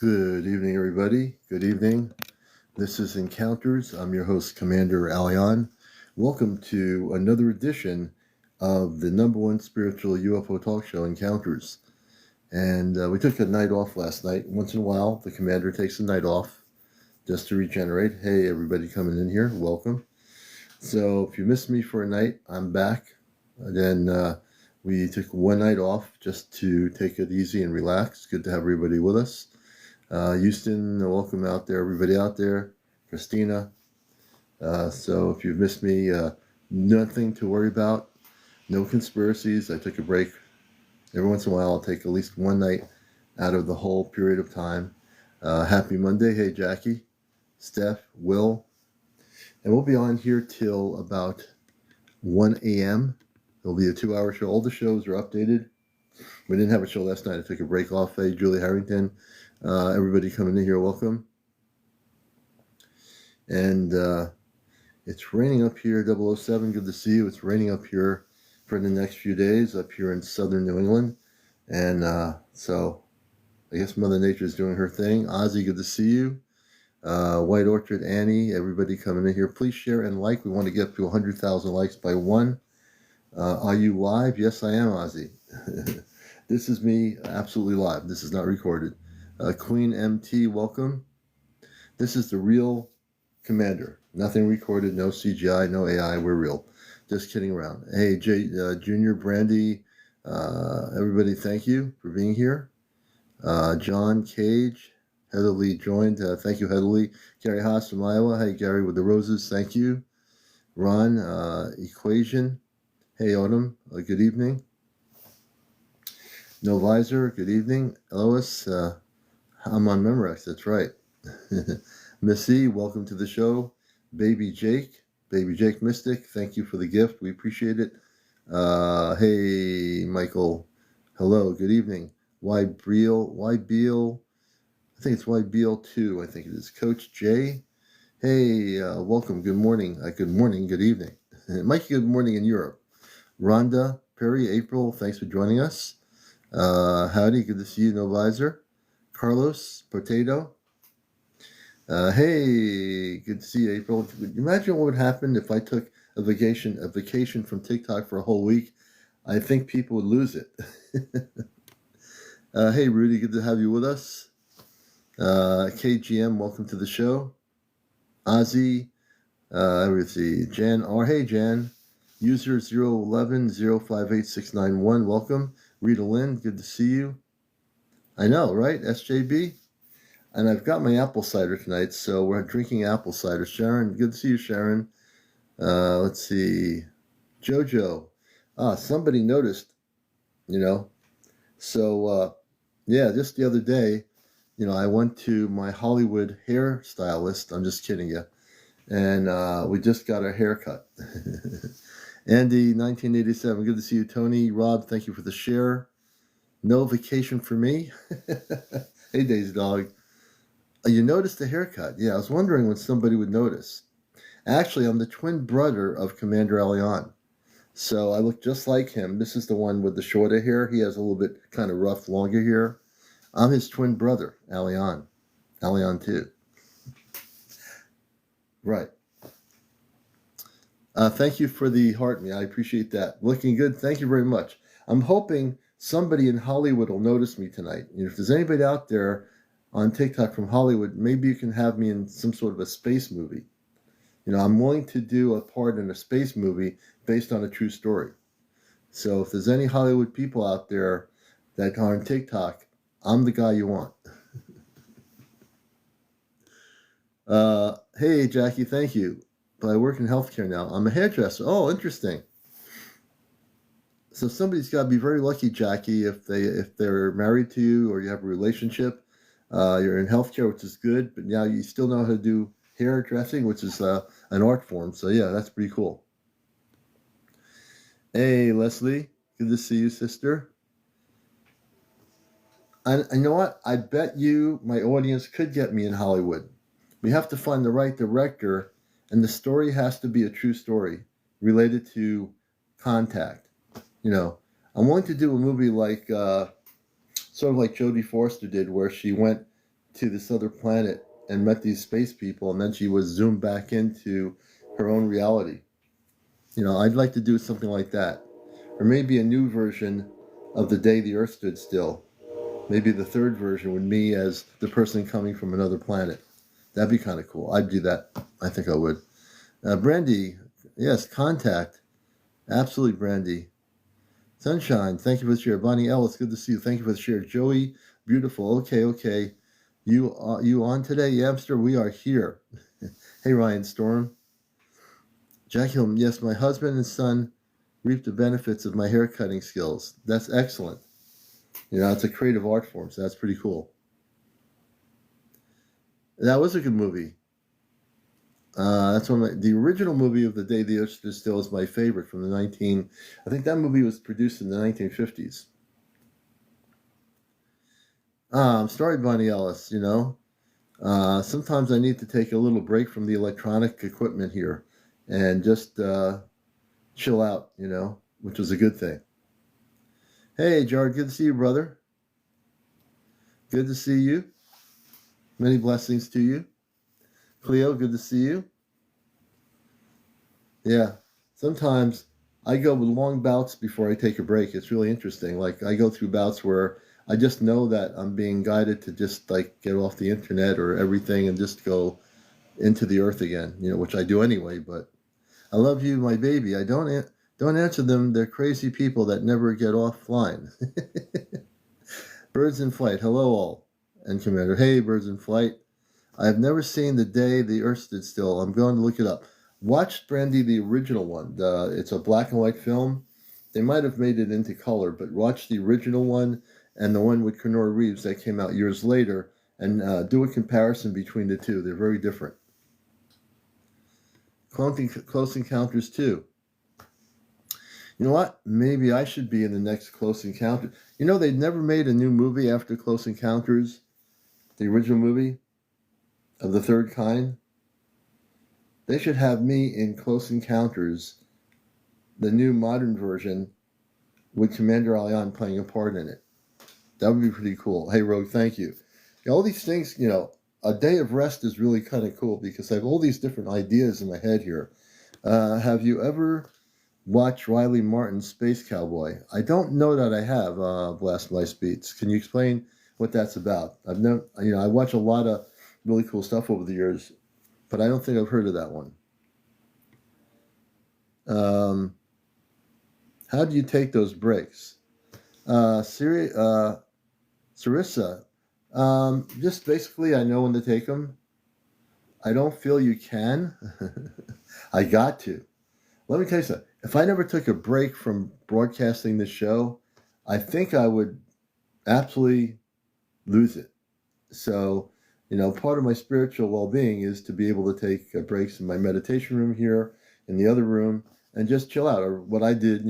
Good evening, everybody. Good evening. This is Encounters. I'm your host, CmdrAleon. Welcome to another edition of the number one spiritual UFO talk show, Encounters. And we took a night off last night. Once in a while, the commander takes a night off just to regenerate. Hey, everybody coming in here, welcome. So if you missed me for a night, I'm back. Then we took one night off just to take it easy and relax. Good to have everybody with us. Houston, welcome out there, everybody out there. Christina. So if you've missed me, nothing to worry about. No conspiracies. I took a break. Every once in a while, I'll take at least one night out of the whole period of time. Happy Monday. Hey, Jackie, Steph, Will. And we'll be on here till about 1 a.m. There'll be a 2-hour show. All the shows are updated. We didn't have a show last night. I took a break off. Hey, Julie Harrington. Everybody coming in here, welcome. And it's raining up here, 007, good to see you. It's raining up here for the next few days up here in southern New England. And so I guess Mother Nature is doing her thing. Ozzy, good to see you. White Orchard, Annie, everybody coming in here. Please share and like. We want to get up to 100,000 likes by 1. Are you live? Yes, I am, Ozzy. This is me absolutely live. This is not recorded. Queen MT, welcome. This is the real commander. Nothing recorded, no CGI, no AI. We're real. Just kidding around. Hey, Junior, Brandy, everybody, thank you for being here. John Cage, Heather Lee joined. Thank you, Heather Lee. Gary Haas from Iowa. Hey, Gary with the roses. Thank you. Ron, Equation. Hey, Autumn. Good evening. No Visor. Good evening. Lois. I'm on Memorex. That's right. Missy, welcome to the show. Baby Jake Mystic, thank you for the gift. We appreciate it. Hey, Michael. Hello. Good evening. Why Beal? I think it's Why Beal 2. I think it is. Coach J. Hey, welcome. Good morning. Good morning. Good evening. Mike, good morning in Europe. Rhonda, Perry, April, thanks for joining us. Howdy. Good to see you. No Visor. Carlos, Potato. Hey, good to see you, April. Imagine what would happen if I took a vacation from TikTok for a whole week. I think people would lose it. Hey, Rudy, good to have you with us. KGM, welcome to the show. Ozzy, let's see, Jan R. Hey, Jan. User 011058691, welcome. Rita Lynn, good to see you. I know, right? SJB? And I've got my apple cider tonight, so we're drinking apple cider. Sharon, good to see you, Sharon. Let's see. Jojo. Somebody noticed, So, yeah, just the other day, I went to my Hollywood hairstylist. I'm just kidding you. And we just got our haircut. Andy, 1987, good to see you. Tony, Rob, thank you for the share. No vacation for me. Hey, Daisy Dog. You noticed the haircut. Yeah, I was wondering when somebody would notice. Actually, I'm the twin brother of CmdrAleon. So I look just like him. This is the one with the shorter hair. He has a little bit kind of rough, longer hair. I'm his twin brother, Aleon. Aleon 2. Right. Thank you for the heart me. I appreciate that. Looking good. Thank you very much. I'm hoping somebody in Hollywood will notice me tonight. If there's anybody out there on TikTok from Hollywood, maybe you can have me in some sort of a space movie. I'm willing to do a part in a space movie based on a true story. So if there's any Hollywood people out there that are on TikTok, I'm the guy you want. Hey, Jackie, thank you. But I work in healthcare now. I'm a hairdresser. Oh, interesting. So somebody's got to be very lucky, Jackie, if they're married to you or you have a relationship. You're in healthcare, which is good, but now you still know how to do hairdressing, which is an art form. So yeah, that's pretty cool. Hey, Leslie, good to see you, sister. And you know what? I bet you my audience could get me in Hollywood. We have to find the right director, and the story has to be a true story related to contact. I'm willing to do a movie like sort of like Jodie Foster did, where she went to this other planet and met these space people, and then she was zoomed back into her own reality. I'd like to do something like that. Or maybe a new version of The Day the Earth Stood Still. Maybe the third version with me as the person coming from another planet. That'd be kind of cool. I'd do that. I think I would. Brandy, yes, contact. Absolutely, Brandy. Sunshine, thank you for the share. Bonnie Ellis, good to see you. Thank you for the share. Joey, beautiful. Okay. You on today, Yamster? We are here. Hey, Ryan Storm. Jack Hill, yes, my husband and son reap the benefits of my hair cutting skills. That's excellent. It's a creative art form, so that's pretty cool. That was a good movie. That's the original movie of The Day the Earth Stood Still is my favorite from the I think that movie was produced in the 1950s. I'm sorry, Bonnie Ellis, sometimes I need to take a little break from the electronic equipment here and just chill out, which was a good thing. Hey, Jared, good to see you, brother. Good to see you. Many blessings to you. Cleo, good to see you. Yeah, sometimes I go with long bouts before I take a break. It's really interesting. Like I go through bouts where I just know that I'm being guided to just like get off the internet or everything and just go into the earth again, which I do anyway. But I love you, my baby. I don't answer them. They're crazy people that never get offline. Birds in Flight. Hello, all. And Commander. Hey, Birds in Flight. I have never seen The Day the Earth Stood Still. I'm going to look it up. Watch, Brandy, the original one. It's a black and white film. They might have made it into color, but watch the original one and the one with Keanu Reeves that came out years later and do a comparison between the two. They're very different. Close Encounters 2. You know what? Maybe I should be in the next Close Encounter. They never made a new movie after Close Encounters, the original movie of the third kind. They should have me in Close Encounters, the new modern version, with CmdrAleon playing a part in it. That would be pretty cool. Hey, Rogue, thank you. All these things, a day of rest is really kind of cool because I have all these different ideas in my head here. Have you ever watched Riley Martin's Space Cowboy? I don't know that I have, Blast My Speeds. Can you explain what that's about? I watch a lot of really cool stuff over the years, but I don't think I've heard of that one. How do you take those breaks? Sarissa, just basically I know when to take them. I don't feel you can. I got to. Let me tell you something. If I never took a break from broadcasting this show, I think I would absolutely lose it. So, part of my spiritual well-being is to be able to take breaks in my meditation room here, in the other room, and just chill out. Or what I did,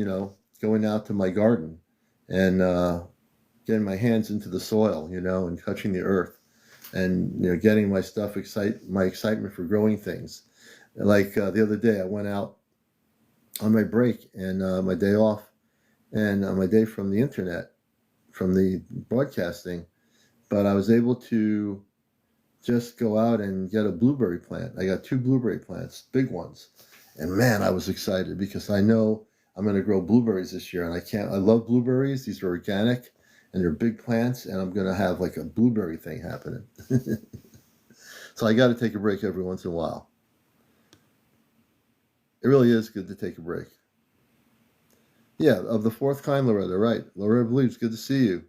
going out to my garden and getting my hands into the soil, and touching the earth and, getting my excitement for growing things. Like the other day, I went out on my break and my day off and my day from the internet, from the broadcasting, but I was able to just go out and get a blueberry plant. I got 2 blueberry plants, big ones. And man, I was excited because I know I'm going to grow blueberries this year. And I love blueberries. These are organic and they're big plants. And I'm going to have like a blueberry thing happening. So I got to take a break every once in a while. It really is good to take a break. Yeah, of the fourth kind, Loretta, right. Loretta believes, good to see you.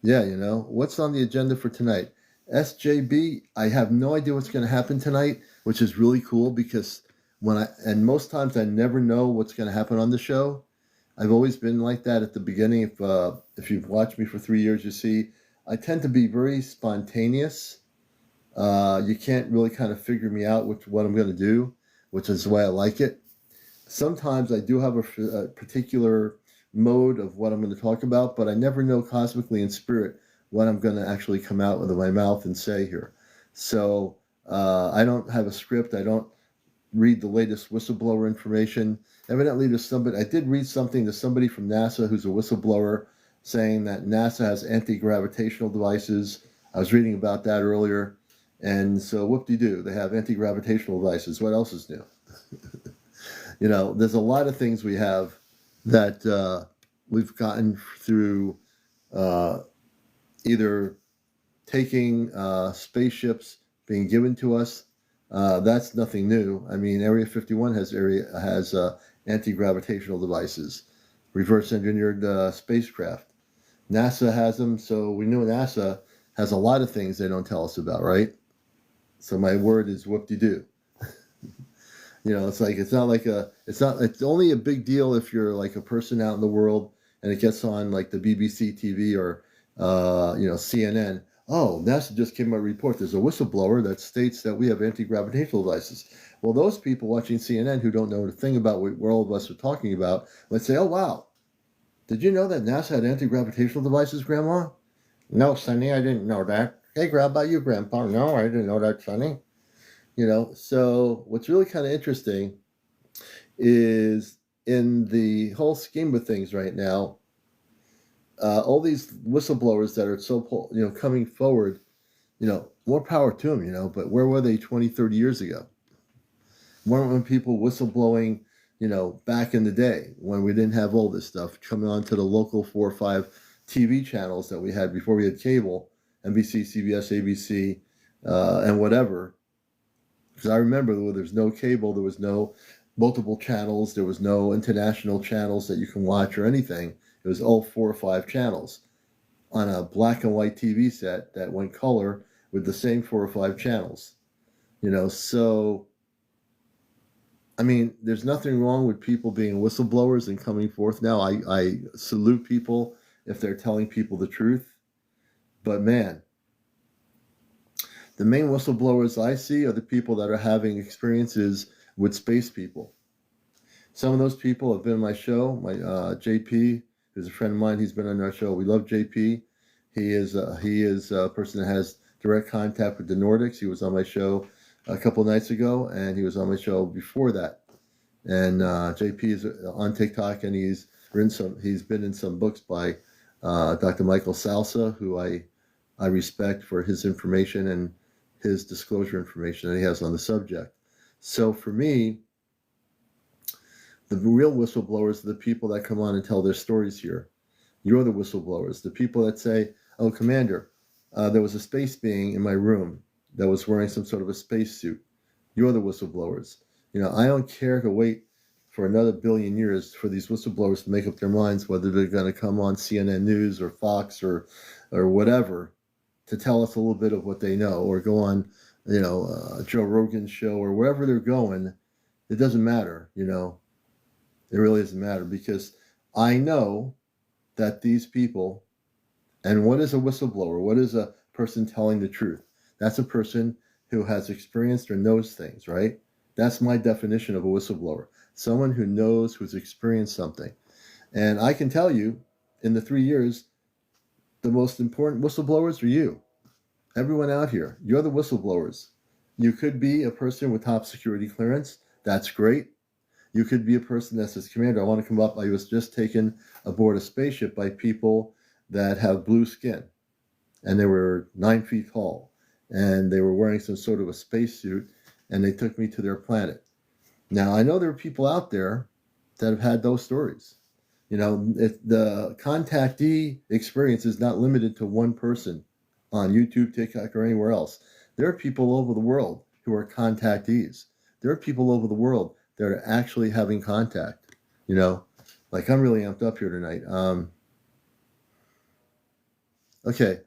Yeah, what's on the agenda for tonight? SJB, I have no idea what's going to happen tonight, which is really cool because most times I never know what's going to happen on the show. I've always been like that at the beginning. If you've watched me for 3 years, you see, I tend to be very spontaneous. You can't really kind of figure me out what I'm going to do, which is the way I like it. Sometimes I do have a particular mode of what I'm going to talk about, but I never know cosmically in spirit what I'm going to actually come out with my mouth and say here. So I don't have a script. I don't read the latest whistleblower information. Evidently, I did read something to somebody from NASA who's a whistleblower saying that NASA has anti-gravitational devices. I was reading about that earlier. And so whoop-de-doo, they have anti-gravitational devices. What else is new? There's a lot of things we have that we've gotten through uh, either taking spaceships being given to us. That's nothing new. I mean, Area 51 has anti-gravitational devices, reverse engineered spacecraft. NASA has them, so we know NASA has a lot of things they don't tell us about, right? So my word is whoop-de-doo. It's only a big deal if you're like a person out in the world and it gets on like the BBC TV or CNN. Oh, NASA just came out with a report. There's a whistleblower that states that we have anti-gravitational devices. Well, those people watching CNN who don't know a thing about what all of us are talking about, let's say, oh, wow, did you know that NASA had anti-gravitational devices, Grandma? No, Sonny, I didn't know that. Hey, how about you, Grandpa? No, I didn't know that, Sonny. So what's really kind of interesting is in the whole scheme of things right now, all these whistleblowers that are so, coming forward, more power to them, but where were they 20, 30 years ago? Weren't when people whistleblowing, back in the day when we didn't have all this stuff coming on to the local 4 or 5 TV channels that we had before we had cable, NBC, CBS, ABC, and whatever. Because I remember there was no cable, there was no multiple channels, there was no international channels that you can watch or anything. It was all 4 or 5 channels on a black and white TV set that went color with the same 4 or 5 channels. So, I mean, there's nothing wrong with people being whistleblowers and coming forth now. I salute people if they're telling people the truth. But man, the main whistleblowers I see are the people that are having experiences with space people. Some of those people have been on my show. My JP is a friend of mine. He's been on our show. We love JP. He is a person that has direct contact with the Nordics. He was on my show a couple of nights ago, and he was on my show before that. And JP is on TikTok, and he's been in some books by Dr. Michael Salsa, who I respect for his information and his disclosure information that he has on the subject. So for me, the real whistleblowers are the people that come on and tell their stories here. You're the whistleblowers, the people that say, oh, Commander, there was a space being in my room that was wearing some sort of a spacesuit. You're the whistleblowers. I don't care to wait for another billion years for these whistleblowers to make up their minds whether they're going to come on CNN News or Fox or whatever to tell us a little bit of what they know, or go on, Joe Rogan's show or wherever they're going. It doesn't matter, It really doesn't matter, because I know that these people, and what is a whistleblower? What is a person telling the truth? That's a person who has experienced or knows things, right? That's my definition of a whistleblower. Someone who knows, who's experienced something. And I can tell you, in the 3 years, the most important whistleblowers are you. Everyone out here, you're the whistleblowers. You could be a person with top security clearance. That's great. You could be a person that says, Commander, I want to come up. I was just taken aboard a spaceship by people that have blue skin. And they were 9 feet tall. And they were wearing some sort of a spacesuit. And they took me to their planet. Now, I know there are people out there that have had those stories. If the contactee experience is not limited to one person on YouTube, TikTok, or anywhere else. There are people all over the world who are contactees. There are people all over the world that are actually having contact. Like I'm really amped up here tonight. Okay.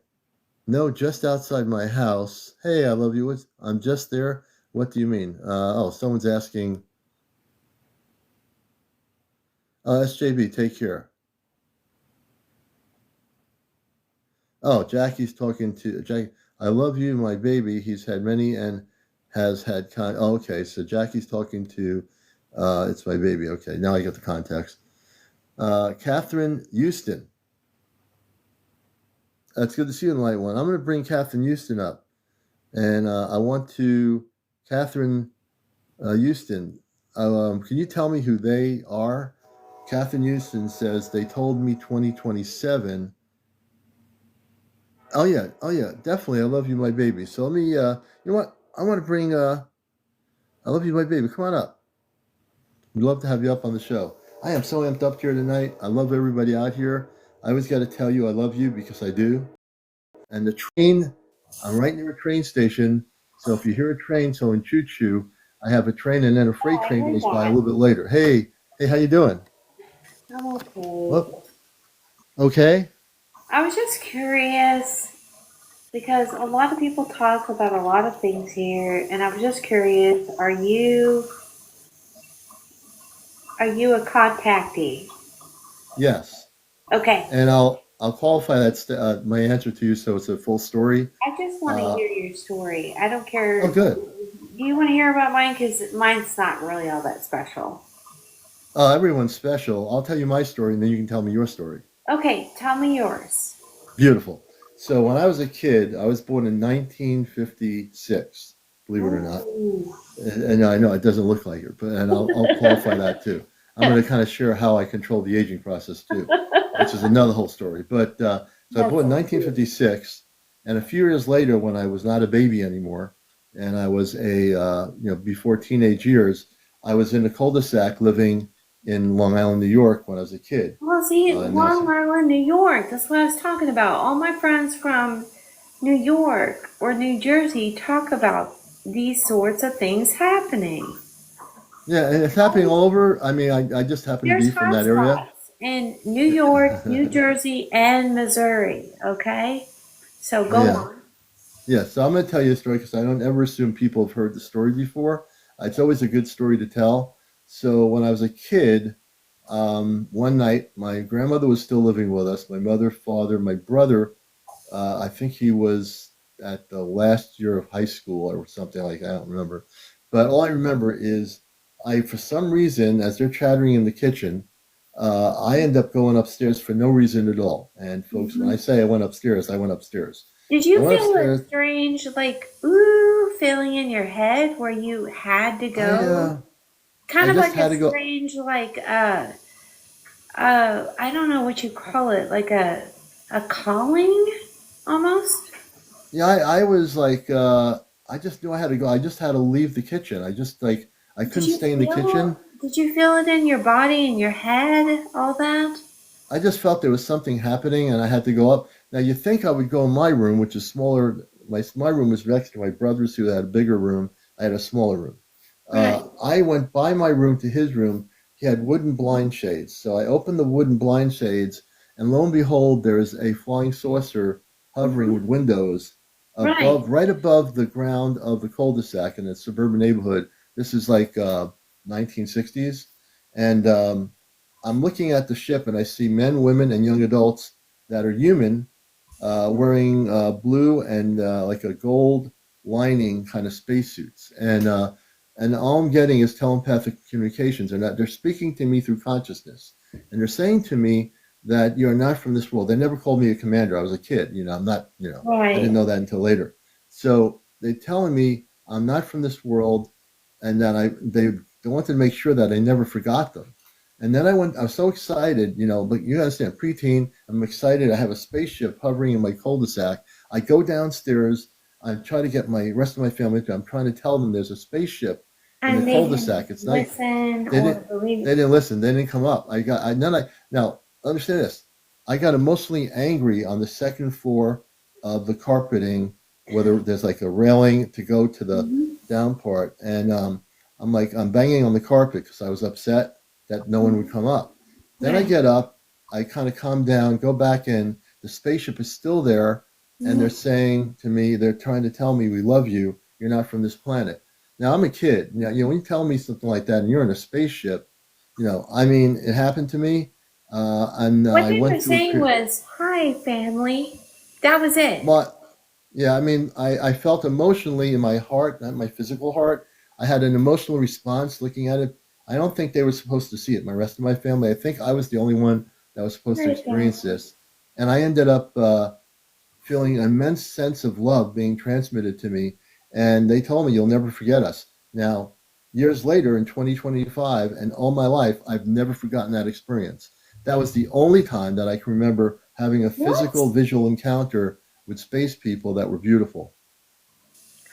No, just outside my house. Hey, I love you. I'm just there. What do you mean? Someone's asking. SJB, take care. Oh, Jackie's talking to Jackie. I love you, my baby. He's had many and has had okay, so Jackie's talking to it's my baby. Okay, now I get the context. Catherine Houston. It's good to see you in the light one. I'm going to bring Catherine Houston up. And I want to, Catherine Houston, can you tell me who they are? Catherine Houston says they told me 2027. Oh yeah, definitely. I love you, my baby. So let me. You know what? I want to bring. I love you, my baby. Come on up. We'd love to have you up on the show. I am so amped up here tonight. I love everybody out here. I always got to tell you I love you because I do. And the train, I'm right near a train station. So if you hear a train going choo choo, I have a train, and then a Oh, freight I train heard goes by a that. little bit later. Hey, how you doing? I'm okay. Well, okay. I was just curious because a lot of people talk about a lot of things here, and I was just curious, are you a contactee? Yes. Okay. And I'll qualify that my answer to you so it's a full story. I just want to Uh, hear your story. I don't oh, care. good. Do you want to hear about mine? Because mine's not really all that special. Everyone's special. I'll tell you my story, and then you can tell me your story. Okay, tell me yours. Beautiful. So when I was a kid, I was born in 1956. Believe it or not. Ooh. And I know it doesn't look like it, but and I'll qualify that too. I'm going to kind of share how I control the aging process too, which is another whole story. But so I That's born in so cute. 1956, and a few years later, when I was not a baby anymore, and I was before teenage years, I was in a cul-de-sac living in Long Island, New York, when I was a kid. Well, see, And that's Long Island, New York. That's what I was talking about. All my friends from New York or New Jersey talk about these sorts of things happening. yeah, and it's happening all over. I mean, I just happen to There's be from that area. hotspots in New York, New Jersey, and Missouri. Okay, so go Yeah. on. Yeah, so I'm going to tell you a story because I don't ever assume people have heard the story before. It's always a good story to tell. So when I was a kid, one night my grandmother was still living with us. My mother, father, my brother. I think he was at the last year of high school or something like that. I don't remember. But all I remember is for some reason, as they're chattering in the kitchen, I end up going upstairs for no reason at all. And folks, when I Mhm. say I went upstairs, I went upstairs. Did I you went feel a upstairs. strange, like, ooh, feeling in your head where you had to I go? uh, I Kind of just like a had to go. strange, like, I don't know what you call it, like a calling almost. Yeah, I was like, I just knew I had to go. I just had to leave the kitchen. I just like I Did couldn't you stay in the feel kitchen. did you feel it in your body, in your head, all that? I just felt there was something happening, and I had to go up. Now you think I would go in my room, which is smaller. My room was next to my brother's, who had a bigger room. I had a smaller room. Right. I went by my room to his room. He had wooden blind shades, so I opened the wooden blind shades, and lo and behold, there's a flying saucer hovering with Hmm. windows Right. right above the ground of the cul-de-sac in a suburban neighborhood. This is like 1960s, and I'm looking at the ship, and I see men, women, and young adults that are human, wearing blue and like a gold lining kind of spacesuits, and all I'm getting is telepathic communications, and that they're speaking to me through consciousness, and they're saying to me that you're not from this world. They never called me a commander. I was a kid, I'm not, I didn't Right. know that until later. So they're telling me I'm not from this world, and that they wanted to make sure that I never forgot them. And then I was so excited, but you understand, preteen, I'm excited. I have a spaceship hovering in my cul-de-sac. I go downstairs. I try to get my rest of my family. I'm trying to tell them there's a spaceship in the And they cul-de-sac. didn't It's night. listen They or didn't. believe. They didn't listen. They didn't come up. Now understand this. I got emotionally angry on the second floor of the carpeting, whether there's like a railing to go to the Mhm. down part, and I'm banging on the carpet because I was upset that no one would come up. Then I Right. get up, I kind of calm down, go back in. The spaceship is still there, and they're Mhm. saying to me, they're trying to tell me, "We love you. You're not from this planet." Now I'm a kid. When you tell me something like that, and you're in a spaceship, I mean, it happened to me, and What I they were went through a saying period. was, "Hi, family." That was it. But yeah, I mean, I felt emotionally in my heart, not my physical heart. I had an emotional response looking at it. I don't think they were supposed to see it. My rest of my family, I think I was the only one that was supposed to Hi, experience family. this. And I ended up feeling an immense sense of love being transmitted to me. And they told me, "You'll never forget us." Now, years later in 2025 and all my life, I've never forgotten that experience. That was the only time that I can remember having a What? physical visual encounter with space people that were beautiful.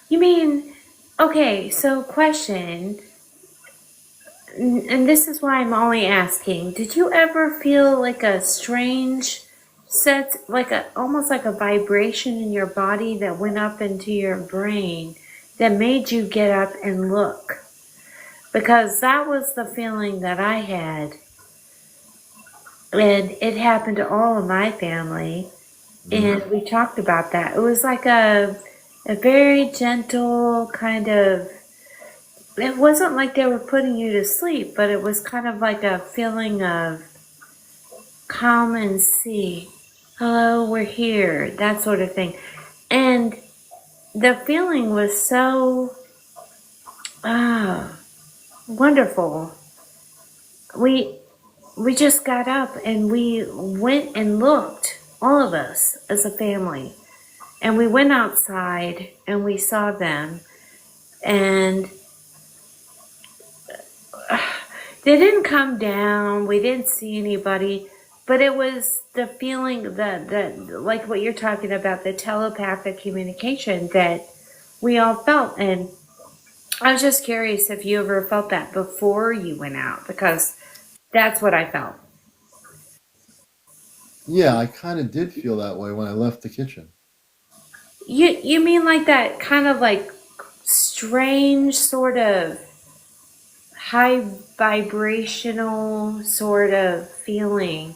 You mean, okay, so question, and this is why I'm only asking, did you ever feel like a strange set, like a almost like a vibration in your body that went up into your brain that made you get up and look? Because that was the feeling that I had, and it happened to all of my family, Mhm. and we talked about that. It was like a very gentle kind of, it wasn't like they were putting you to sleep, but it was kind of like a feeling of come and see. Hello, we're here. That sort of thing. And the feeling was so ah wonderful. We we just got up and we went and looked, all of us as a family. And we went outside and we saw them, and they didn't come down. We didn't see anybody, but it was the feeling that like what you're talking about, the telepathic communication that we all felt. And I was just curious if you ever felt that before you went out, because that's what I felt. Yeah, I kind of did feel that way when I left the kitchen. You mean like that kind of like strange sort of high vibrational sort of feeling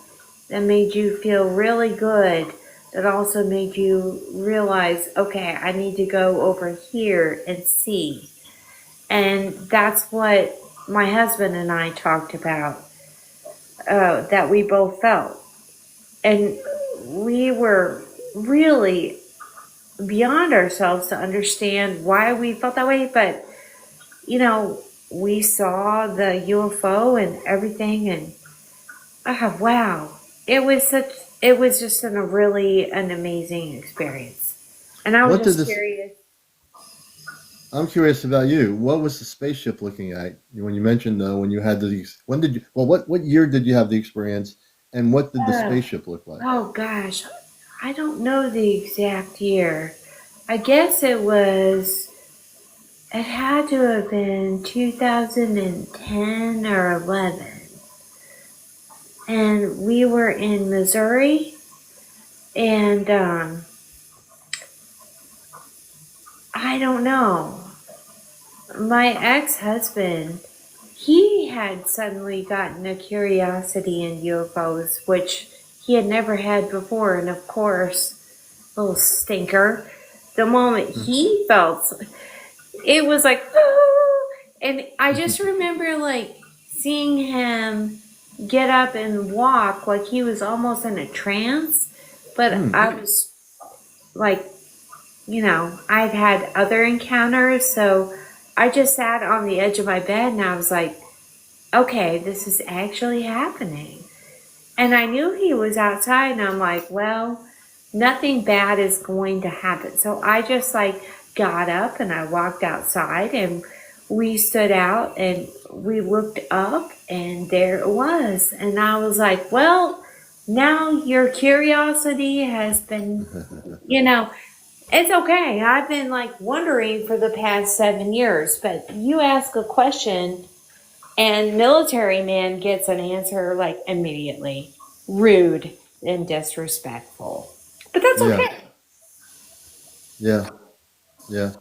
that made you feel really good, that also made you realize, okay, I need to go over here and see. And that's what my husband and I talked about, that we both felt. And we were really beyond ourselves to understand why we felt that way. But, you know, we saw the UFO and everything, and oh, wow. It was such, it was just a really an amazing experience. And I was What did just this? curious. I'm curious about you. What was the spaceship looking at when you mentioned when you had the when did you well what year did you have the experience and what did the Uh, spaceship look like? oh gosh, I don't know the exact year. I guess it had to have been 2010 or 11. And we were in Missouri, and I don't know. My ex-husband, he had suddenly gotten a curiosity in UFOs, which he had never had before. And of course, little stinker, the moment he felt, it was like, oh! And I just remember like seeing him get up and walk like he was almost in a trance. But Hmm. I was like, I'd had other encounters, so I just sat on the edge of my bed and I was like, okay, this is actually happening. And I knew he was outside, and I'm like, well, nothing bad is going to happen. So I just like got up and I walked outside, and we stood out and we looked up, and there it was. And I was like, well, now your curiosity has been, you know, it's okay. I've been like wondering for the past 7 years, but you ask a question and military man gets an answer like immediately. Rude and disrespectful. But that's Yeah, okay. yeah, yeah.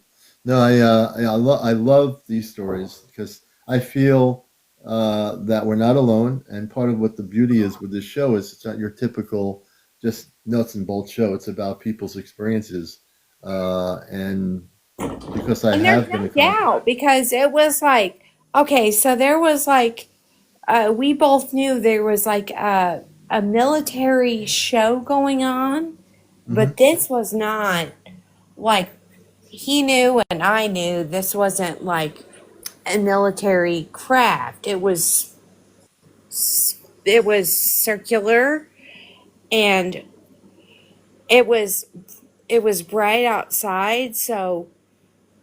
No, I love these stories because I feel that we're not alone, and part of what the beauty is with this show is it's not your typical just nuts and bolts show. It's about people's experiences, and because I And there's have been no a doubt because it was like, okay, so there was like, we both knew there was like a military show going on, hmm but this was not like, he knew and I knew this wasn't like a military craft. It was circular, and it was bright outside, so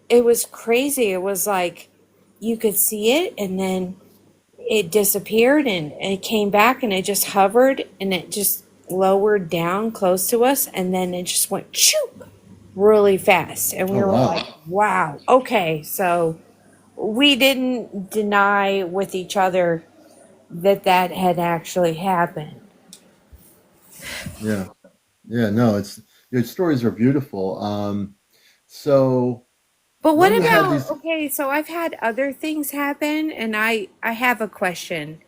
it was crazy. It was like you could see it, and then it disappeared, and it came back, and it just hovered, and it just lowered down close to us, and then it just went shoop really fast. And we Oh, were wow. like, wow, okay. So we didn't deny with each other that that had actually happened. Yeah. Yeah. No, it's your stories are beautiful. So But what when you had about, these, okay, so I've had other things happen, and I have a question,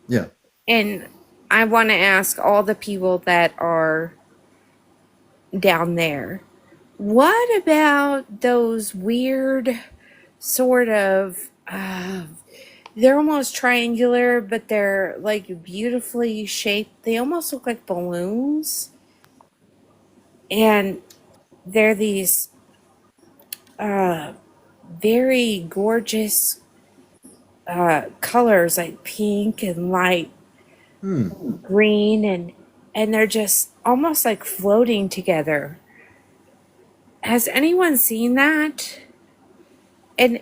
yeah. and I want to ask all the people that are down there. What about those weird sort of they're almost triangular, but they're like beautifully shaped. They almost look like balloons, and they're these very gorgeous colors, like pink and light Hmm. green, and they're just almost like floating together. Has anyone seen that? And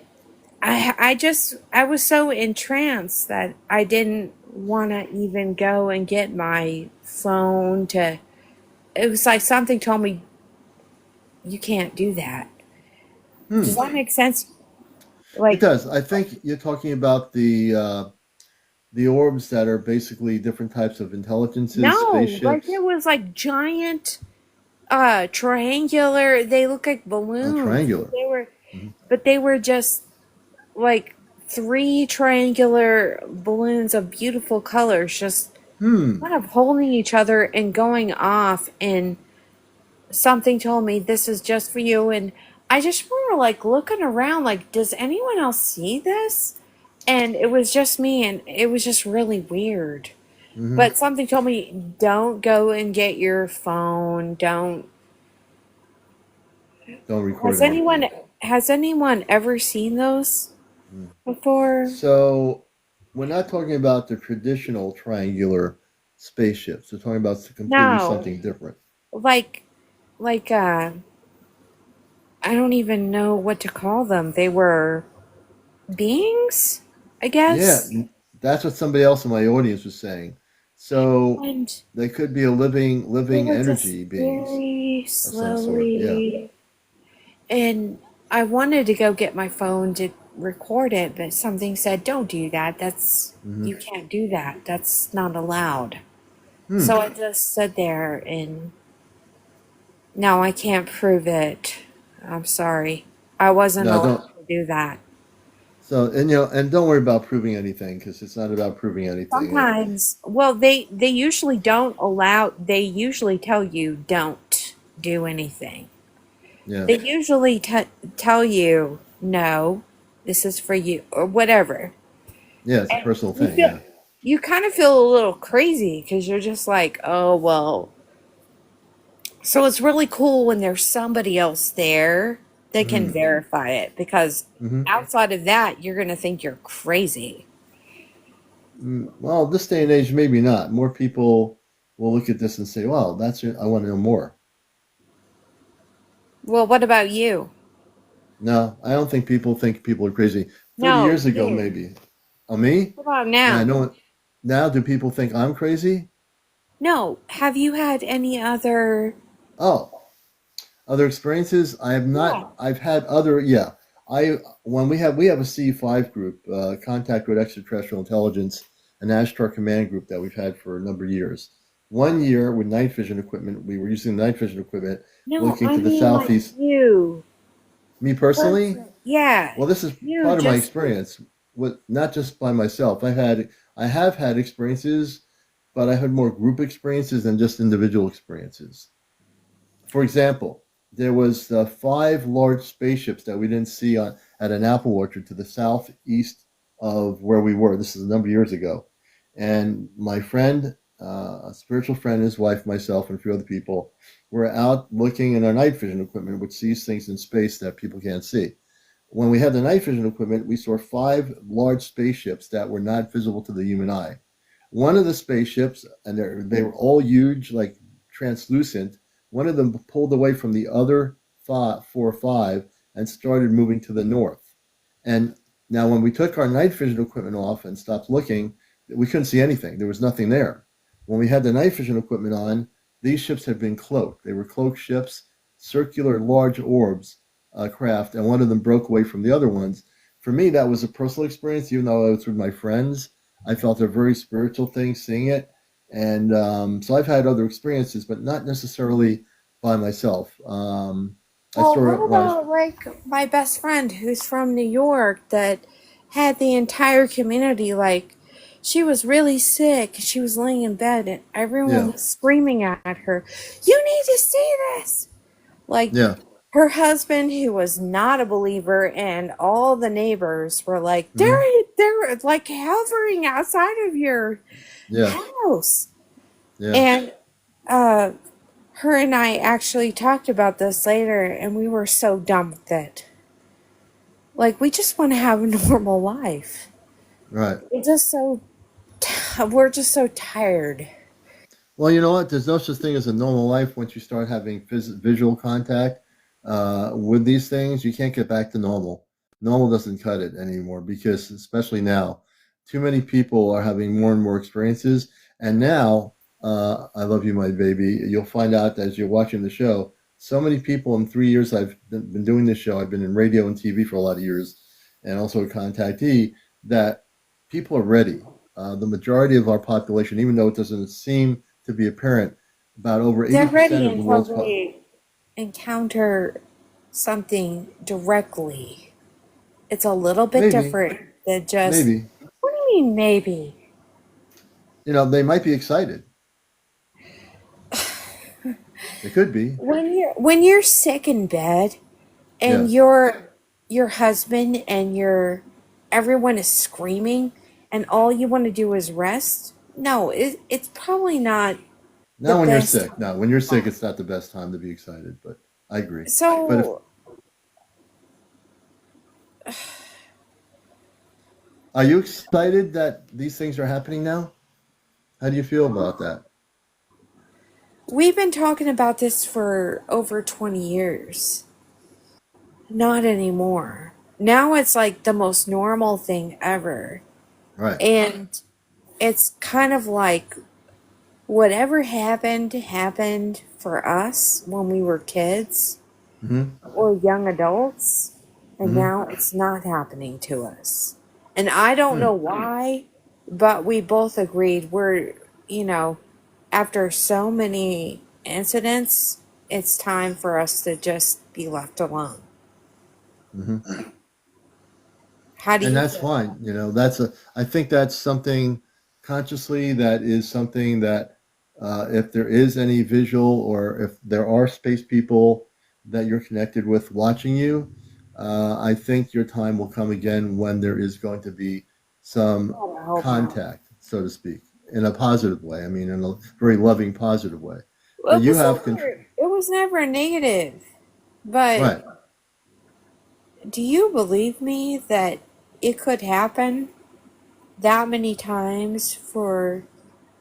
I was so entranced that I didn't want to even go and get my phone to. It was like something told me you can't do that. Does Hmm. that make sense? It Like, does. I think you're talking about the orbs that are basically different types of intelligences, no, like spaceships. it was like giant triangular. They look like Oh, balloons. triangular. Hmm. But they were just like three triangular balloons of beautiful colors, just Hmm. kind of holding each other and going off. And something told me this is just for you. And I just remember like looking around, like, does anyone else see this? And it was just me, and it was just really weird. Hmm. But something told me, don't go and get your phone. Don't. Don't Has record anyone anything. has anyone ever seen those Hmm. before? So we're not talking about the traditional triangular spaceships. We're talking about completely No. something different. Like like I don't even know what to call them. They were beings, I Yeah, guess. that's what somebody else in my audience was saying. So And they could be a living they living were just energy beings very of some sort. Yeah. slowly, and I wanted to go get my phone to record it, but something said don't do that. That's Hmm. you can't do that. That's not allowed. Hmm. So I just stood there, and no, I can't prove it. I'm sorry. I wasn't No, don't. allowed to do that. So and and don't worry about proving anything because it's not about proving anything. Sometimes, well, they usually don't allow. They usually tell you don't do anything. Yeah. They usually tell you no, this is for you or whatever. Yeah, it's a And personal you thing. feel Yeah. you kind of feel a little crazy because you're just like, oh well. So it's really cool when there's somebody else there that can Hmm. verify it, because Hmm. outside of that, you're gonna think you're crazy. Well, this day and age, maybe not. More people will look at this and say, "Well, that's it. I want to know more." Well, what about you? No, I don't think people think people are crazy. 30 No, years ago, you. maybe. Oh, me? What about Yeah, I now? know. Now, do people think I'm crazy? No. Have you had any other? Oh, other experiences? I have not. Yeah. I've had other. Yeah, I when we have a C5 group, Contact with Extraterrestrial Intelligence, an Ashtar Command group that we've had for a number of years. One year with night vision equipment, we were using the night vision equipment No, looking I to the mean like southeast. you. Me personally, Yeah. well, this is You part of my just. experience with not just by myself. I have had experiences, but I had more group experiences than just individual experiences. For example, there was five large spaceships that we didn't see at an apple orchard to the southeast of where we were. This is a number of years ago, and my friend, a spiritual friend, his wife, myself, and a few other people were out looking in our night vision equipment, which sees things in space that people can't see. When we had the night vision equipment, we saw five large spaceships that were not visible to the human eye. One of the spaceships, and they were all huge, like translucent. One of them pulled away from the other four or five and started moving to the north. And Now, when we took our night vision equipment off and stopped looking, we couldn't see anything. There was nothing there. When we had the night vision equipment on, these ships had been cloaked. They were cloaked ships, circular, large orbs, craft, and one of them broke away from the other ones. For me, that was a personal experience, even though I was with my friends. I felt a very spiritual thing seeing it. And so I've had other experiences, but not necessarily by myself. I Well, saw what it when I was, about like my best friend who's from New York that had the entire community like she was really sick. She was laying in bed and everyone yeah, was screaming at her, "You need to see this!" Like yeah, her husband, who was not a believer, and all the neighbors were like, hmm, they're like hovering outside of your yeah, house. yeah. And uh, her and I actually talked about this later, and we were so done with it. Like, we just want to have a normal life. Right. We're just so, we're just so tired. Well, you know what? There's no such thing as a normal life once you start having visual contact with these things. You can't get back to normal. Normal doesn't cut it anymore because, especially now, too many people are having more and more experiences. And now, I love you, my baby. You'll find out as you're watching the show. So many people in 3 years I've been doing this show. I've been in radio and TV for a lot of years, and also a contactee. That people are ready. The majority of our population, even though it doesn't seem to be apparent, about over They're 80% ready of the until world's they encounter something directly. It's a little bit maybe, different than just, maybe, what do you mean, maybe? they might be excited. They could be. When you're sick in bed and Yeah. your husband and your everyone is screaming and all you want to do is rest, no, it's probably not the Now, when you're best sick, no, when you're sick, it's not the best time to be excited, but I agree. But if, so are you excited that these things are happening now? How do you feel about that? we've been talking about this for over 20 years. Not anymore. Now it's like the most normal thing ever. Right. And it's kind of like whatever happened for us when we were kids Mm-hmm. or young adults, and Mm-hmm. now it's not happening to us. And I don't Hmm. know why, but we both agreed you know, after so many incidents, it's time for us to just be left alone. Mm-hmm. How do And you that's feel? fine. I think that's something consciously that is something that if there is any visual or if there are space people that you're connected with watching you, I think your time will come again when there is going to be some God, I hope not. contact, so to speak, in a positive way. I mean, in a very loving, positive way. But Well, you have control. it was never a negative. But Right. do you believe me that it could happen that many times for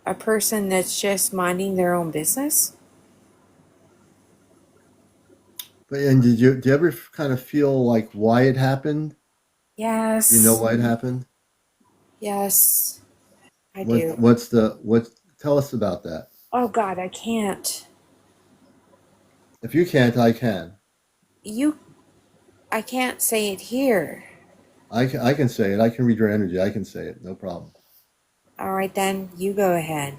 a person that's just minding their own business? But and do you ever kind of feel like why it happened? Do you know Yes. why it happened? Yes, I do. What tell us about that. Oh God, I can't. If you can't, I can. You, I can't say it here. I can say it. I can read your energy. I can say it. No problem. All right, then you go ahead.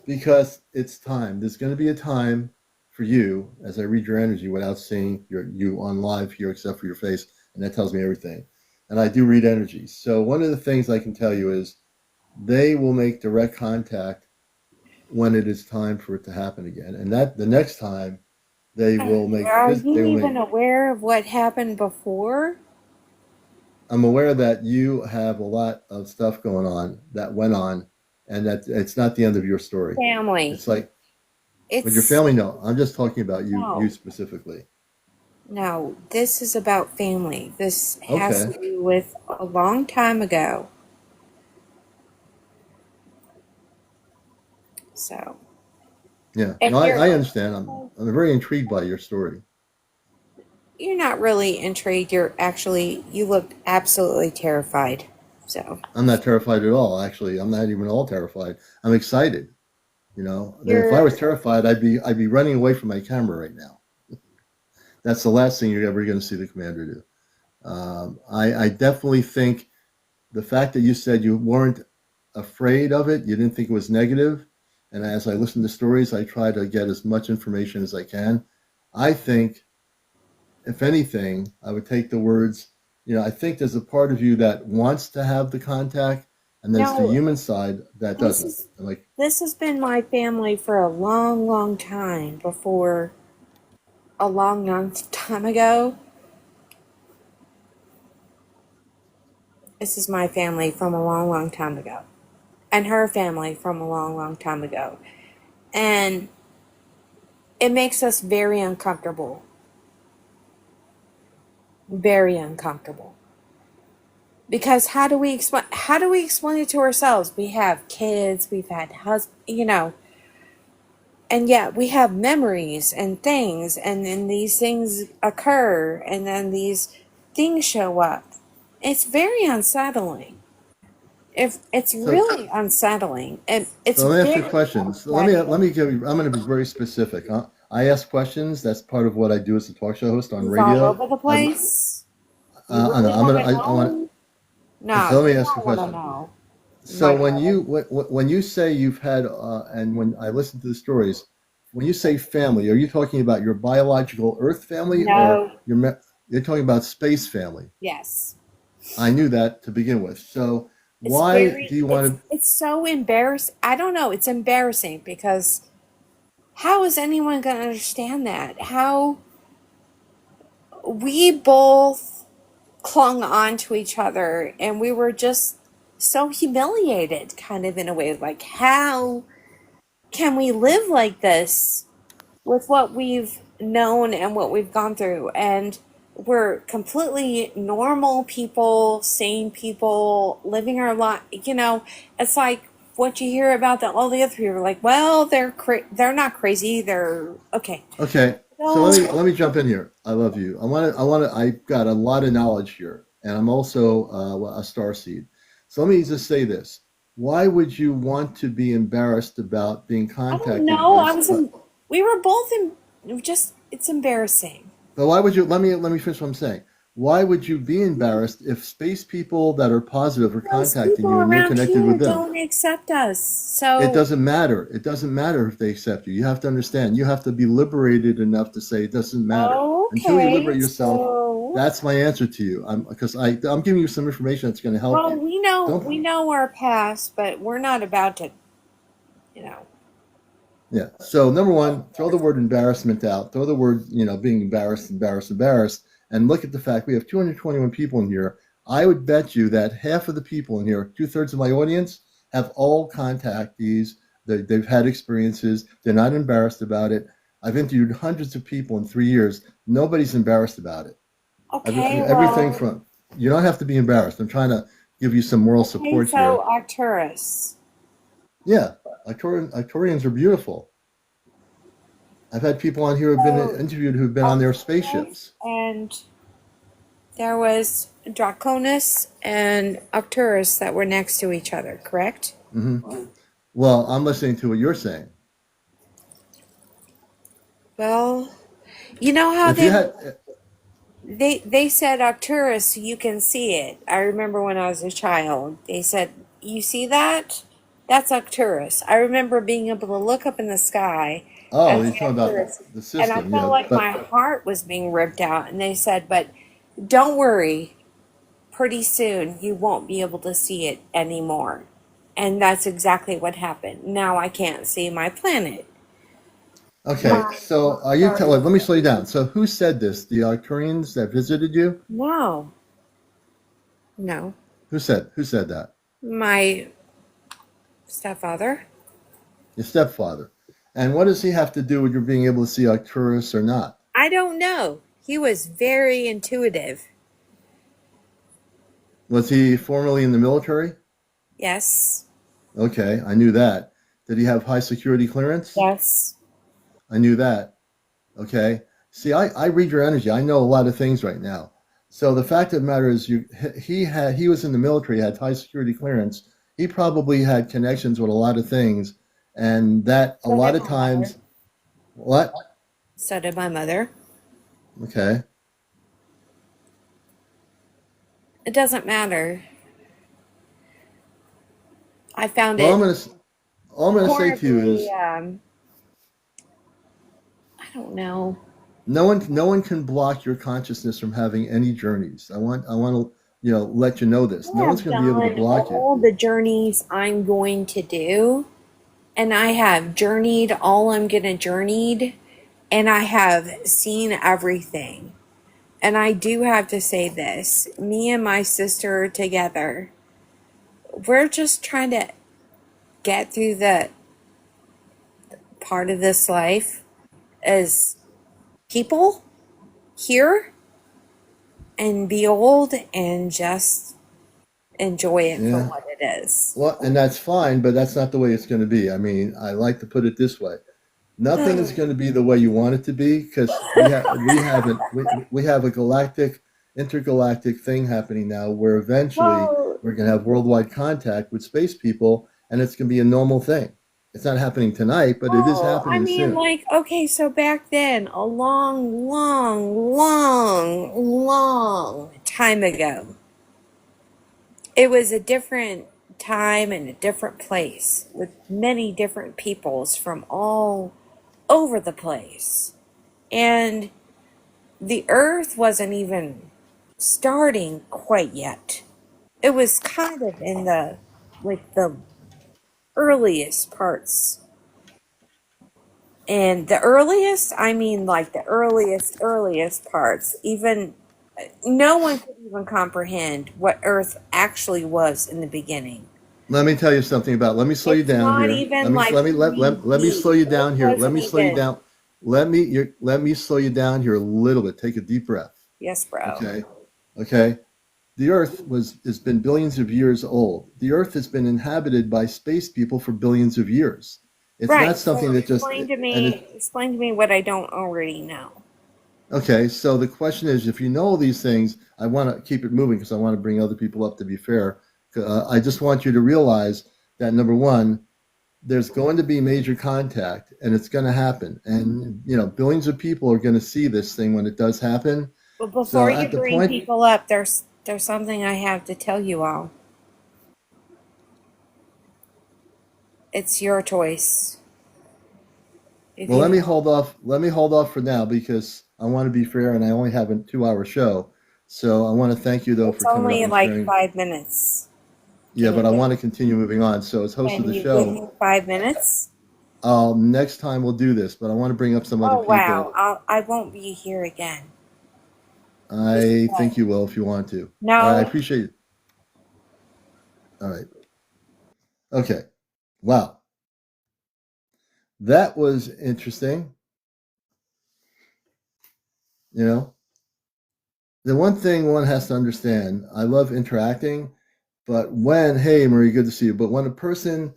Because it's time. There's going to be a time for you as I read your energy without seeing you on live here except for your face, and that tells me everything. And I do read energy. So one of the things I can tell you is they will make direct contact when it is time for it to happen again. And that the next time Are they you will even make aware of what happened before? I'm aware that you have a lot of stuff going on that went on, and that it's not the end of your story. Family. It's like with your It's family. No, I'm just talking about you no. specifically. No, this is about family. This has Okay, to do with a long time ago. So, yeah. No, and I you're understand. I'm very intrigued by your story. You're not really intrigued. You look absolutely terrified. So I'm not terrified at all. Actually, I'm not even all terrified. I'm excited. If I you're, was terrified, I'd be running away from my camera right now. That's the last thing you're ever going to see the commander do. I definitely think the fact that you said you weren't afraid of it, you didn't think it was negative, and as I listen to stories, I try to get as much information as I can. I think, if anything, I would take the words. I think there's a part of you that wants to have the contact, and there's the no, human side that this doesn't. is I'm like, this has been my family for a long, long time. Before a long, long time ago, this is my family from a long, long time ago, and her family from a long, long time ago, and it makes us very uncomfortable. Very uncomfortable. Because how do we explain it to ourselves? We have kids, we've had and yet we have memories and things, and then these things occur, and then these things show up. It's very unsettling. If it's so. really unsettling, and it's So let me ask you a very question. So let me give you. I'm going to be very specific. I ask questions. That's part of what I do as a talk show host on He's all radio. over the I place. You I know. really I'm want gonna. to I want. know? Okay, No, let me you ask you don't a want to question. know. So My when God. you when you say you've had and when I listen to the stories, when you say family, are you talking about your biological Earth family or No. you're talking about space family? Yes. I knew that to begin with. So It's why do very you it's want to? it's so embarrassing. I don't know, it's embarrassing because how is anyone going to understand that? How we both clung on to each other and we were just so humiliated kind of in a way, like how can we live like this with what we've known and what we've gone through, and we're completely normal people, sane people, living our life. It's like what you hear about all the other people. Like, well, they're not crazy. They're okay. Okay, so So let me jump in here. I love you. I've got a lot of knowledge here, and I'm also a star seed. So let me just say this: why would you want to be embarrassed about being I don't contacted know. by? I was in. We were both in. Just it's embarrassing. But why would you? Let me finish what I'm saying. Why would you be embarrassed if space people that are positive are Those contacting people you and you're around connected with here them? don't accept us. It So doesn't matter. It doesn't matter if they accept you. You have to understand. You have to be liberated enough to say it doesn't matter. Until you okay. liberate yourself, So that's my answer to you. I'm giving you some information that's going to help well, you. we know Don't we know our past, but we're not about to, you know. Yeah. So number one, throw the word embarrassment out. Throw the word, being embarrassed, embarrassed, embarrassed, and look at the fact we have 221 people in here. I would bet you that half of the people in here, 2/3 of my audience, have all contactees. They've had experiences. They're not embarrassed about it. I've interviewed hundreds of people in 3 years. Nobody's embarrassed about it. Okay, Everything well, from you don't have to be embarrassed. I'm trying to give you some moral okay, support so here. Arcturus. Yeah, Arcturians are beautiful. I've had people on here who've been So interviewed who've been on their Arcturus spaceships. and there was Draconis and Arcturus that were next to each other, correct? Hmm. Well, I'm listening to what you're saying. Well, you know how If you had, they said Arcturus so you can see it. I remember when I was a child, they said, "You see that? That's Arcturus." I remember being able to look up in the sky oh, and you're see talking about Arcturus, the and I system, felt like my but heart was being ripped out. And they said, "But don't worry, pretty soon you won't be able to see it anymore." And that's exactly what happened. Now I can't see my planet. okay. My So are you sorry. telling? Let me slow you down. So who said this? The Arcturians that visited you? No, no, Who said that? my stepfather. Your stepfather. And what does he have to do with your being able to see Arcturus or not? I don't know. He was very intuitive. Was he formerly in the military? Yes. Okay, I knew that. Did he have high security clearance? Yes. I knew that. Okay. See, I read your energy. I know a lot of things right now. So the fact of the matter is, he was in the military, had high security clearance. He probably had connections with a lot of things, and that a So lot did of my mother. times, what? So did my mother. Okay. It doesn't matter. I found Well, it all I'm gonna say to you horribly, is, I don't know. no one can block your consciousness from having any journeys. I want to let you know this. No I one's have going to be able to done block you. all the journeys I'm going to do, and I have journeyed all I'm going to journeyed, and I have seen everything. And I do have to say this, me and my sister together, we're just trying to get through the part of this life as people here and be old and just enjoy it for Yeah. what it is. Well, and that's fine, but that's not the way it's going to be. I mean, I like to put it this way: nothing is going to be the way you want it to be because we have a intergalactic thing happening now where eventually Well, we're going to have worldwide contact with space people, and it's going to be a normal thing. It's not happening tonight, but it is well, I happening mean, soon. like, okay, so back then, a long, long, long, long time ago, it was a different time and a different place with many different peoples from all over the place. And the earth wasn't even starting quite yet. It was kind of in the the earliest parts. And the earliest, I mean like the earliest parts. Even no one could even comprehend what earth actually was in the beginning. Let me tell you something about. Let me slow you It's down not here. even like Let me 3D. slow you It down here. Let wasn't me slow you even. down. Let me slow you down here a little bit. Take a deep breath. Yes, bro. Okay. Okay. The Earth has been billions of years old. The Earth has been inhabited by space people for billions of years. It's not Right. something So that just and it, explain to me what I don't already know. okay. So the question is, if you know all these things, I want to keep it moving because I want to bring other people up. To be fair, I just want you to realize that number one, there's going to be major contact and it's going to happen, and billions of people are going to see this thing when it does happen. But before So you at the bring point, people up, there's something I have to tell you all. It's your choice. If well, you let me hold off for now because I want to be fair and I only have a 2 hour show. So I want to thank you though It's for coming up only and like sharing. 5 minutes. Yeah, but I Give want to continue moving on. So as host of Can the you give show, me 5 minutes? next time we'll do this, but I want to bring up some other Oh wow, people. I won't be here again. Just I think you will if you want to. All right, I no. appreciate it. All right. Okay. Wow. That was interesting. You know, the one thing one has to understand, I love interacting, but hey, Marie, good to see you. But when a person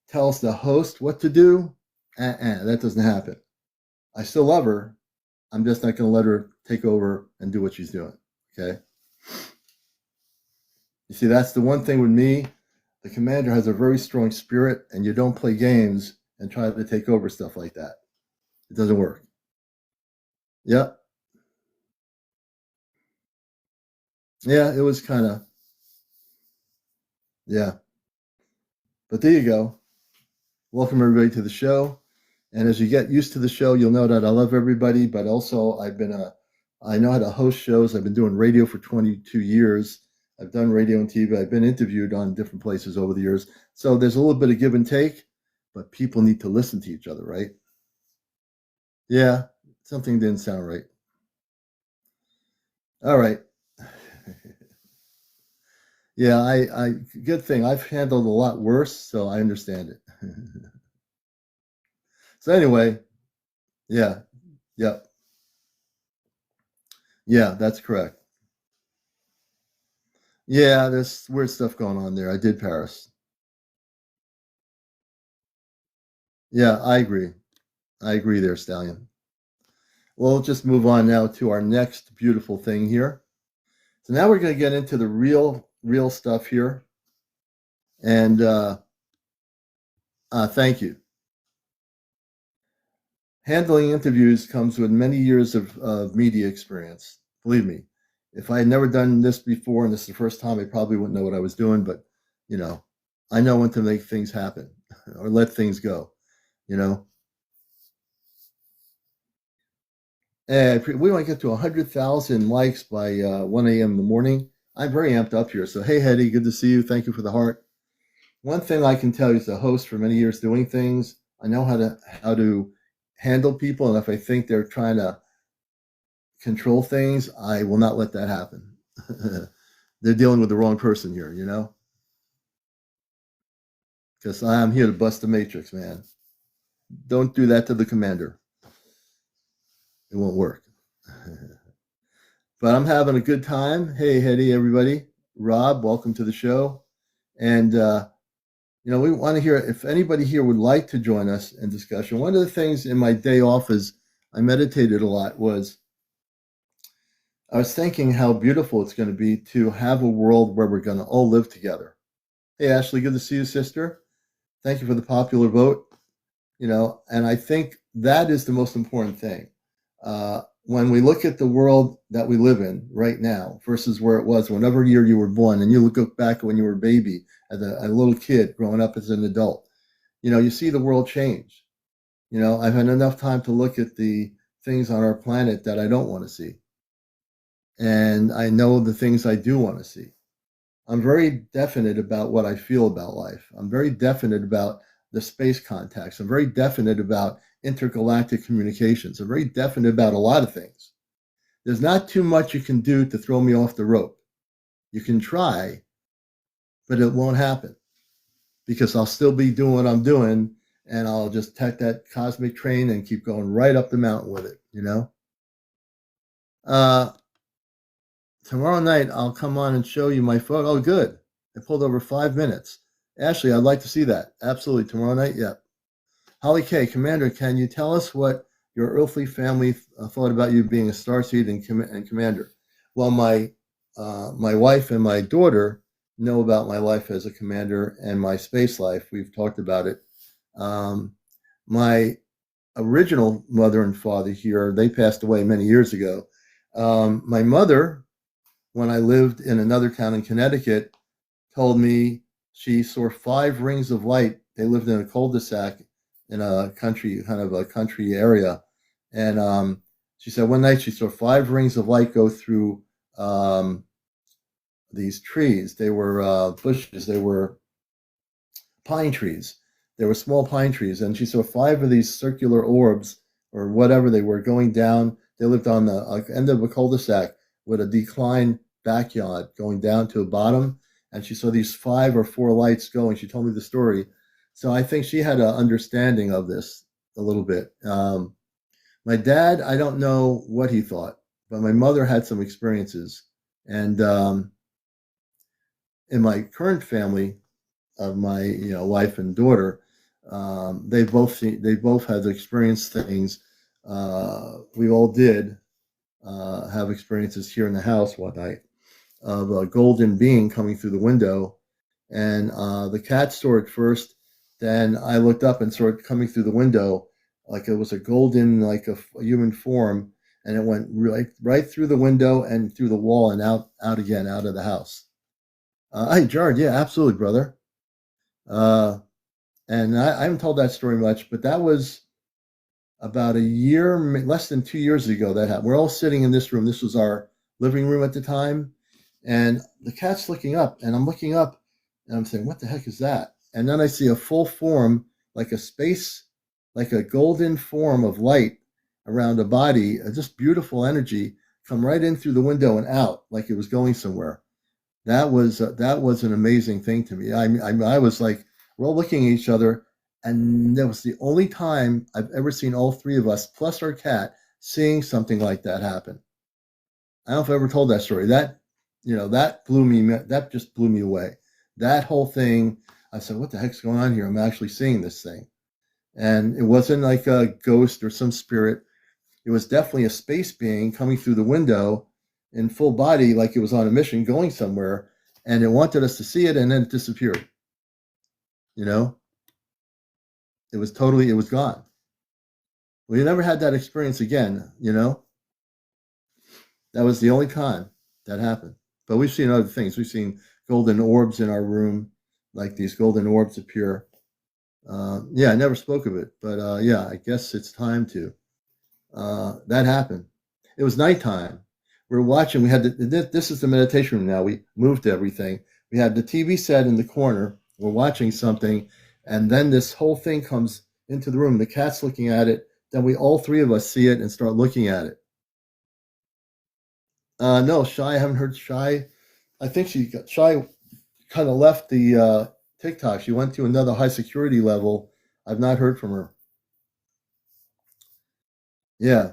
tells the host what to do, that doesn't happen. I still love her. I'm just not going to let her take over and do what she's doing. Okay. You see, that's the one thing with me. The commander has a very strong spirit, and you don't play games and try to take over stuff like that. It doesn't work. Yep. Yeah, it was kind of, yeah. But there you go. Welcome everybody to the show. And as you get used to the show, you'll know that I love everybody, but also I know how to host shows. I've been doing radio for 22 years. I've done radio and TV. I've been interviewed on different places over the years. So there's a little bit of give and take, but people need to listen to each other, right? Yeah, something didn't sound right. All right. Yeah, good thing. I've handled a lot worse, so I understand it. So anyway, yeah, yeah, yeah, that's correct. Yeah, there's weird stuff going on there. I did Paris. Yeah, I agree. I agree there, Stallion. Well, let's just move on now to our next beautiful thing here. So now we're going to get into the real stuff here. And thank you. Handling interviews comes with many years of media experience. Believe me, if I had never done this before and this is the first time, I probably wouldn't know what I was doing. But, you know, I know when to make things happen or let things go, you know. And we want to get to 100,000 likes by 1 a.m. in the morning. I'm very amped up here. So, hey, Hetty, good to see you. Thank you for the heart. One thing I can tell you as a host for many years doing things, I know how to handle people. And if I think they're trying to control things, I will not let that happen. They're dealing with the wrong person here, you know? Because I'm here to bust the matrix, man. Don't do that to the commander. It won't work. But I'm having a good time. Hey, Hetty, everybody. Rob, welcome to the show. And, we want to hear if anybody here would like to join us in discussion. One of the things in my day off as I meditated a lot was I was thinking how beautiful it's going to be to have a world where we're going to all live together. Hey, Ashley, good to see you, sister. Thank you for the popular vote. And I think that is the most important thing. When we look at the world that we live in right now versus where it was whenever year you were born, and you look back when you were a baby, as a little kid growing up as an adult, you see the world change. I've had enough time to look at the things on our planet that I don't want to see. And I know the things I do want to see. I'm very definite about what I feel about life. I'm very definite about the space contacts. I'm very definite about intergalactic communications. I'm very definite about a lot of things. There's not too much you can do to throw me off the rope. You can try, but it won't happen because I'll still be doing what I'm doing and I'll just take that cosmic train and keep going right up the mountain with it, Tomorrow night, I'll come on and show you my photo. Oh, good. I pulled over 5 minutes. Ashley, I'd like to see that. Absolutely. Tomorrow night, yeah. Holly K, Commander, can you tell us what your earthly family thought about you being a starseed and commander? Well, my wife and my daughter know about my life as a commander and my space life. We've talked about it. My original mother and father here, they passed away many years ago. My mother, when I lived in another town in Connecticut, told me she saw 5 rings of light. They lived in a cul-de-sac in a country, kind of a country area. And she said one night she saw 5 rings of light go through these trees. They were bushes. They were pine trees. They were small pine trees. And she saw 5 of these circular orbs or whatever they were going down. They lived on the end of a cul-de-sac with a decline backyard going down to the bottom. And she saw these 5 or 4 lights going. She told me the story. So I think she had an understanding of this a little bit. My dad, I don't know what he thought, but my mother had some experiences. And in my current family of my wife and daughter, they both had experienced things. We all did have experiences here in the house one night of a golden being coming through the window, and the cat saw it first. Then I looked up and saw it coming through the window, like it was a golden, like a human form, and it went right through the window and through the wall and out again, out of the house. Hey, Jared, yeah, absolutely, brother. And I haven't told that story much, but that was about a year, less than 2 years ago that happened. We're all sitting in this room. This was our living room at the time. And the cat's looking up, and I'm looking up, and I'm saying, what the heck is that? And then I see a full form, like a space, like a golden form of light around a body, just beautiful energy, come right in through the window and out, like it was going somewhere. That was an amazing thing to me. I was like, we're all looking at each other, and that was the only time I've ever seen all 3 of us, plus our cat, seeing something like that happen. I don't know if I ever told that story. That just blew me away. That whole thing, I said, what the heck's going on here? I'm actually seeing this thing. And it wasn't like a ghost or some spirit. it was definitely a space being coming through the window in full body, like it was on a mission going somewhere, and it wanted us to see it, and then it disappeared. You know, it was gone. We never had that experience again. That was the only time that happened. But we've seen other things. We've seen golden orbs in our room, like these golden orbs appear. Yeah, I never spoke of it, but yeah, I guess it's time to. That happened. It was nighttime. We were watching. We had this is the meditation room now. We moved everything. We had the TV set in the corner. We're watching something, and then this whole thing comes into the room. The cat's looking at it. Then we all three of us see it and start looking at it. No, Shy. I haven't heard Shy. I think Shy kind of left the TikTok. She went to another high security level. I've not heard from her. Yeah,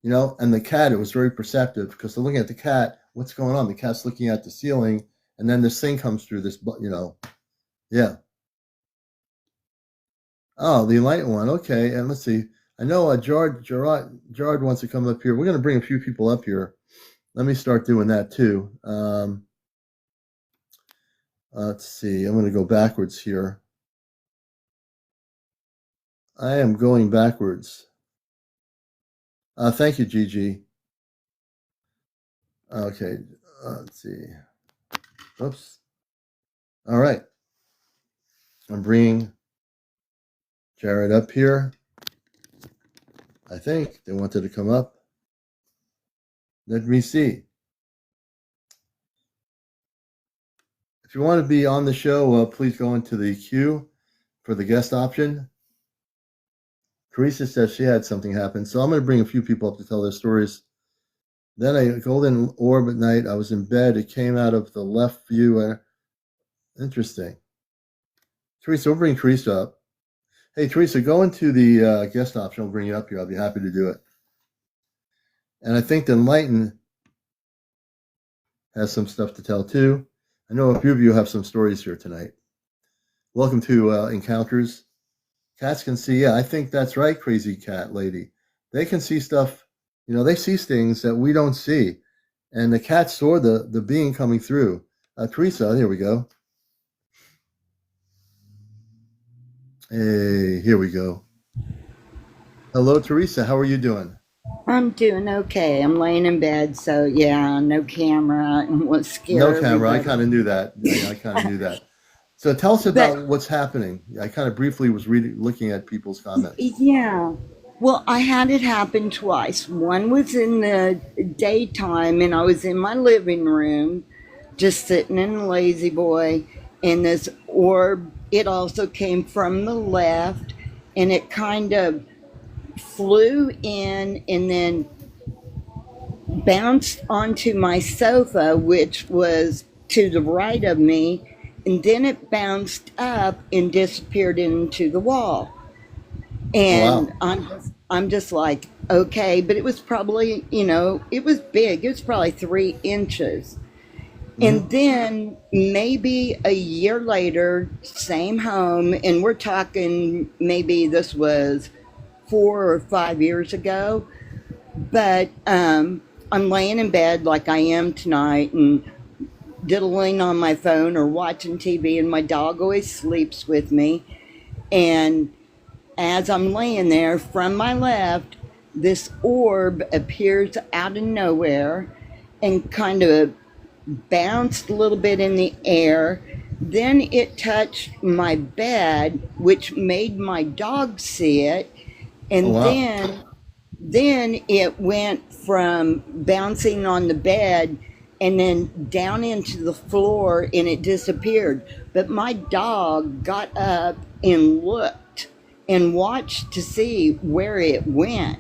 and the cat, it was very perceptive because they're looking at the cat. What's going on? The cat's looking at the ceiling, and then this thing comes through this. Yeah. Oh, the enlightened one. Okay, and let's see. I know Gerard wants to come up here. We're going to bring a few people up here. Let me start doing that too. Let's see. I'm going to go backwards here. I am going backwards. Thank you, Gigi. Okay. Let's see. Oops. All right. I'm bringing Jared up here. I think they wanted to come up. Let me see. If you want to be on the show, please go into the queue for the guest option. Teresa says she had something happen, so I'm going to bring a few people up to tell their stories. Then a golden orb at night. I was in bed. It came out of the left view. Interesting. Teresa, we'll bring Teresa up. Hey, Teresa, go into the guest option. I'll bring you up here. I'll be happy to do it. And I think the Enlightened has some stuff to tell too. I know a few of you have some stories here tonight. Welcome to Encounters. Cats can see. Yeah, I think that's right, crazy cat lady. They can see stuff. They see things that we don't see. And the cat saw the being coming through. Teresa, here we go. Hey, here we go. Hello, Teresa. How are you doing? I'm doing okay. I'm laying in bed, so yeah, no camera and won't scare No camera. I kind of knew that. I kind of knew that. So tell us But about what's happening. I kind of briefly was looking at people's comments. yeah, well, I had it happen twice. One was in the daytime, and I was in my living room, just sitting in a lazy boy, and this orb. It also came from the left, and it kind of flew in and then bounced onto my sofa, which was to the right of me, and then it bounced up and disappeared into the wall. And Wow. I'm just like, okay, but it was probably, it was big. It was probably 3 inches. Mm-hmm. And then maybe a year later, same home, and we're talking maybe this was 4 or 5 years ago. But I'm laying in bed like I am tonight and diddling on my phone or watching TV, and my dog always sleeps with me. And as I'm laying there, from my left, this orb appears out of nowhere and kind of bounced a little bit in the air. Then it touched my bed, which made my dog see it. Oh, And wow. then it went from bouncing on the bed and then down into the floor, and it disappeared. But my dog got up and looked and watched to see where it went.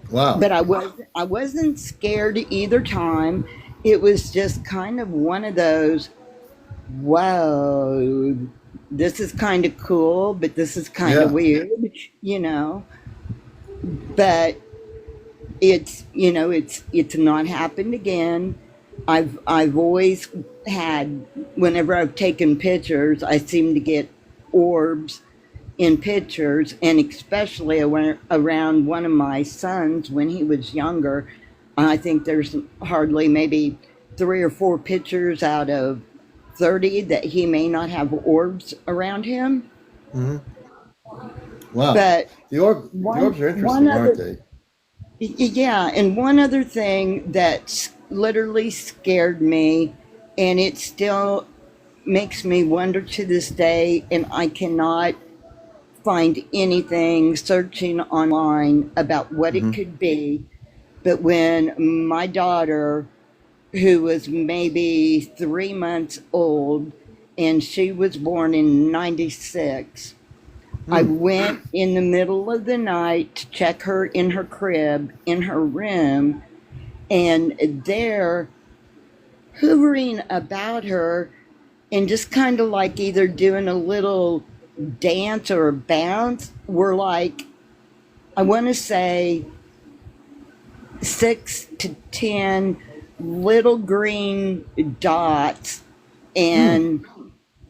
Wow. But I wasn't scared either time. It was just kind of one of those, whoa, this is kind of cool, but this is kind of Yeah. weird, you know. But it's not happened again. I've always had, whenever I've taken pictures, I seem to get orbs in pictures, and especially around one of my sons when he was younger. I think there's hardly maybe 3 or 4 pictures out of 30 that he may not have orbs around him. Hmm. Wow. But The orbs are one interesting, aren't other, they? yeah, and one other thing that literally scared me, and it still makes me wonder to this day, and I cannot find anything searching online about what it Hmm. could be. But when my daughter, who was maybe 3 months old, and she was born in 96, I Hmm. went in the middle of the night to check her in her crib, in her room, and there, hovering about her, and just kind of like either doing a little dance or a bounce, were like, I want to say 6 to 10 little green dots. Hmm. And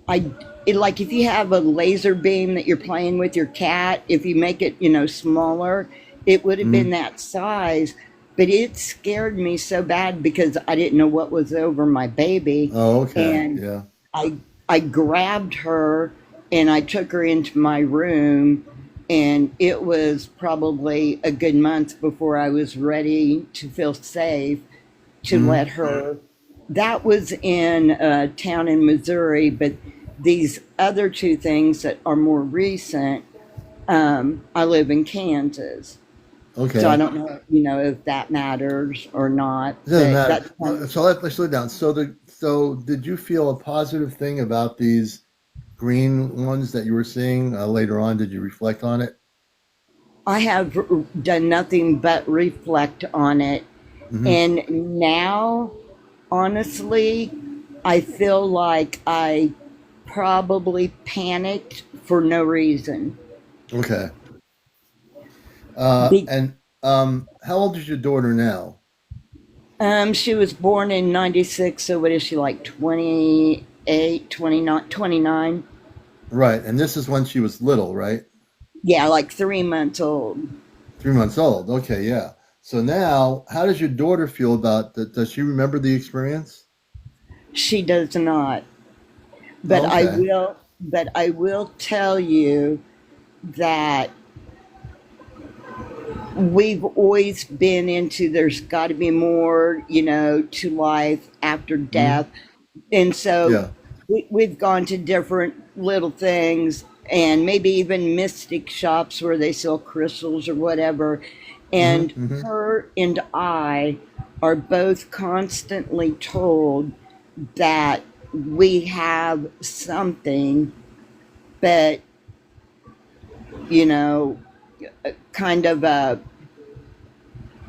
like if you have a laser beam that you're playing with your cat, if you make it, smaller, it would have Hmm. been that size. But it scared me so bad because I didn't know what was over my baby. Oh, okay. And Yeah. I I grabbed her and I took her into my room, and it was probably a good month before I was ready to feel safe to Hmm. let her. That was in a town in Missouri, but these other two things that are more recent, I live in Kansas. So I Okay. don't know, if that matters or not, It doesn't but matter. that's kind of, So let's slow down. So did you feel a positive thing about these green ones that you were seeing later on? Did you reflect on it? I have done nothing but reflect on it. Hmm. And now, honestly, I feel like I probably panicked for no reason. Okay. Be- And how old is your daughter now? she was born in 96, so what is she, like 28, 29, 29? Right. And this is when she was little, right? Yeah, like 3 months old. 3 months old. Okay, yeah. So now, how does your daughter feel about that? Does she remember the experience? She does not. But Oh, I okay. will, but I will tell you that we've always been into there's got to be more, to life after Hmm. death. And so Yeah. we've gone to different little things and maybe even mystic shops where they sell crystals or whatever. Hmm. And Hmm. her and I are both constantly told that we have something, but, you know, kind of a,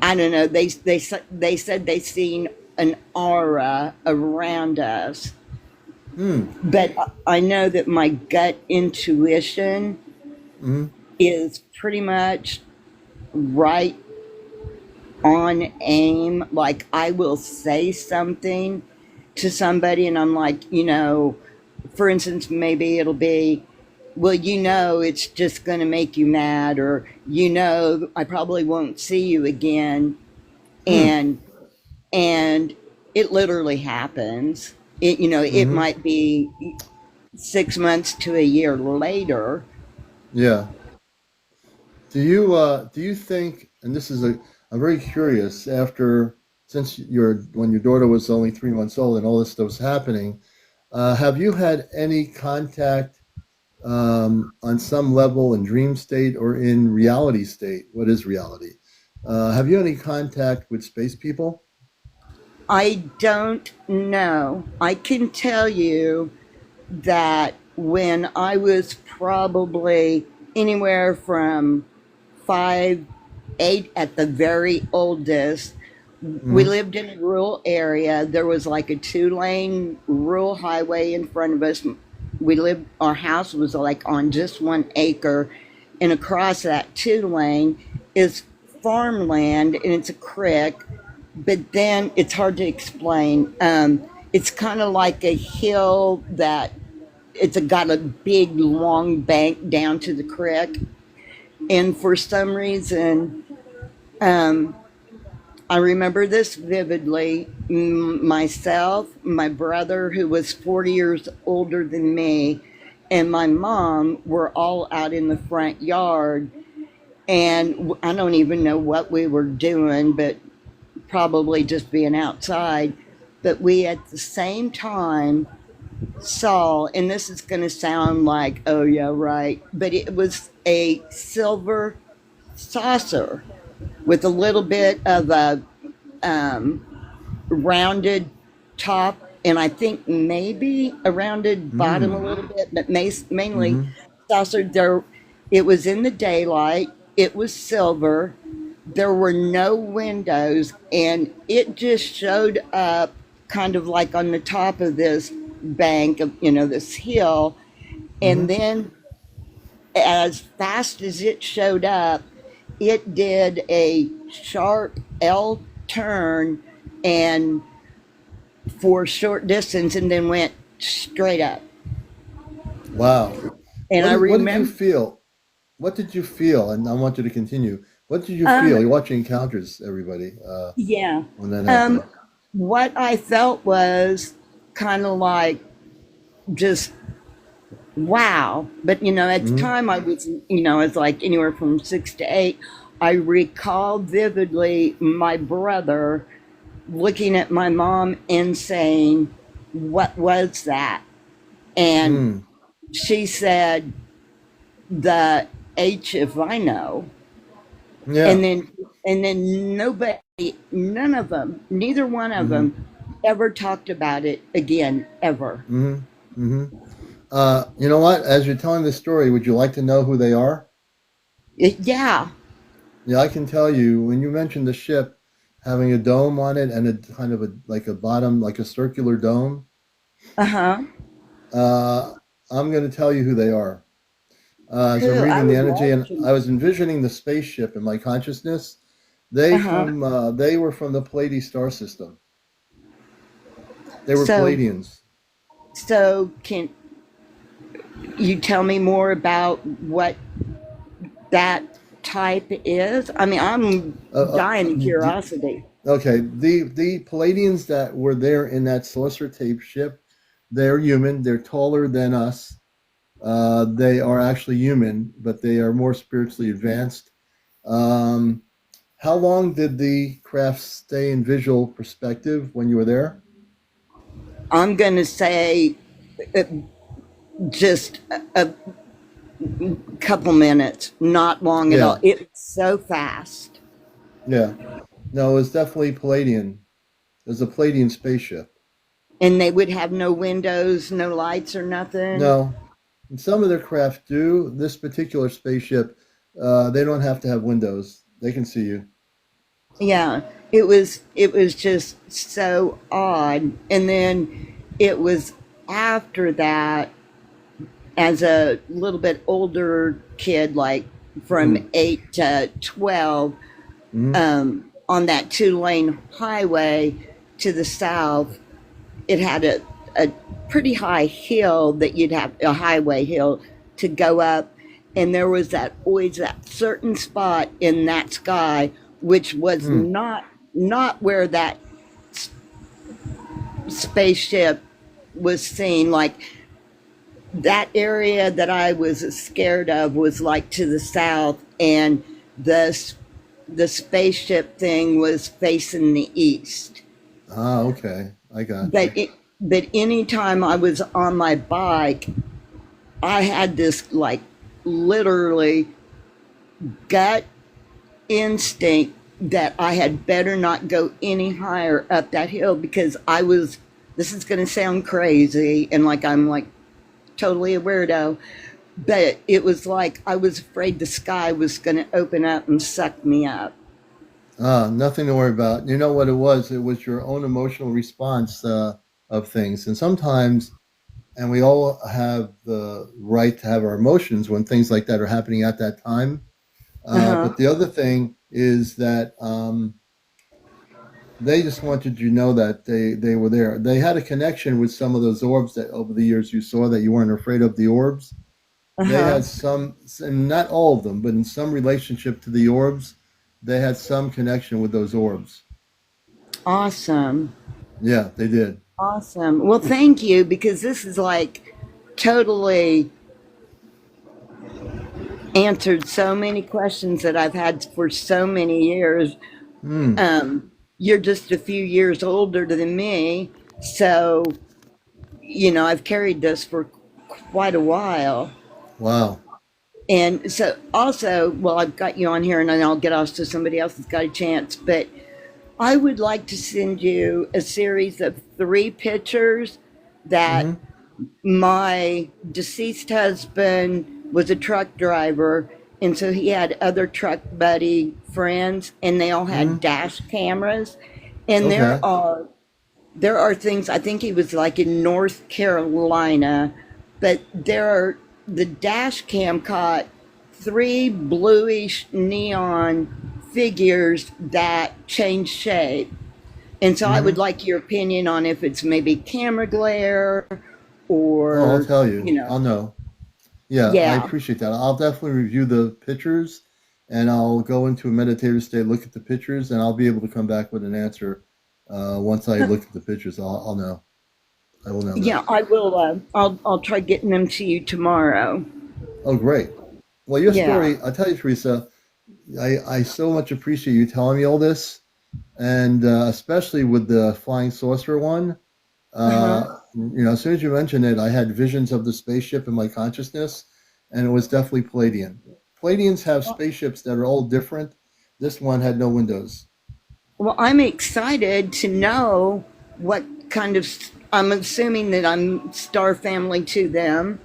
I don't know. They said they seen an aura around us, Hmm. but I know that my gut intuition Hmm. is pretty much right on aim. Like I will say something to somebody, and I'm like, for instance, maybe it'll be, well, it's just going to make you mad, or I probably won't see you again, Hmm. and and it literally happens. It Hmm. might be 6 months to a year later. Yeah. Do you think, and this is I'm very curious, after since when your daughter was only 3 months old and all this stuff was happening, have you had any contact on some level in dream state or in reality state? What is reality? Have you any contact with space people? I don't know. I can tell you that when I was probably anywhere from 5, 8 at the very oldest, we Hmm. lived in a rural area. There was like a 2 lane rural highway in front of us. Our house was like on just 1 acre, and across that 2 lane is farmland, and it's a creek, but then it's hard to explain. It's kind of like a hill that it's got a big long bank down to the creek, and for some reason, um, I remember this vividly. Myself, my brother, who was 40 years older than me, and my mom were all out in the front yard. And I don't even know what we were doing, but probably just being outside. But we at the same time saw, and this is going to sound like, oh, yeah, right, but it was a silver saucer with a little bit of a um, rounded top, and I think maybe a rounded bottom a Mm. little bit, but mainly Mm-hmm. saucer. There, it was in the daylight. It was silver. There were no windows, and it just showed up kind of like on the top of this bank of this hill, and Mm-hmm. then as fast as it showed up, it did a sharp L turn and for a short distance and then went straight up. Wow. And I What did you remember, feel? What did you feel? And I want you to continue. What did you um, feel? You're watching Encounters, everybody, yeah, when that um, happened. what I felt was kind of like just wow. But at the Mm-hmm. time I was, it's like anywhere from 6 to 8. I recall vividly my brother looking at my mom and saying, "What was that?" And Mm. she said, "The H if I know." And Yeah. then nobody, none of them, neither one of Mm-hmm. them ever talked about it again, ever. Mm-hmm. Mm-hmm. You know what? As you're telling this story, would you like to know who they are? Yeah. Yeah, I can tell you. When you mentioned the ship having a dome on it and a kind of a like a bottom, like a circular dome, Uh-huh. uh, I'm going to tell you who they are. As I'm Who? I reading the would energy, love and to. I was envisioning the spaceship in my consciousness. Uh-huh. They were from the Pleiades star system. They were So Pleiadians. can you tell me more about what that type is? I mean, I'm dying of The, curiosity. okay, the Palladians that were there in that saucer tape ship, they're human. They're taller than us. They are actually human, but they are more spiritually advanced. Um, how long did the craft stay in visual perspective when you were there? I'm going to say uh, just a couple minutes, not long at all. Yeah, It's so fast. yeah. No, it was definitely Palladian. It was a Palladian spaceship. And they would have no windows, no lights or nothing. No, and some of their craft do. This particular spaceship, they don't have to have windows. They can see you. Yeah, it was just so odd. And then it was after that, as a little bit older kid, like from Mm. 8 to 12, Mm-hmm. on that 2 lane highway to the south, it had a pretty high hill that you'd have a highway hill to go up, and there was that always that certain spot in that sky which was Mm. not where that spaceship was seen. Like that area that I was scared of was like to the south, and the the spaceship thing was facing the east. Ah, okay. I got But you. anytime I was on my bike, I had this like literally gut instinct that I had better not go any higher up that hill because I was. This is going to sound crazy and like I'm like totally a weirdo, but it was like I was afraid the sky was going to open up and suck me up. Ah, nothing to worry about. You know what it was? It was your own emotional response of things. And sometimes, and we all have the right to have our emotions when things like that are happening at that time. Uh huh. But the other thing is that They just wanted you to know that they were there. They had a connection with some of those orbs that over the years you saw that you weren't afraid of the orbs. They Uh-huh. had some, and not all of them, but in some relationship to the orbs, they had some connection with those orbs. Awesome. Yeah, they did. Awesome. Well, thank you, because this is like totally answered so many questions that I've had for so many years. Hmm. You're just a few years older than me, so I've carried this for quite a while. Wow. And so, also, well, I've got you on here, and then I'll get off so somebody else has got a chance. But I would like to send you a series of 3 pictures that Mm-hmm. my deceased husband was a truck driver, and so he had other truck buddy friends, and they all had Mm-hmm. dash cameras. And Okay. there are things. I think he was like in North Carolina, but the dash cam caught 3 bluish neon figures that change shape. And so I would Mm-hmm. like your opinion on if it's maybe camera glare Oh, I'll or, tell you. I'll know. Yeah, I yeah. appreciate that. I'll definitely review the pictures and I'll go into a meditative state, look at the pictures, and I'll be able to come back with an answer once I look at the pictures. I'll know. I will know that. Yeah, I will. I'll try getting them to you tomorrow. Oh, great. Well, your Yeah. story, I'll tell you, Teresa, I so much appreciate you telling me all this, and especially with the flying saucer one. Uh-huh. As soon as you mentioned it, I had visions of the spaceship in my consciousness, and it was definitely Palladian. Palladians have spaceships that are all different. This one had no windows. Well, I'm excited to know what kind of. I'm assuming that I'm star family to them.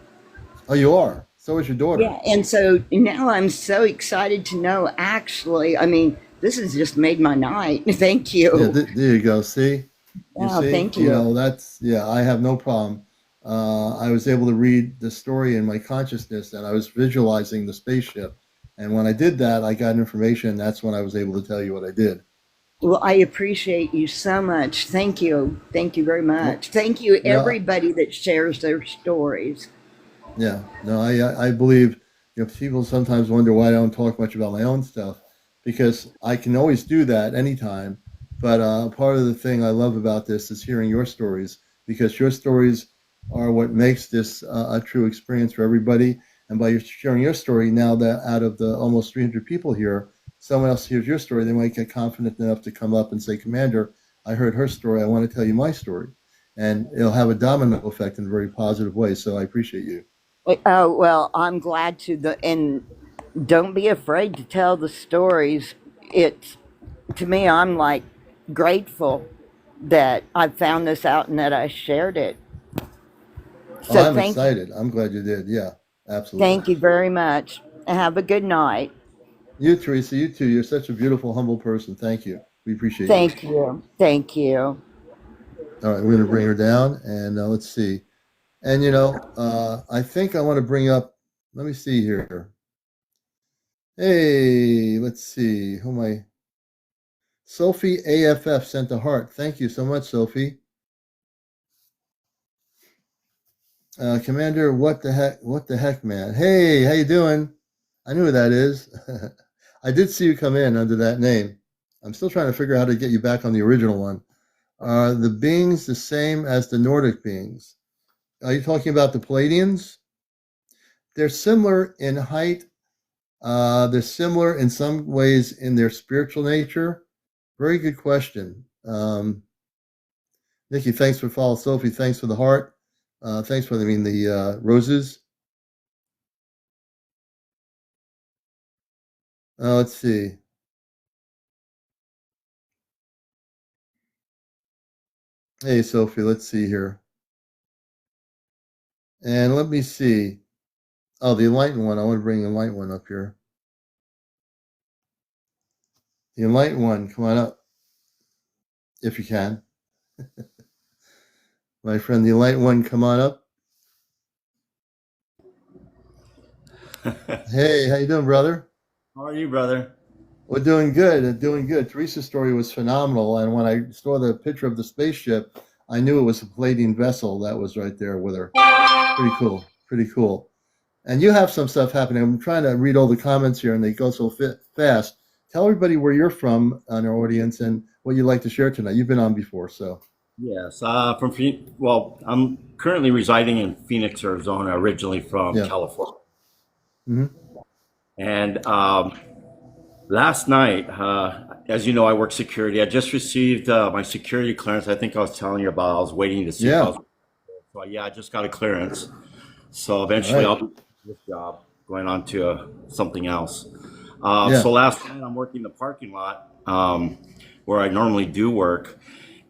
Oh, you are. So is your daughter. Yeah, and so now I'm so excited to know. Actually, I mean, this has just made my night. Thank Yeah, you. there you go. See, you Oh, see, thank you. that's yeah. I have no problem. I was able to read the story in my consciousness, and I was visualizing the spaceship. And when I did that, I got information. That's when I was able to tell you what I did. Well, I appreciate you so much. Thank you. Thank you very Well, much. Thank you, you know, everybody that shares their stories. yeah, no, I believe people sometimes wonder why I don't talk much about my own stuff because I can always do that anytime. But part of the thing I love about this is hearing your stories because your stories are what makes this a true experience for everybody. And by sharing your story, now that out of the almost 300 people here, someone else hears your story, they might get confident enough to come up and say, "Commander, I heard her story. I want to tell you my story," and it'll have a domino effect in a very positive way. So I appreciate you. Oh, well, I'm glad to and don't be afraid to tell the stories. It's to me, I'm like grateful that I found this out and that I shared it. Oh, So I'm excited. I'm glad you did. Yeah, absolutely. thank you very much. Have a good night. You, Teresa, you too. You're such a beautiful, humble person. Thank you. We appreciate you. Thank you. Thank you. All right, we're going to bring her down and let's see. And, I think I want to bring up, let me see here. Hey, let's see. Who am I? Sophie AFF sent a heart. Thank you so much, Sophie. Commander, what the heck? What the heck, man? Hey, how you doing? I knew who that is. I did see you come in under that name. I'm still trying to figure out how to get you back on the original one. Are the beings the same as the Nordic beings? Are you talking about the Palladians? They're similar in height. They're similar in some ways in their spiritual nature. Very good question. Nikki, thanks for following. Sophie, thanks for the heart. Thanks for the roses. Let's see. Hey, Sophie, let's see here. And let me see. Oh, the enlightened one. I want to bring the enlightened one up here. The enlightened one, come on up if you can. My friend, the enlightened one, come on up. How Hey, how you doing, brother? are you, brother? We're doing good. Doing good. Teresa's story was phenomenal, and when I saw the picture of the spaceship, I knew it was a Palladian vessel that was right there with her. Pretty cool. Pretty cool. And you have some stuff happening. I'm trying to read all the comments here, and they go so fast. Tell everybody where you're from on our audience and what you'd like to share tonight. You've been on before, so Yes, well, I'm currently residing in Phoenix, Arizona, originally from yeah. California. Hmm. And last night, as you know, I work security. I just received my security clearance. I think I was telling you about. I was waiting to see if I Yeah. was. So yeah, I just got a clearance. So All eventually, right. I'll do this job, going on to something else. Yeah. So last night, I'm working the parking lot where I normally do work,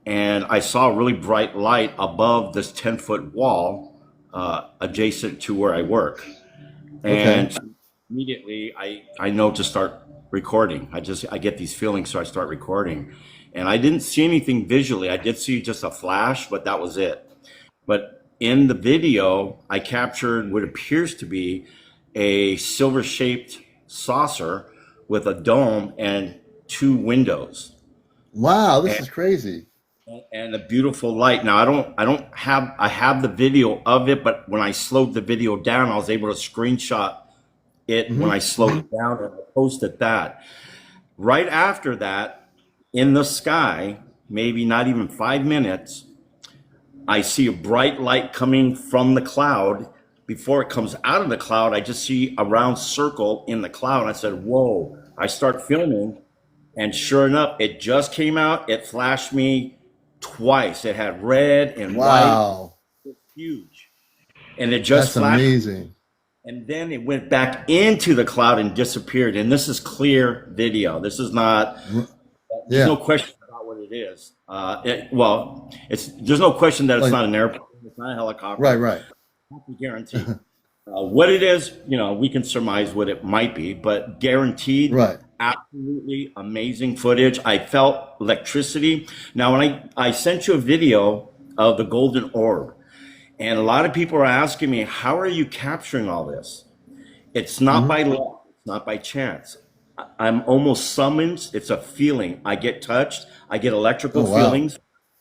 and I saw a really bright light above this 10-foot wall adjacent to where I work. Okay. And immediately I know to start recording. I get these feelings, so I start recording. And I didn't see anything visually. I did see just a flash, but that was it. But in the video, I captured what appears to be a silver shaped saucer with a dome and two windows Wow, this and, is crazy. and a beautiful light. Now I have the video of it, but when I slowed the video down, I was able to screenshot it when I Hmm. slowed it down and I posted that. Right after that, in the sky, maybe not even 5 minutes, I see a bright light coming from the cloud. Before it comes out of the cloud, I just see a round circle in the cloud. I said, whoa. I start filming, and sure enough, it just came out. It flashed me twice. It had red and white, Wow, huge. And it just that's flashed, amazing. and then it went back into the cloud and disappeared. And this is clear video. This is not, R- there's no Yeah. question about what it is. There's no question that it's Like not an airplane. It's not a right, helicopter. right. I can guarantee. What it is, we can surmise what it might be, but guaranteed, Right. absolutely amazing footage. I felt electricity. Now, when I sent you a video of the golden orb, and a lot of people are asking me, how are you capturing all this? It's not Hmm. by luck, it's not by chance. I'm almost summoned. It's a feeling. I get touched, I get electrical Oh wow. feelings.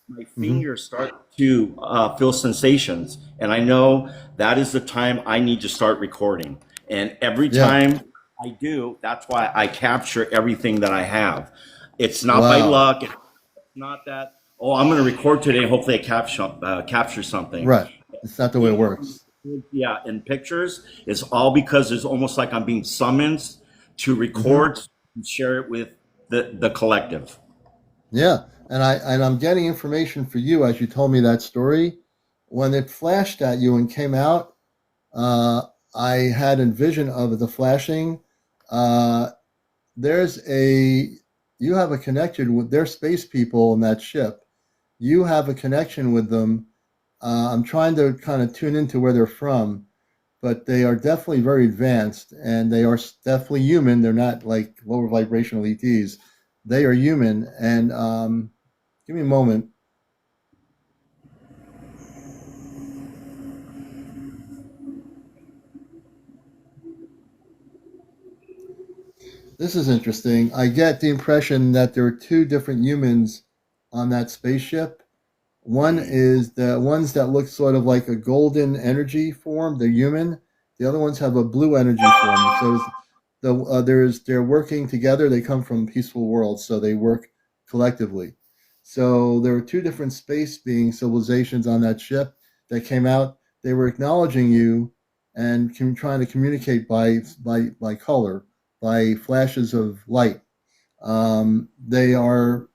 My Hmm. fingers start to feel sensations, and I know that is the time I need to start recording. And every Yeah. time I do, that's why I capture everything that I have. It's not by Wow. luck. It's not that, oh, I'm going to record today. Hopefully, I capture something. Right. It's not the way it works. Yeah, in pictures, it's all because it's almost like I'm being summoned to Hmm. record and share it with the collective. Yeah. And I'm getting information for you as you told me that story. When it flashed at you and came out, uh, I had a vision of the flashing. Uh, there's a you have a connection with their space people in that ship. You have a connection with them. I'm trying to kind of tune into where they're from, but they are definitely very advanced and they are definitely human. They're not like lower vibrational ETs. They are human. And give me a moment. This is interesting. I get the impression that there are two different humans on that spaceship. One is the ones that look sort of like a golden energy form. They're human. The other ones have a blue energy form. So they're working together. They come from peaceful worlds, so they work collectively. So there were two different space being civilizations on that ship that came out. They were acknowledging you and trying to communicate by color, by flashes of light. They are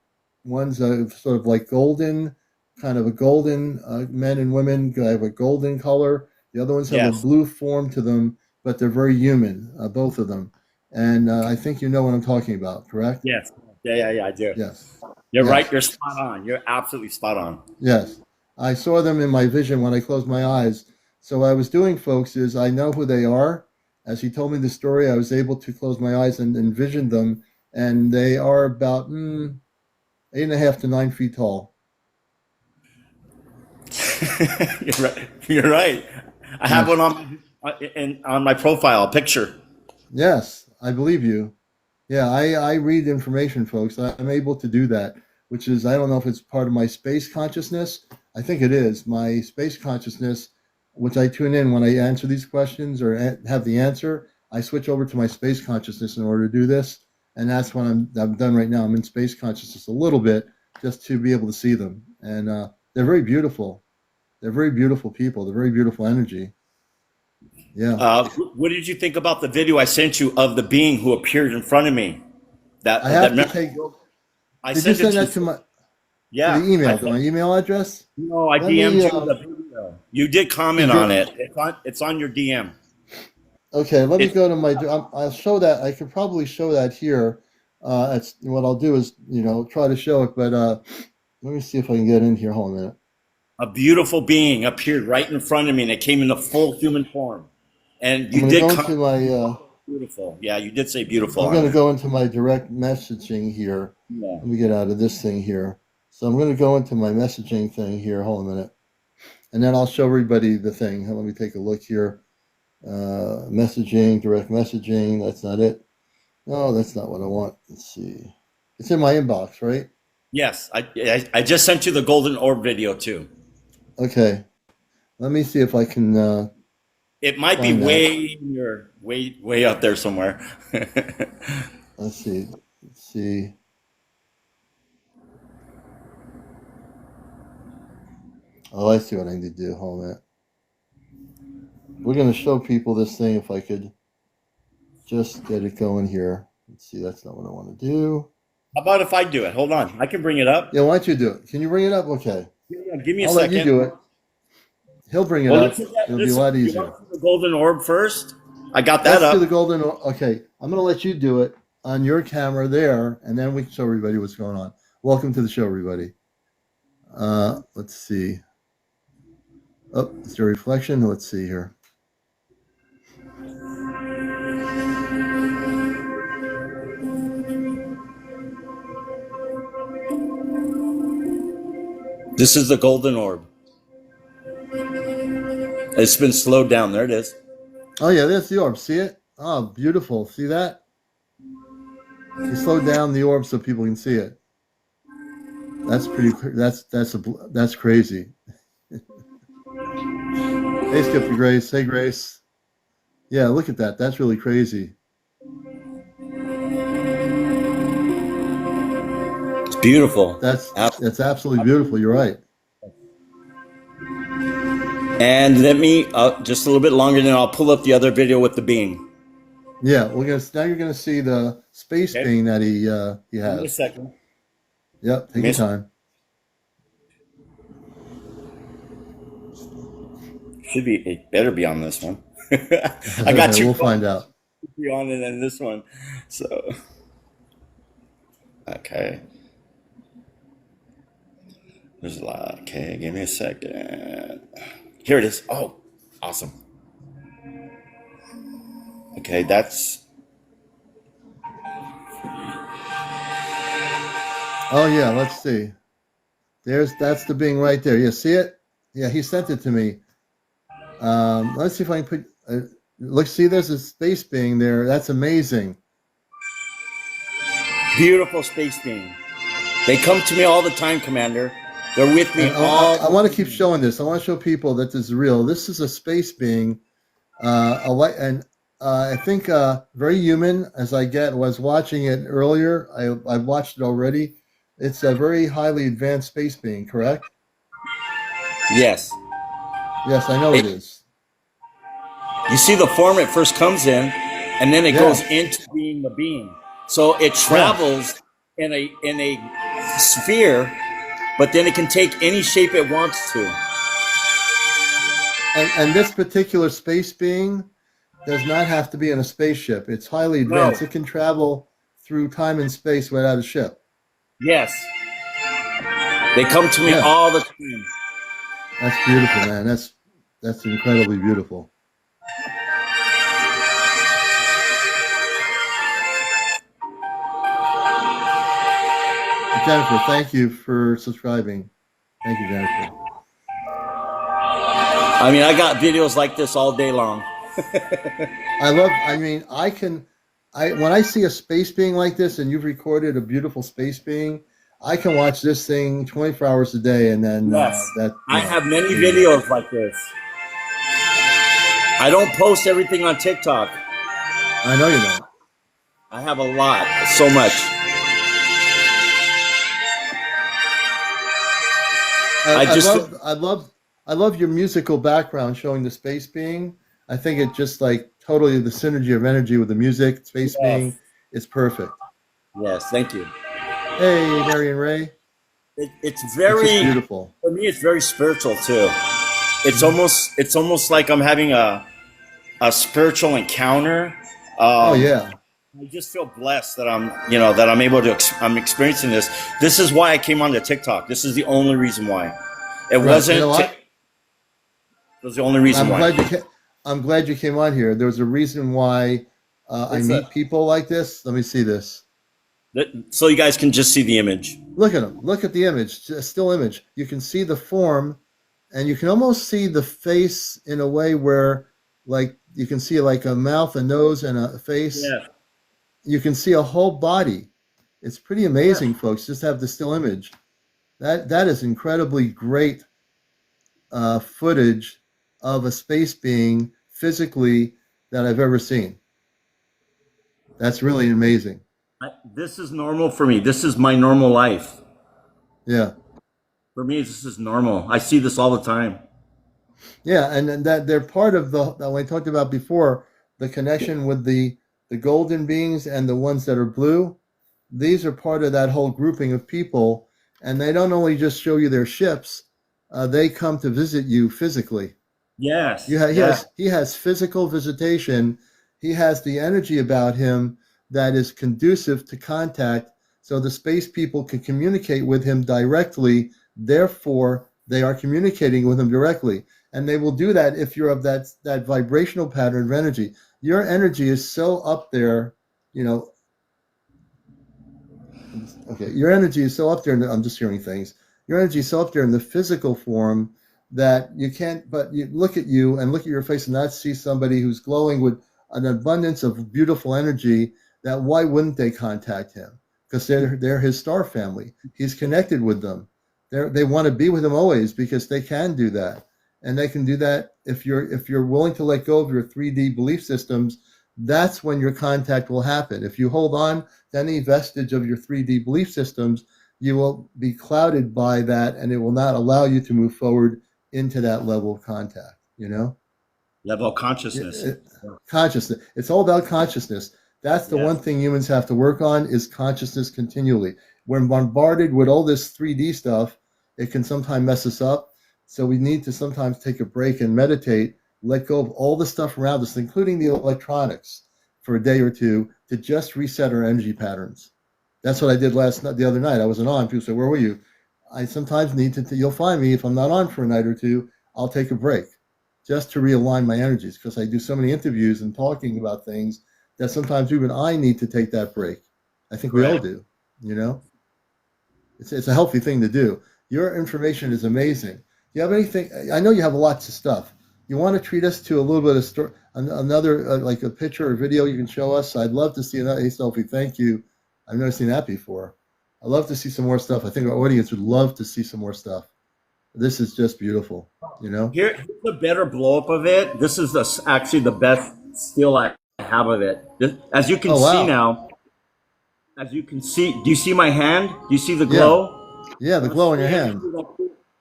ones that are sort of like golden, kind of a golden men and women have a golden color. The other ones have a Yes. blue form to them, but they're very human, both of them. And I think you know what I'm talking about, correct? Yes. Yeah, I do. Yes, You're right. yes, You're spot on. You're absolutely spot on. yes. I saw them in my vision when I closed my eyes. So what I was doing, folks, is I know who they are. As he told me the story, I was able to close my eyes and envision them, and they are about 8.5 to 9 feet tall. You're right. You're right. I have one Yes, on my profile, a picture. yes, I believe you. Yeah, I read information, folks. I'm able to do that, which is, I don't know if it's part of my space consciousness. I think it is my space consciousness, which I tune in when I answer these questions or have the answer. I switch over to my space consciousness in order to do this, and that's what I'm done right now. I'm in space consciousness a little bit just to be able to see them, and they're very beautiful. They're very beautiful people. They're very beautiful energy. Yeah, What did you think about the video I sent you of the being who appeared in front of me? I That have to remember, take. I Did you sent it send to that you. to the Yeah, email, to my email address? no, I Let me. DM'd you the video. You did comment Did you? on it. It's on your DM. Okay, let me It's go to my. I'll show that. I could probably show that here. It's what I'll do is try to show it, but let me see if I can get in here. Hold on a minute. a beautiful being appeared right in front of me, and it came in a full human form. And I'm you going to did go comment into my. beautiful. Yeah, you did say beautiful I'm on going to there. go into my direct messaging here. Yeah. Let me get out of this thing here. So I'm going to go into my messaging thing here. Hold on a minute, and then I'll show everybody the thing. Let me take a look here. Messaging, direct messaging. That's not it. No, that's not what I want. Let's see. It's in my inbox, right? Yes, I just sent you the golden orb video too. Okay. Let me see if I can It might be find that. way up there somewhere. Let's see. Let's see. Oh, I see what I need to do. Hold on a minute. We're going to show people this thing if I could just get it going here. Let's see. That's not what I want to do. How about if I do it? Hold on, I can bring it up. Yeah, why don't you do it? Can you bring it up? Okay. Yeah, give me a I'll let you second. do it. He'll bring it Well, up. It'll be a lot you want easier. to see the golden orb first? I got that Let's do the up. golden. Okay. I'm going to let you do it on your camera there, and then we can show everybody what's going on. Welcome to the show, everybody. Let's see. Oh, it's your reflection. Let's see here. This is the golden orb. It's been slowed down. There it is. Oh yeah, there's the orb. See it? Oh, beautiful. See that? He slowed down the orb so people can see it. That's pretty. That's crazy. Hey, Skipper Grace. Hey, Grace. Yeah, look at that. That's really crazy. It's beautiful. That's absolutely beautiful. You're right. And let me just a little bit longer, then I'll pull up the other video with the being. Yeah, now you're gonna see the space Okay. being that he Give me a has. second. Yep, take your time. Should be. It better be on this one. I got you. We'll find out. Be on it and this one. So okay. There's a lot. Okay, give me a second. Here it is. Oh, awesome. Okay, that's Oh yeah, let's see. That's the being right there. You see it? Yeah, he sent it to me. Let's see if I can put. Look, see, there's a space being there. That's amazing. beautiful space being. They come to me all the time, Commander. They're with me And all I want to keep showing this. I want to show people that this is real. This is a space being, and I think very human as I get. Was watching it earlier. I've watched it already. It's a very highly advanced space being. Correct? Yes. Yes, I know it is. You see the form it first comes in, and then it goes Yes. into being the being. So it travels in a sphere, but then it can take any shape it wants to. And this particular space being does not have to be in a spaceship. It's highly advanced. No. It can travel through time and space without a ship. Yes. They come to me Yeah. all the time. That's beautiful, man. That's incredibly beautiful. Jennifer, thank you for subscribing. Thank you, Jennifer. I mean, I got videos like this all day long. I when I see a space being like this, and you've recorded a beautiful space being, I can watch this thing 24 hours a day, and then Yes, that I have many there you go. videos like this. I don't post everything on TikTok. I know you don't. I have a lot, so much. I I just, love I love your musical background showing the space being. I think it just like totally the synergy of energy with the music, space being yes, is perfect. yes, thank you. Hey, Marion Ray, It's it's just very, beautiful. for me, it's very spiritual too. Mhm. It's almost like I'm having a spiritual encounter. Oh Um, yeah. I just feel blessed that that I'm able to, I'm experiencing this. This is why I came onto TikTok. This is the only reason why. It Right. You know wasn't, what? it was the only reason I'm why. glad you came. I'm glad you came on here. There's a reason why I What's that? meet people like this. Let me see this. So you guys can just see the image. Look at them. Look at the image. A still image. You can see the form, and you can almost see the face in a way where, like, you can see like a mouth, a nose, and a face. Yeah. You can see a whole body. It's pretty Yeah. amazing, folks. Just have the still image. That is incredibly great footage of a space being physically that I've ever seen. That's really amazing. This is normal for me. This is my normal life. Yeah, For me, this is normal. I see this all the time. yeah, and that they're part of the that we talked about before, the connection with the golden beings and the ones that are blue. These are part of that whole grouping of people, and they don't only just show you their ships; they come to visit you physically. Yes. Yeah. He has physical visitation. He has the energy about him that is conducive to contact, so the space people can communicate with him directly. Therefore, they are communicating with him directly, and they will do that if you're of that vibrational pattern of energy. Your energy is so up there, you know. Okay, your energy is so up there. I'm just hearing things. Your energy is so up there in the physical form that you can't. But you look at you and look at your face and not see somebody who's glowing with an abundance of beautiful energy. That why wouldn't they contact him? Because they're his star family. He's connected with them. They want to be with him always because they can do that, and they can do that if you're willing to let go of your 3D belief systems. That's when your contact will happen. If you hold on any vestige of your 3D belief systems, you will be clouded by that and it will not allow you to move forward into that level of contact, you know? Level of consciousness. Consciousness. It's all about consciousness. That's the one Yes. thing humans have to work on is consciousness continually. When bombarded with all this 3D stuff, it can sometimes mess us up. So we need to sometimes take a break and meditate, let go of all the stuff around us, including the electronics, for a day or two to just reset our energy patterns. That's what I did the other night. I wasn't on. People say, "Where were you?" I sometimes need to. You'll find me if I'm not on for a night or two. I'll take a break just to realign my energies because I do so many interviews and talking about things that sometimes even I need to take that break. I think we all Correct. do. You know, it's a healthy thing to do. Your information is amazing. Do you have anything? I know you have lots of stuff. You want to treat us to a little bit of another like a picture or video you can show us? I'd love to see another. Hey, Sophie, thank you. I've never seen that before. I'd love to see some more stuff. I think our audience would love to see some more stuff. This is just beautiful. You know? Here's a better blow up of it. This is actually the best still I have of it. As you can Oh see wow. now, as you can see, do you see my hand? Do you see the Yeah. glow? Yeah. The glow in your hand.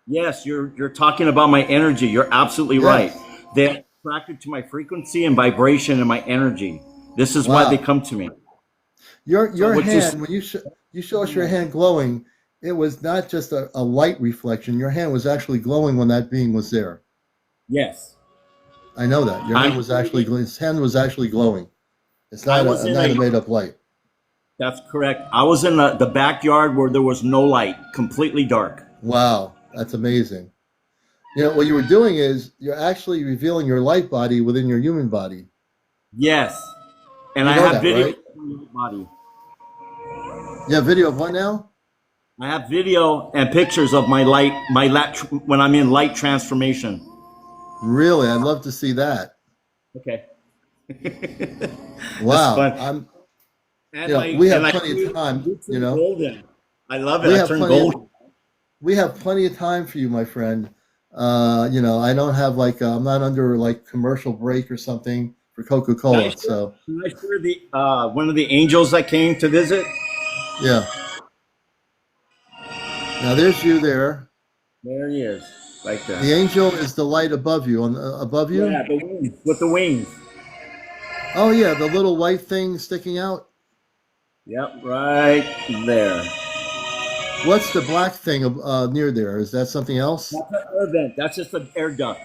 Yes, you're talking about my energy. You're absolutely right. Yes. They're attracted to my frequency and vibration and my energy. This is why they Wow. come to me. So Your which is hand when you show us your hand glowing, it was not just a light reflection. Your hand was actually glowing when that being was there. yes. I know that your hand I'm was actually his hand was actually glowing. It's I was in not a a made up light. That's correct. I was in the backyard where there was no light, completely dark. Wow, that's amazing. You know what you were doing is you're actually revealing your light body within your human body. Yes. And You I know have that, video right? of my body. You have video of what now? I have video and pictures of my light when I'm in light transformation. Really, I'd love to see that. Okay. This is Wow, fun. And my we and have I plenty of time. turn golden. I love it. We I have turn plenty of golden. we have plenty of time for you, my friend. I don't have like I'm not under like commercial break or something for Coca Cola. So Can I share the one of the angels that came to visit? yeah, now there's you there. There he is, right there. The angel is the light above you. Above you. Yeah, the wings with the wings. Oh yeah, the little white thing sticking out. Yep, right there. What's the black thing near there? Is that something else? That's an air vent. That's just an air duct.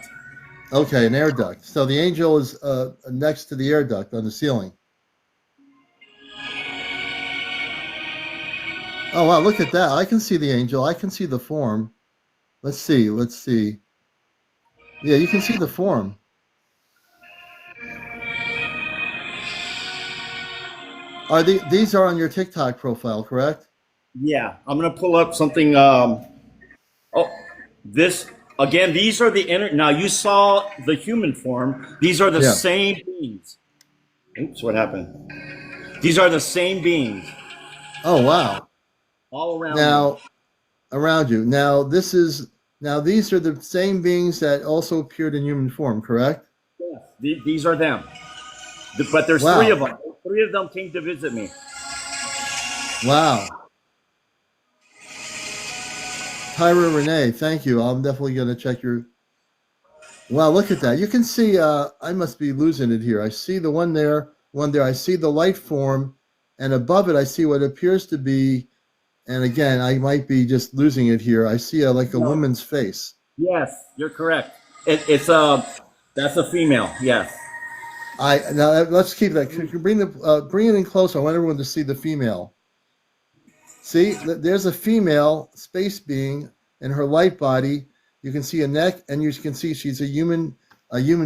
Okay, an air duct. So the angel is next to the air duct on the ceiling. Oh wow, look at that. I can see the angel. I can see the form. Let's see. Let's see. Yeah, you can see the form. These are on your TikTok profile, correct? Yeah, I'm gonna pull up something. Oh, this again. These are the inner. Now you saw the human form. These are the Yeah. same beings. Oops, what happened? These are the same beings Oh wow. all around me. Now around you. Now these are the same beings that also appeared in human form, correct? Yes, these are them. But there's three of Wow. them. Three of them came to visit me. Wow. Tyra Renee, thank you. I'm definitely going to check your. Wow, look at that. You can see, I must be losing it here. I see the one there. I see the light form, and above it, I see what appears to be, and again, I might be just losing it here. I see like a No. woman's face. Yes, you're correct. It's that's a female. Yes. Now let's keep that. Can you bring it in close? I want everyone to see the female. See, there's a female space being in her light body. You can see a neck, and you can see she's a human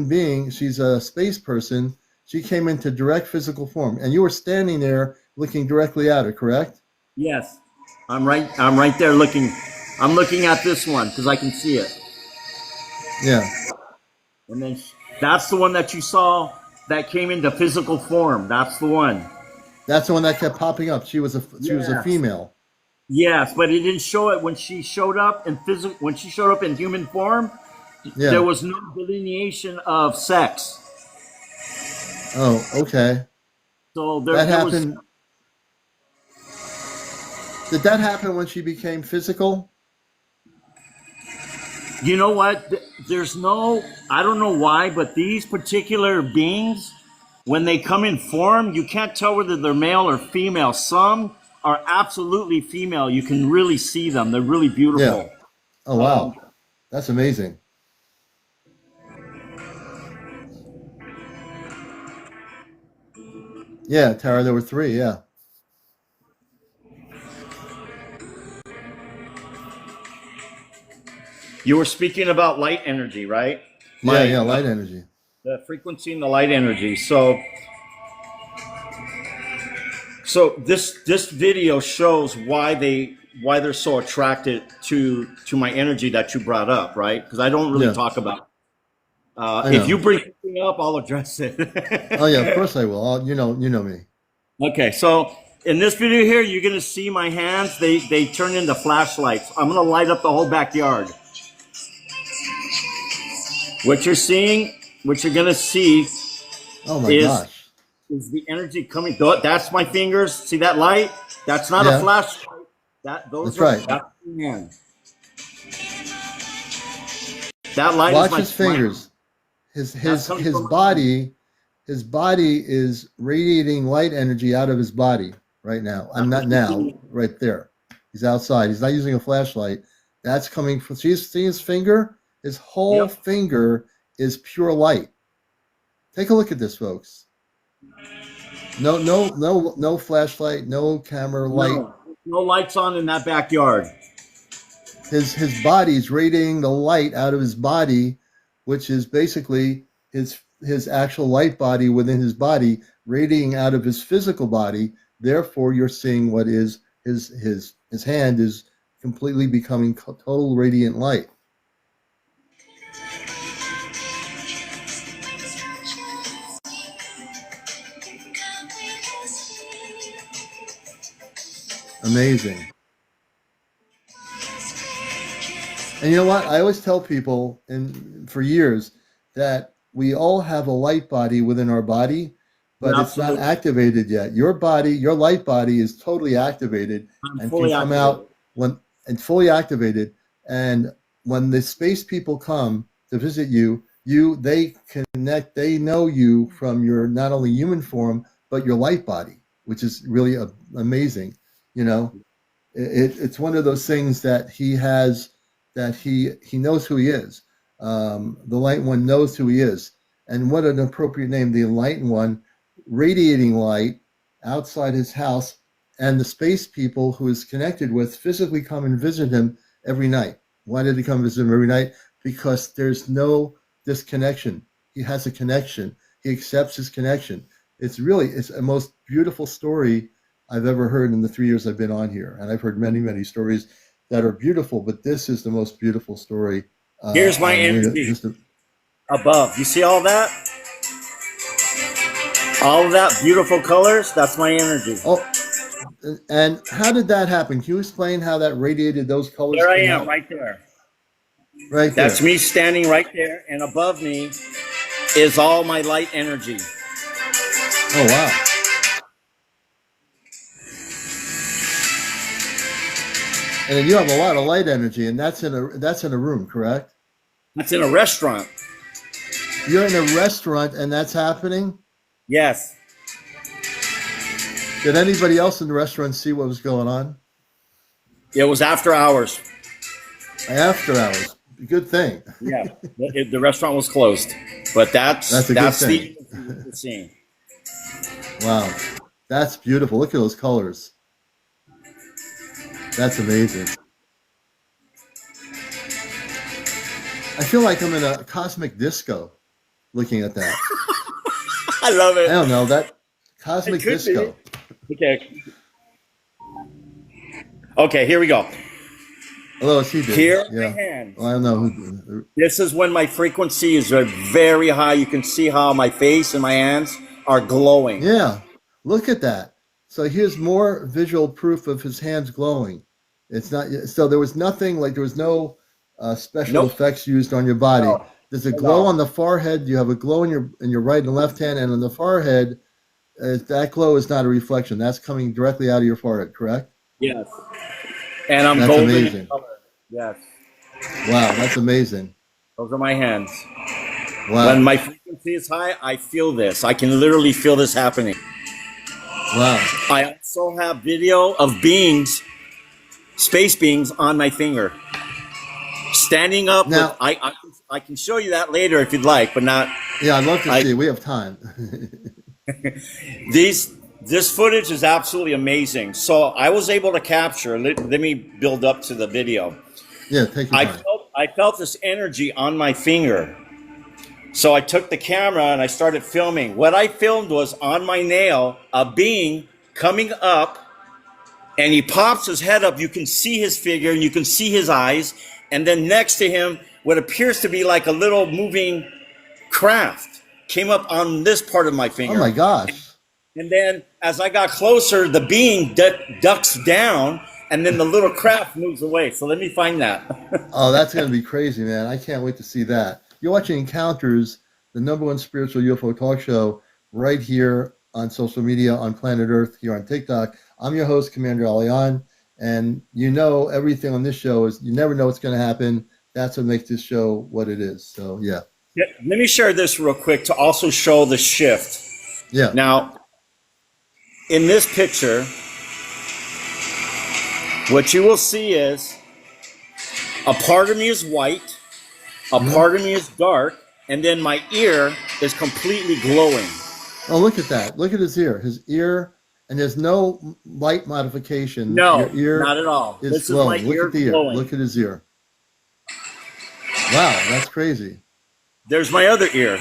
being. She's a space person. She came into direct physical form, and you were standing there looking directly at her, correct? Yes. I'm right there looking. I'm looking at this one because I can see it. Yeah, And then that's the one that you saw that came into physical form. That's the one. that's the one that kept popping up. She was a Yes. female. Yes, but it didn't show it when she showed up in physical. When she showed up in human form, there Yeah. was no delineation of sex. Oh, okay. So That there was. happened. Did that happen when she became physical? You know what? There's no. I don't know why, but these particular beings, when they come in form, you can't tell whether they're male or female. Some are absolutely female. You can really see them. They're really Yeah. beautiful. Oh Um, wow, that's amazing. Yeah, Tara, there were three. Yeah. you were speaking about light energy, right? Yeah, My yeah, light energy. the frequency and the light energy. So this video shows why they're so attracted to my energy that you brought up, right? Because I don't really Yeah, talk about. I If you know. bring something up, I'll address it. Oh yeah, of course I will. You know me. Okay, so in this video here, you're gonna see my hands. They turn into flashlights. I'm gonna light up the whole backyard. What you're seeing, what you're gonna see Oh my is gosh. is the energy coming. That's my fingers. See that light? That's not a Yeah, flashlight. That those that's are right. that's my hand. That light is Watch my his my. fingers. His That's his coming his from my hand. body, his body is radiating light energy out of his body right now. I'm That's what not you're now, seeing. right there. He's outside. He's not using a flashlight. That's coming from. See his finger? His whole Yep. finger is pure light. Take a look at this, folks. No flashlight, no camera light. No, no lights on in that backyard. His body's radiating the light out of his body, which is basically his actual light body within his body radiating out of his physical body. Therefore, you're seeing what is his hand is completely becoming total radiant light. Amazing. And you know what? I always tell people, and for years, that we all have a light body within our body, but it's not Absolutely. activated yet. Your body, your light body is totally activated I'm and can fully come activated. out when and fully activated. And when the space people come to visit you, they connect, they know you from your not only human form, but your light body, which is really amazing, you know. It's one of those things that he has, that he knows who he is. The light one knows who he is, and what an appropriate name, the enlightened one, radiating light outside his house, and the space people who is connected with physically come and visit him every night. Why did he come visit him every night? Because there's no disconnection. He has a connection. He accepts his connection. It's a most beautiful story I've ever heard in the 3 years I've been on here. And I've heard many, many stories that are beautiful, but this is the most beautiful story. Here's my And energy above. You see all that? All of that beautiful colors, that's my energy. oh, and how did that happen? Can you explain how that radiated, those colors There I came am, out? right there. Right That's there. me standing right there, and above me is all my light energy. Oh, wow. And then you have a lot of light energy, and that's in a room, correct? That's in a restaurant. You're in a restaurant, and that's happening. Yes. Did anybody else in the restaurant see what was going on? It was after hours. After hours. Good thing. Yeah. The restaurant was closed. But that's That's a good thing. the scene. Wow. That's beautiful. Look at those colors. That's amazing. I feel like I'm in a cosmic disco looking at that. I love I it. don't know, that cosmic It could be. disco. Okay. Okay, here we go. Hello, she did. Here are my Yeah. hands. Well, I don't know who. This is when my frequency is very high. You can see how my face and my hands are glowing. Yeah. Look at that. So here's more visual proof of his hands glowing. It's not so there was nothing, like there was no special Nope. effects used on your body. No. There's a glow No. on the forehead. You have a glow in your right and left hand, and on the forehead, that glow is not a reflection. That's coming directly out of your forehead, correct? Yes. And I'm That's golden amazing. in color. Yes. Wow, that's amazing. Those are my hands. Wow, When my frequency is high, I feel this. I can literally feel this happening. wow. I also have video of beings, space beings, on my finger. Standing up. Now- I can show you that later if you'd like, but not. Yeah, I'd love to see. We have time. This footage is absolutely amazing. So I was able to capture. Let me build up to the video. Yeah, take your time. I felt this energy on my finger. So I took the camera and I started filming. What I filmed was on my nail, a being coming up, and he pops his head up. You can see his figure and you can see his eyes. And then next to him, what appears to be like a little moving craft came up on this part of my finger. Oh my gosh. And then as I got closer, the being ducks down, and then the little craft moves away. So let me find that. Oh, that's going to be crazy, man. I can't wait to see that. You're watching Encounters, the #1 spiritual UFO talk show, right here on social media on planet Earth, here on TikTok. I'm your host, CmdrAleon, and you know everything on this show is you never know what's going to happen. That's what makes this show what it is. So, yeah. Yeah, let me share this real quick to also show the shift. Yeah. Now, in this picture, what you will see is a part of me is white, a part of me is dark, and then my ear is completely glowing. Oh, look at that. Look at his ear. His ear, and there's no light modification. No, Your ear not at all. is This is glowing. my Look ear at the ear. glowing. Look at his ear. Wow, that's crazy. There's my other ear.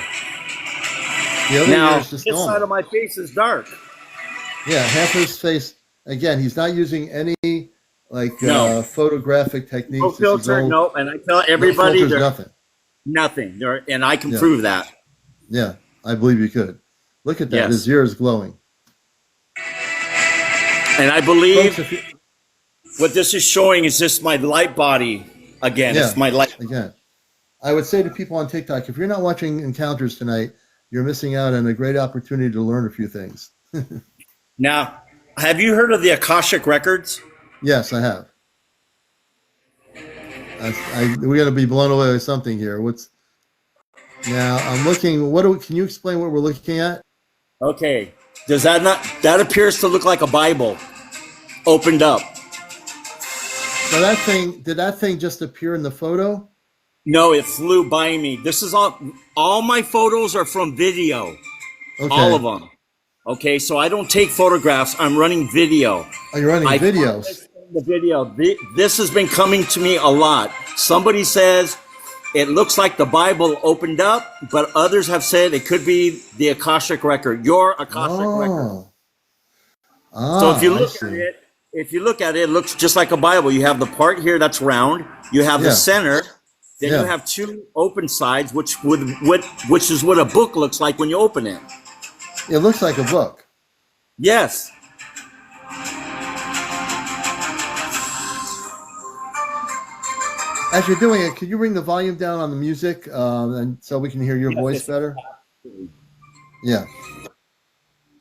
The other Now, ear is just this normal. side of my face is dark. Yeah, half of his face. Again, he's not using any No. photographic techniques. No This is filter, all- no. And I tell no everybody filters, there's nothing. nothing. And I can Yeah. prove that. Yeah, I believe you could. Look at that. Yes. His ear is glowing. And I believe Folks, if you, What this is showing is just my light body again. It's Yeah. my light. Again, I would say to people on TikTok, if you're not watching Encounters tonight, you're missing out on a great opportunity to learn a few things. Now, have you heard of the Akashic Records? Yes, I have. We're going to be blown away with something here. Now? I'm looking. Can you explain what we're looking at? Okay. Does that not, that appears to look like a Bible opened up. So did that thing just appear in the photo? No, it flew by me. This is all my photos are from video. Okay. All of them. Okay, so I don't take photographs. I'm running video. Oh, you're running videos. The video. This has been coming to me a lot. Somebody says it looks like the Bible opened up, but others have said it could be the Akashic Record, your Akashic Record. So if you look at it, it looks just like a Bible. You have the part here that's round. You have the center. Then you have two open sides, which is what a book looks like when you open it. It looks like a book. Yes. As you're doing it, could you bring the volume down on the music, and so we can hear your voice better? Yeah.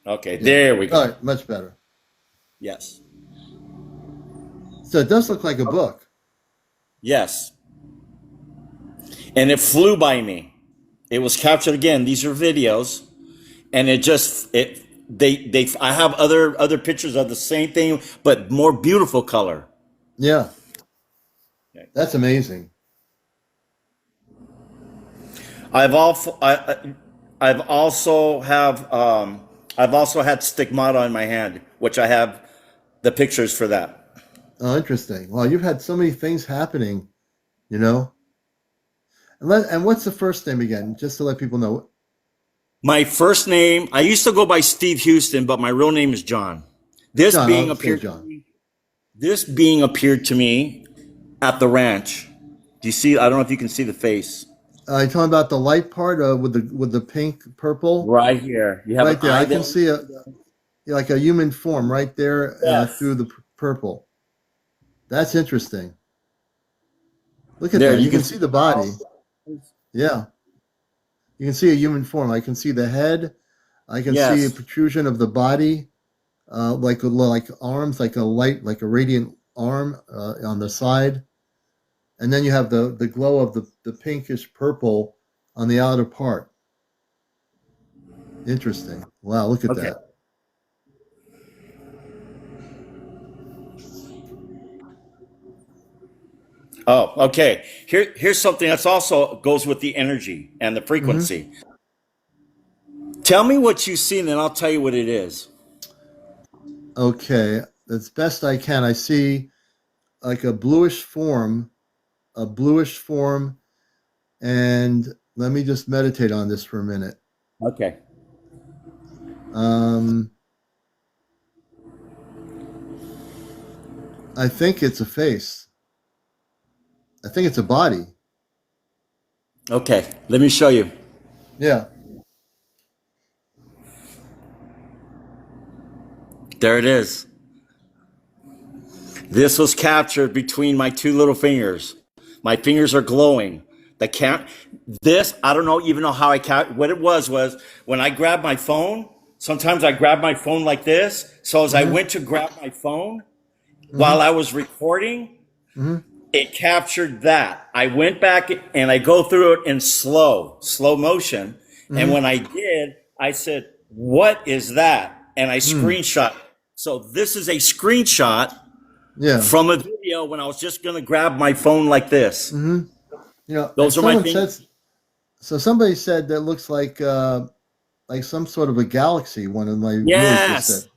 Okay, there we go. All right, much better. Yes. So it does look like a book. Yes. And it flew by me. It was captured again. These are videos, and I have other pictures of the same thing, but more beautiful color. Yeah. That's amazing. I've also had stigmata in my hand, which I have the pictures for that. Oh, interesting. Well, you've had so many things happening, you know. And what's the first name again, just to let people know? My first name, I used to go by Steve Houston, but my real name is John. This being appeared to me at the ranch. Do you see? I don't know if you can see the face. You're talking about the light part with the pink purple right here. You have right there. I can see like a human form right there through the purple. That's interesting. Look at that. You can see the body. Yeah. You can see a human form. I can see the head. I can see a protrusion of the body, like arms, like a radiant arm on the side. And then you have the glow of the pinkish purple on the outer part. Interesting. Wow, look at that. Oh, okay. Here's something that's also goes with the energy and the frequency. Mm-hmm. Tell me what you see, and then I'll tell you what it is. Okay, as best I can, I see like a bluish form, and let me just meditate on this for a minute. Okay. I think it's a face. I think it's a body. Okay, let me show you. Yeah. There it is. This was captured between my two little fingers. My fingers are glowing. I don't even know how what it was when I grabbed my phone, sometimes I grab my phone like this. So as I went to grab my phone while I was recording, it captured that. I went back and I go through it in slow motion. And when I did, I said, "What is that?" And I screenshot. So this is a screenshot from a video when I was just going to grab my phone like this. You know, those are my things. So somebody said that looks like some sort of a galaxy. One of my viewers just said.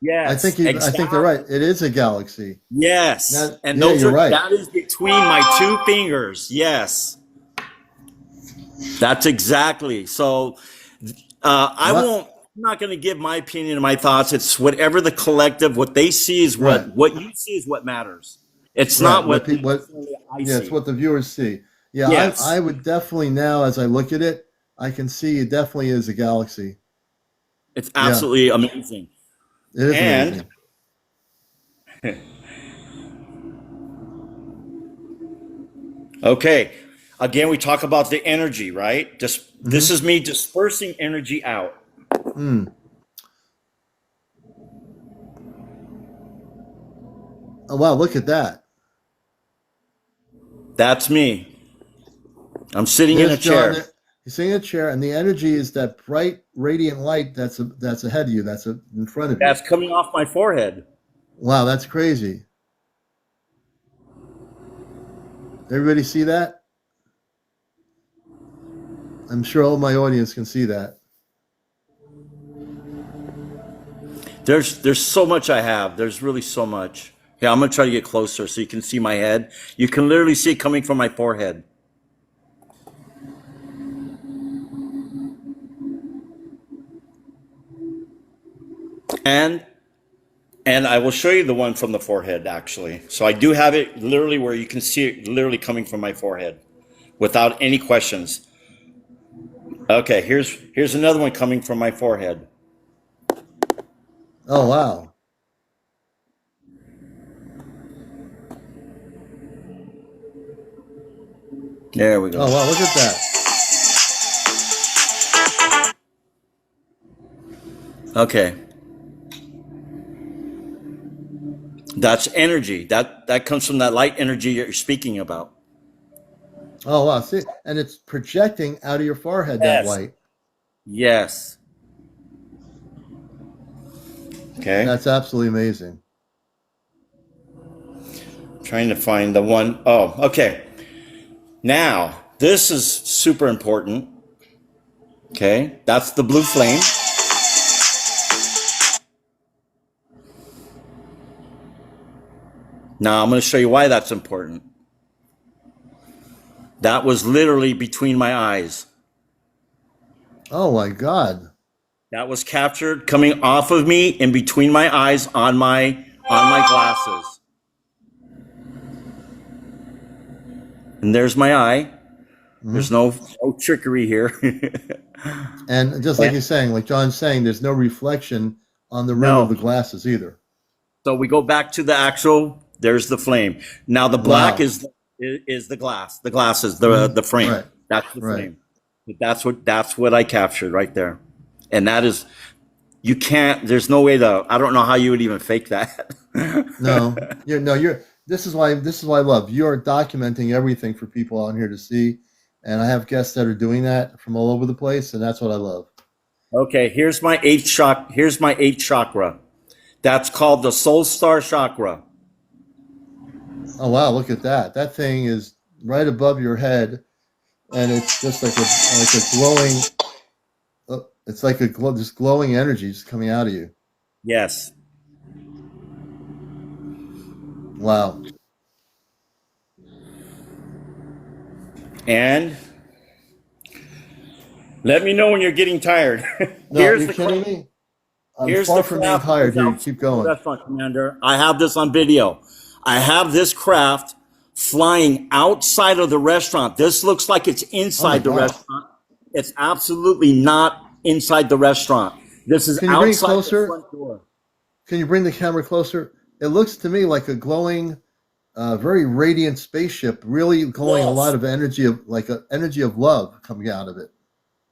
Yes, I think they're right. It is a galaxy. Yes, you're right. That is between my two fingers. Yes, that's exactly. So I'm not going to give my opinion and my thoughts. It's whatever the collective, what they see is what you see is what matters. It's not what I see. It's what the viewers see. Yeah, yes. I would definitely now, as I look at it, I can see it definitely is a galaxy. It's absolutely amazing. It is amazing. Okay. Again, we talk about the energy, right? This Mm-hmm. is me dispersing energy out. Mm. Oh wow, look at that. That's me. I'm sitting in a There's John. chair. He's sitting in a chair, and the energy is that bright, radiant light that's ahead of you. That's in front of you. That's coming off my forehead. Wow, that's crazy. Everybody see that? I'm sure all my audience can see that. There's so much I have. There's really so much. Yeah, I'm gonna try to get closer so you can see my head. You can literally see it coming from my forehead. And and I will show you the one from the forehead actually. So I do have it literally where you can see it literally coming from my forehead without any questions. Okay, here's another one coming from my forehead. Oh wow. There we go. Oh wow, look at that. Okay. That's energy. That comes from that light energy you're speaking about. Oh wow, see, and it's projecting out of your forehead that Yes. light. Yes. Okay. That's absolutely amazing. Trying to find the one. Oh, okay. Now, this is super important. Okay. That's the blue flame. Now, I'm going to show you why that's important. That was literally between my eyes. Oh my God. That was captured coming off of me in between my eyes on my glasses. And there's my eye. There's Hmm. no trickery here. And just like you're saying, like John's saying, there's no reflection on the rim of No. the glasses either. So we go back to the actual. There's the flame. Now the black Wow. is the glass. The glasses. Hmm. The frame. Right. That's the Right. frame. That's what I captured right there. And that is you can't. There's no way to. I don't know how you would even fake that. No, you're. This is why I love you're documenting everything for people out here to see, and I have guests that are doing that from all over the place, and that's what I love. Okay. Here's my eighth chakra. Here's my eighth chakra. That's called the soul star chakra. Oh wow, look at that! That thing is right above your head, and it's just like a glowing. It's like this glowing energy just coming out of you. Yes. Wow. And let me know when you're getting tired. No, here's you're the kidding craft. me. I'm Here's the far from being craft that tired. was Here, outside keep the going. restaurant, Commander. I have this on video. I have this craft flying outside of the restaurant. This looks like it's Oh my inside the gosh. restaurant. It's absolutely not inside the restaurant. This is Can you bring it outside the closer? front door. Can you bring the camera closer? It looks to me like a glowing, very radiant spaceship, really glowing a lot Yes. of energy of like an energy of love coming out of it.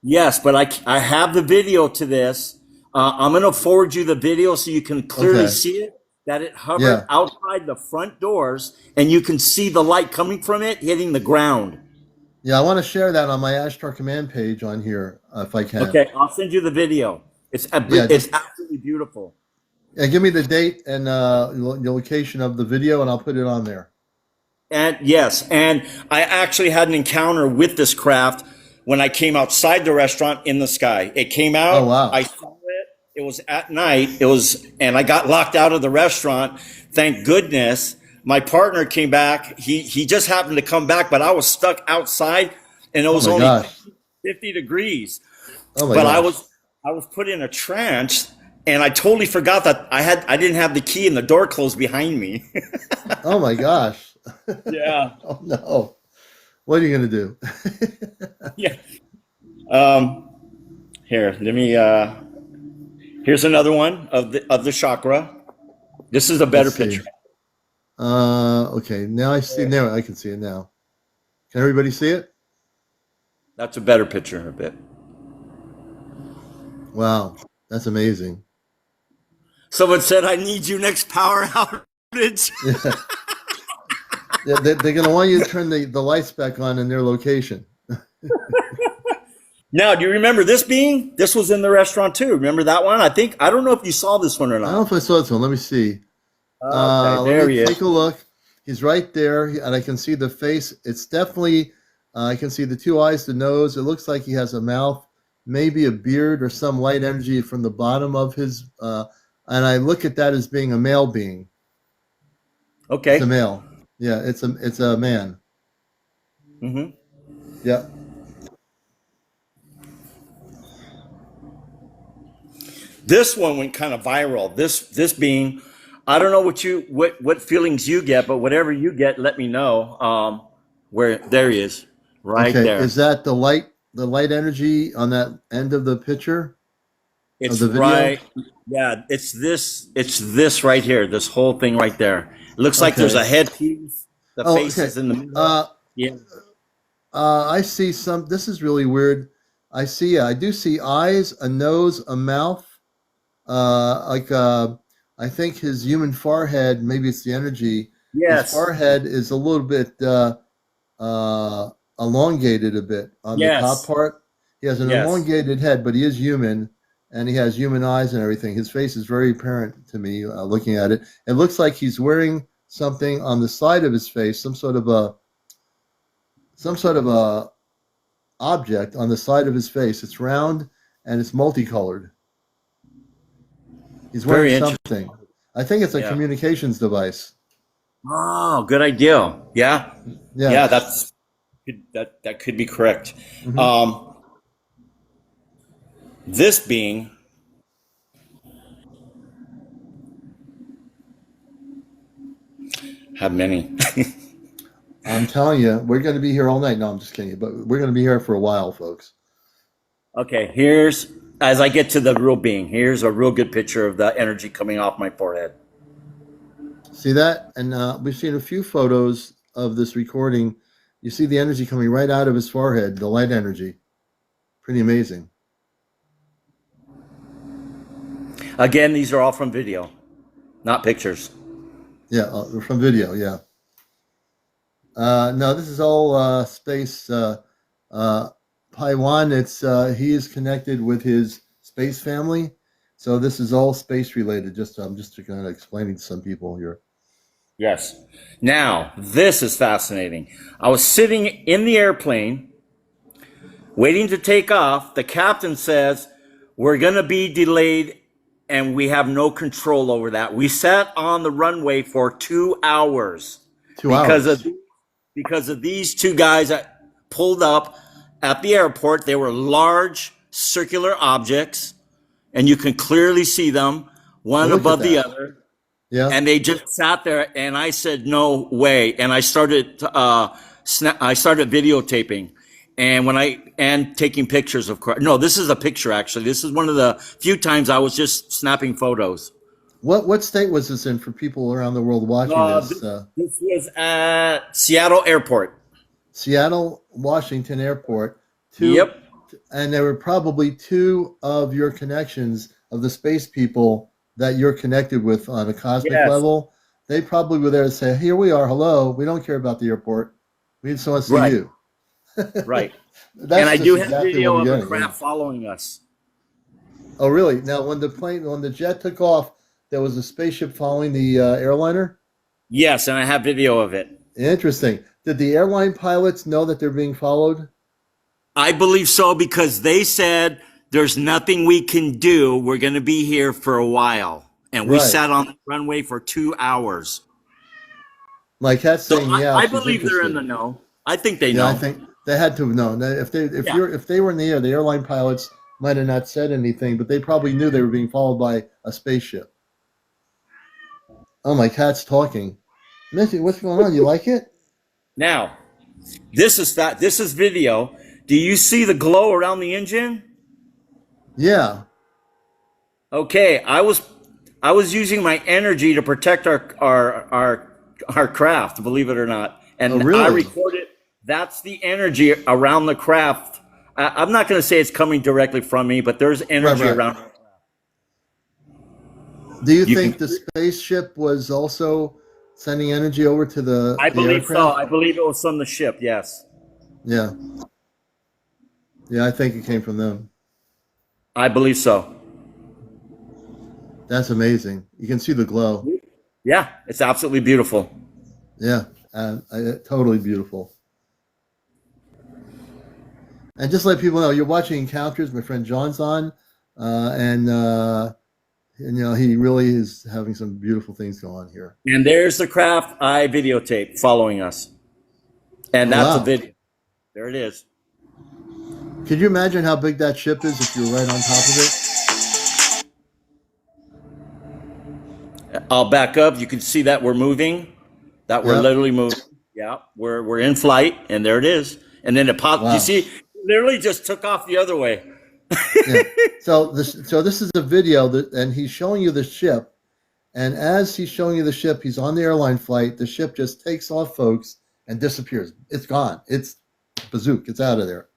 Yes, but I have the video to this. I'm going to forward you the video so you can clearly Okay. see it. That it hovered Yeah. outside the front doors, and you can see the light coming from it hitting the ground. Yeah, I want to share that on my Ashtar Command page on here if I can. Okay, I'll send you the video. Yeah, It's just absolutely beautiful. give me the date and the location of the video, and I'll put it on there. And yes, and I actually had an encounter with this craft when I came outside the restaurant in the sky. It came Oh out, wow. I saw it. It was at night. And I got locked out of the restaurant. Thank goodness. My partner came back. He just happened to come back, but I was stuck outside and it Oh was my only gosh. 50 degrees. Oh my But gosh. I was put in a trance and I totally forgot that I didn't have the key and the door closed behind me. Oh my gosh. Yeah. Oh no. What are you gonna do? Yeah. Here, let me here's another one of the chakra. This is a better Let's see. picture. Okay. Now I see. Now I can see it now. Can everybody see it? That's a better picture a bit. Wow, that's amazing. Someone said, I need you next power outage. Yeah. Yeah, they're going to want you to turn the lights back on in their location. Now, do you remember this being? This was in the restaurant too. Remember that one? I don't know if you saw this one or I don't know not. if I saw this one. Let me see. Okay, Let there me he take is. a look. He's right there, and I can see the face. It's definitely, I can see the two eyes, the nose. It looks like he has a mouth, maybe a beard or some light energy from the bottom of his. And I look at that as being a male being. It's a Okay. male. Yeah, it's a man. Hmm. Yeah. This one went kind of viral. This being, I don't know what feelings you get, but whatever you get, let me know. Where there he is, right Okay. there. Is that the light energy on that end of the picture of It's the video? right. Yeah, it's this. It's this right here. This whole thing right there. It looks like there's a Okay. headpiece. The Oh, face okay. is in the middle. Uh, Yeah. I see some. This is really weird. I do see eyes, a nose, a mouth. Like I think his human forehead. Maybe it's the energy. His Yes. forehead is a little bit uh, elongated a bit on the top Yes. part. He has an Yes. elongated head, but he is human, and he has human eyes and everything. His face is very apparent to me looking at it. It looks like he's wearing something on the side of his face, some sort of a object on the side of his face. It's round and it's multicolored. He's wearing Very interesting. something. I think it's a Yeah. communications device. Oh, good idea. Yeah. Yeah. Yeah. That could be correct. Hmm. Um, this being have many. I'm telling you, we're going to be here all night. No, I'm just kidding. But we're going to be here for a while, folks. Okay. Here's as I get to the real being. Here's a real good picture of the energy coming off my forehead. See that? And we've seen a few photos of this recording. You see the energy coming right out of his forehead, the light energy. Pretty amazing. Again, these are all from video, not pictures. Yeah, from video. Yeah. No, this is all space. Taiwan. He is connected with his space family, so this is all space related. I'm just kind of explaining to some people here. Yes. Now, this is fascinating. I was sitting in the airplane waiting to take off. The captain says, we're going to be delayed and we have no control over that. We sat on the runway for 2 hours 2 hours. because of these two guys that pulled up at the airport. They were large circular objects and you can clearly see them Oh, one look at above the that. other. Yeah. And they just sat there, and I said, "No way!" And I started, I started videotaping, and taking pictures. Of course, no, this is a picture. Actually, this is one of the few times I was just snapping photos. What state was this in for people around the world watching this? This was at Seattle Airport. Seattle, Washington Airport. Yep. And there were probably two of your connections of the space people that you're connected with on a cosmic Yes. level. They probably were there to say, "Here we are. Hello. We don't care about the airport. We just want to see Right. you." Right. That's And I just do have exactly video what of we're a getting. craft following us. Oh, really? Now, when the jet took off, there was a spaceship following the airliner. Yes, and I have video of it. Interesting. Did the airline pilots know that they're being followed? I believe so because they said there's nothing we can do. We're going to be here for a while. And we Right. sat on the runway for 2 hours. My cat's So saying, "Yeah, I she's believe they're in interested." the know. I think they Yeah, I know. think they had to have known. Now, Yeah. if they were in the air, the airline pilots might have not said anything, but they probably knew they were being followed by a spaceship. Oh, my cat's talking. Missy, what's going on? You like it? Now, this is video. Do you see the glow around the engine? Yeah. Okay, I was using my energy to protect our craft, believe it or not. Oh, And I really? recorded That's the energy around the craft. I'm not going to say it's coming directly from me, but there's Right, energy right. around. Do you You think can, the spaceship was also sending energy over to I the believe so. aircraft? I believe it was from the ship. Yes, Yeah, yeah, I think it came from them. I believe so. That's amazing. You can see the glow. Yeah, it's absolutely beautiful. Yeah, totally beautiful. And just let people know, you're watching Encounters. My friend John's on, and you know he really is having some beautiful things going on here. And there's the craft I videotaped following us, and Oh that's a wow! video. There it is. Could you imagine how big that ship is if you're right on top of it? I'll back up. You can see that we're moving. That we're Yep. literally moving. Yeah, we're in flight, and there it is. And then it popped. You Wow. see, literally just took off the other way. Yeah. So this is a video that, and he's showing you the ship. And as he's showing you the ship, he's on the airline flight. The ship just takes off, folks, and disappears. It's gone. It's bazook. It's out of there.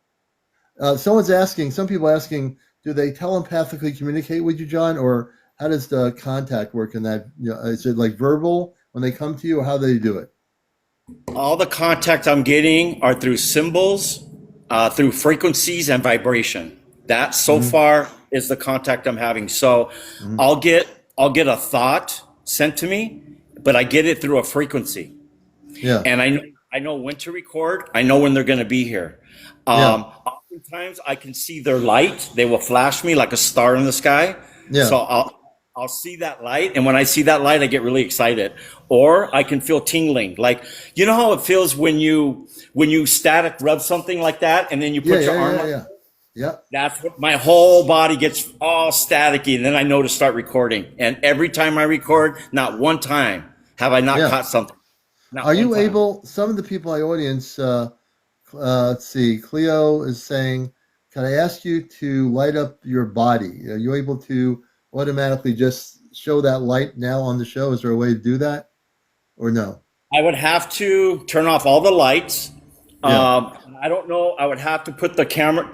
Some people asking, do they telepathically communicate with you, John, or how does the contact work in that? You know, is it like verbal when they come to you, or how do they do it? All the contact I'm getting are through symbols, through frequencies and vibration. That so Hmm. far is the contact I'm having. So Hmm. I'll get a thought sent to me, but I get it through a frequency, Yeah, and I know when to record. I know when they're going to be here. yeah, Oftentimes I can see their light. They will flash me like a star in the sky. yeah, So I'll see that light, and when I see that light, I get really excited. Or I can feel tingling, like you know how it feels when you static rub something like that, and then you yeah, put your yeah, arm yeah, up. yeah, yeah, That's what my whole body gets all staticky, and then I know to start recording. And every time I record, not one time have I not yeah. caught something. Not Are one you time. able? Some of the people in the audience, let's see. Cleo is saying, "Can I ask you to light up your body? Are you able to automatically just show that light now on the show? Is there a way to do that, or no?" I would have to turn off all the lights. Yeah. I don't know. I would have to put the camera,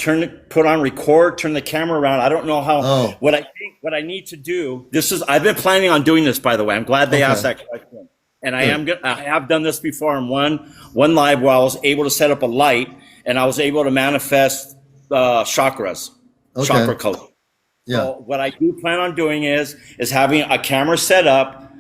put on record, turn the camera around. I don't know how. Oh, What I think, what I need to do. This is. I've been planning on doing this. By the way, I'm glad they asked okay. that question. And I Good. am. I have done this before in one live where I was able to set up a light and I was able to manifest chakras, Okay. chakra color. Yeah. So what I do plan on doing is having a camera set up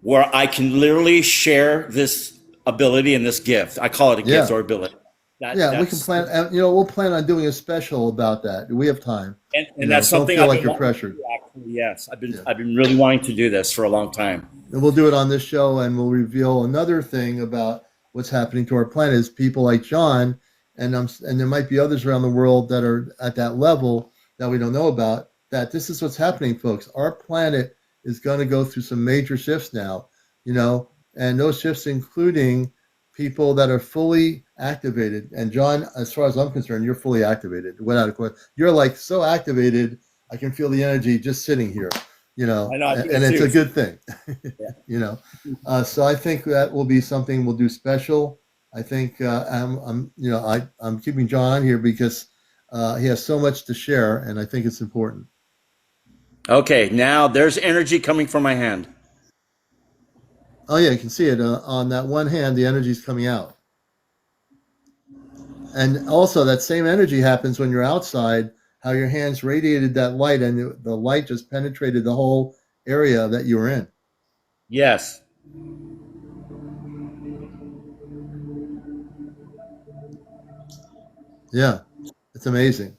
where I can literally share this ability and this gift. I call it a gift Yeah. or ability. Yeah. We can That's plan. You know, we'll plan on doing a special about that. We have time. You and know, that's don't something feel I've like been you're wanting to pressured. do. Actually, yes, Yeah. I've been really wanting to do this for a long time. And we'll do it on this show, and we'll reveal another thing about what's happening to our planet. Is people like John, and there might be others around the world that are at that level that we don't know about. That this is what's happening, folks. Our planet is going to go through some major shifts now, you know, and those shifts including people that are fully activated. And John, as far as I'm concerned, you're fully activated without a question. You're like so activated, I can feel the energy just sitting here, you know, I know. I feel and it it's a too. good thing. Yeah. You know, so I think that will be something we'll do special. I think you know, I'm keeping John on here because he has so much to share, and I think it's important. Okay, now there's energy coming from my hand. Oh yeah, you can see it on that one hand. The energy is coming out, and also that same energy happens when you're outside. How your hands radiated that light, and the light just penetrated the whole area that you were in. Yes. Yeah, it's amazing.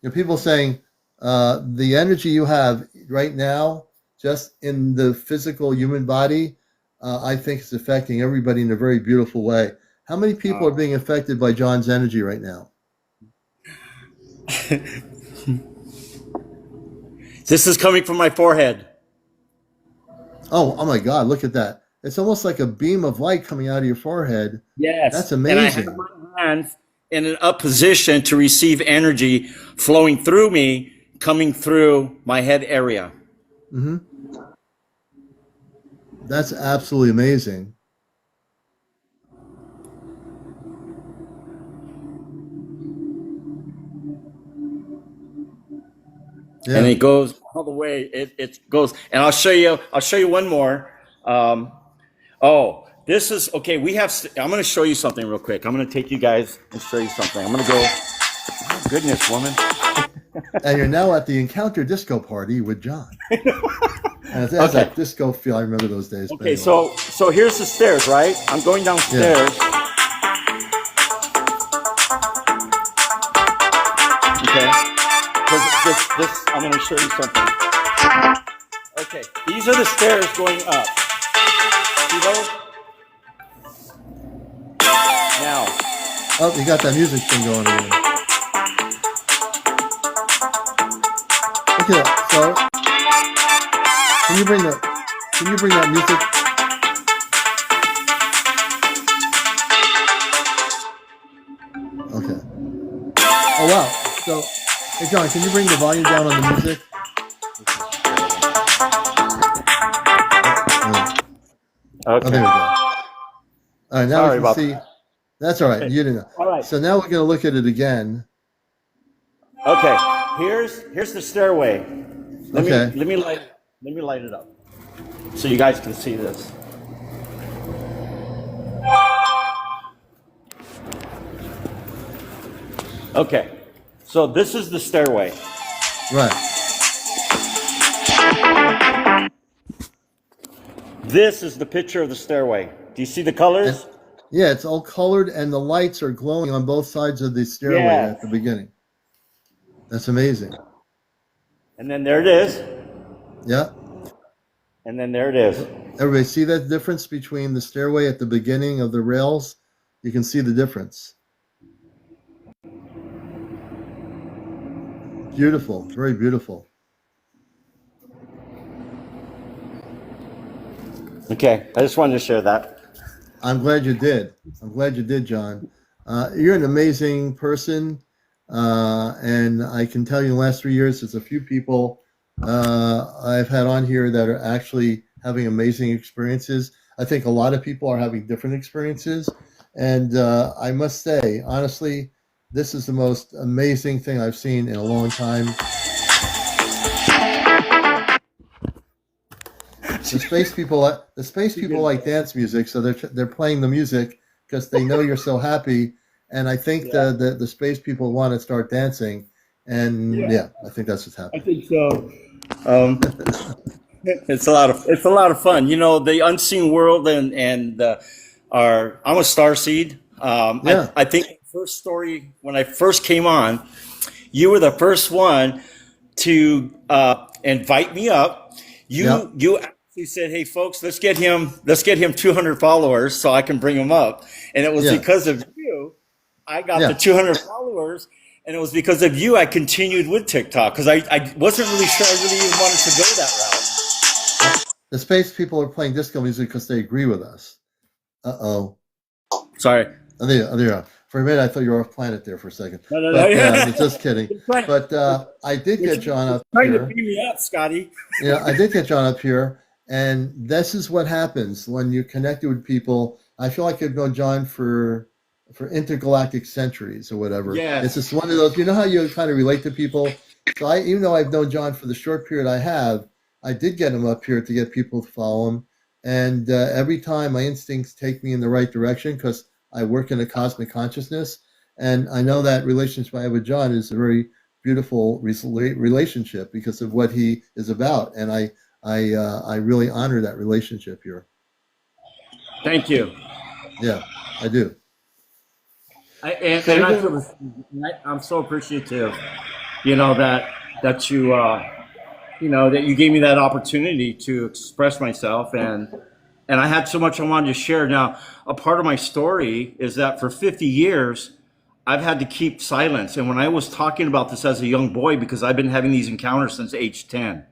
You know, people saying the energy you have right now, just in the physical human body, I think is affecting everybody in a very beautiful way. How many people are being affected by John's energy right now? This is coming from my forehead. Oh my God, look at that. It's almost like a beam of light coming out of your forehead. Yes. That's And I have amazing. my hands in an up position to receive energy flowing through me, coming through my head area. Hmm. That's absolutely amazing. and Yeah. it goes all the way. It goes, and I'll show you. I'll show you one more. Oh, this is okay. We have. I'm going to show you something real quick. I'm going to take you guys and show you something. I'm going to go. Oh, goodness, woman. And you're now at the Encounter Disco Party with John. And it has Okay. that disco feel. I remember those days. But Okay. anyway. So here's the stairs, right? I'm going downstairs. Okay. Because this, I'm going to show you something. Okay. These are the stairs going up. See those? Now. Oh, you got that music thing going again. Okay, so can you bring that music? Okay. Oh wow. So, hey John, can you bring the volume down on the music? Oh, there we go. All right, now Sorry we can about see. That's all right. You didn't know. All right. So now we're going to look at it again. Okay. Here's the stairway. Let Okay. me light it up so you guys can see this. Okay. So this is the stairway. Right. This is the picture of the stairway. Do you see the colors? Yeah, it's all colored and the lights are glowing on both sides of the stairway Yes. at the beginning. That's amazing. And then there it is. Yeah. And then there it is. Everybody see that difference between the stairway at the beginning of the rails? You can see the difference. Beautiful. Very beautiful. Okay. I just wanted to share that. I'm glad you did. I'm glad you did, John. You're an amazing person. And I can tell you in the last 3 years, there's a few people I've had on here that are actually having amazing experiences. I think a lot of people are having different experiences. And I must say, honestly, this is the most amazing thing I've seen in a long time. The space people like dance music, so they're playing the music because they know you're so happy. And I think the space people want to start dancing, and yeah, I think that's what's happening. I think so. It's a lot of fun. You know, the unseen world and I'm a starseed. Yeah. I think the first story when I first came on, you were the first one to invite me up. You actually said, "Hey, folks, let's get him 200 followers so I can bring him up." And it was because of you, I got the 200 followers. And it was because of you I continued with TikTok because I wasn't really sure I really even wanted to go that route. The space people are playing disco music because they agree with us. Uh-oh. Sorry. Oh, there you are. For a minute, I thought you were off planet there for a second. No. But, just kidding. But I did get John up Trying here. to beat me up, Scotty. Yeah, I did get John up here. And this is what happens when you're connected with people. I feel like I've known John for intergalactic centuries or whatever. Yes. It's just one of those, you know how you kind of relate to people? So even though I've known John for the short period I have, I did get him up here to get people to follow him. And every time my instincts take me in the right direction because I work in a cosmic consciousness. And I know that relationship I have with John is a very beautiful relationship because of what he is about. And I really honor that relationship here. Thank you. Yeah, I do. I'm so appreciative, you know, that you that you gave me that opportunity to express myself, and I had so much I wanted to share. Now, a part of my story is that for 50 years, I've had to keep silence. And when I was talking about this as a young boy, because I've been having these encounters since age 10,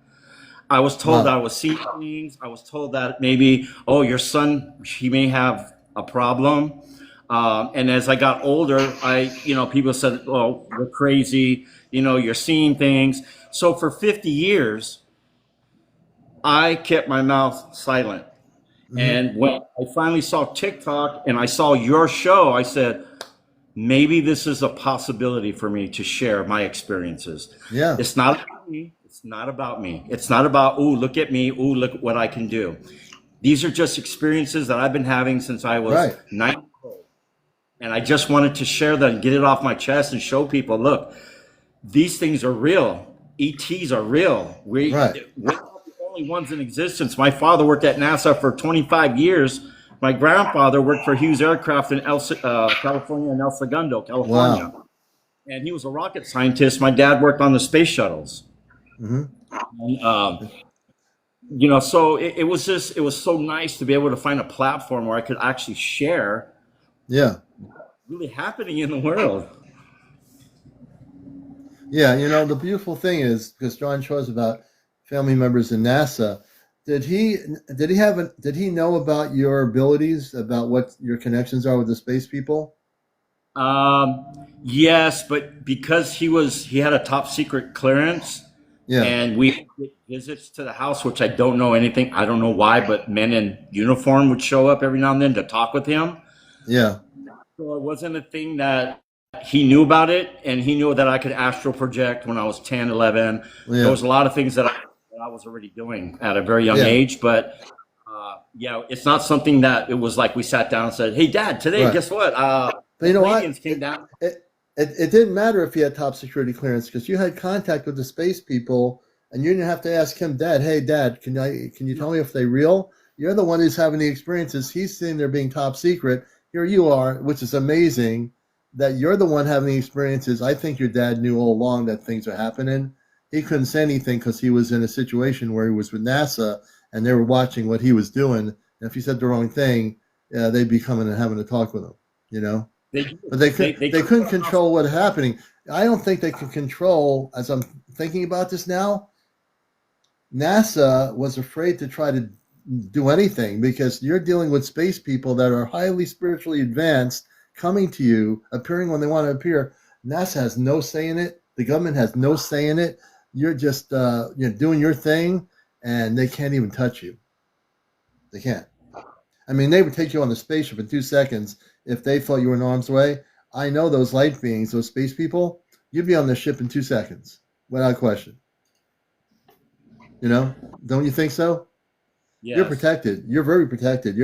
I was told that I was seeing things. I was told that maybe, oh, your son, he may have a problem. And as I got older, people said, "Oh, you're crazy. You know, you're seeing things." So for 50 years, I kept my mouth silent. Mm-hmm. And when I finally saw TikTok and I saw your show, I said, maybe this is a possibility for me to share my experiences. Yeah. It's not about me. It's not about me. It's not about, ooh, look at me. Ooh, look what I can do. These are just experiences that I've been having since I was Right. 9. And I just wanted to share that and get it off my chest and show people, look, these things are real. ETs are real. Right. We're not the only ones in existence. My father worked at NASA for 25 years. My grandfather worked for Hughes Aircraft in California, in El Segundo, California. Wow. And he was a rocket scientist. My dad worked on the space shuttles. Hmm. And, you know, so it was so nice to be able to find a platform where I could actually share Yeah. really happening in the world. Yeah. The beautiful thing is, because John shows about family members in NASA, did he know about your abilities, about what your connections are with the space people? Yes, but because he had a top secret clearance, Yeah. and we get visits to the house, which I don't know anything. I don't know why, but men in uniform would show up every now and then to talk with him. Yeah. So it wasn't a thing that he knew about it, and he knew that I could astral project when I was 10, 11. There Yeah. was a lot of things that I was already doing at a very young Yeah. age, but yeah, it's not something that it was like we sat down and said, "Hey, Dad, today, Right. guess what? But you know what? Aliens came down." It didn't matter if you had top security clearance, because you had contact with the space people, and you didn't have to ask him, Dad, hey, Dad, can you tell me if they're real? You're the one who's having the experiences. He's sitting there being top secret. Here you are, which is amazing that you're the one having the experiences. I think your dad knew all along that things are happening. He couldn't say anything because he was in a situation where he was with NASA and they were watching what he was doing. And if he said the wrong thing, they'd be coming and having a talk with him. But they couldn't control what's happening. I don't think they can control, as I'm thinking about this now, NASA was afraid to try to do anything, because you're dealing with space people that are highly spiritually advanced, coming to you, appearing when they want to appear. NASA has no say in it. The government has no say in it. You're just doing your thing, and they can't even touch you. They can't. I mean, they would take you on the spaceship in 2 seconds if they thought you were in harm's way. I know those light beings, those space people, you'd be on the ship in 2 seconds, without question. Don't you think so? Yes. You're protected. You're very protected.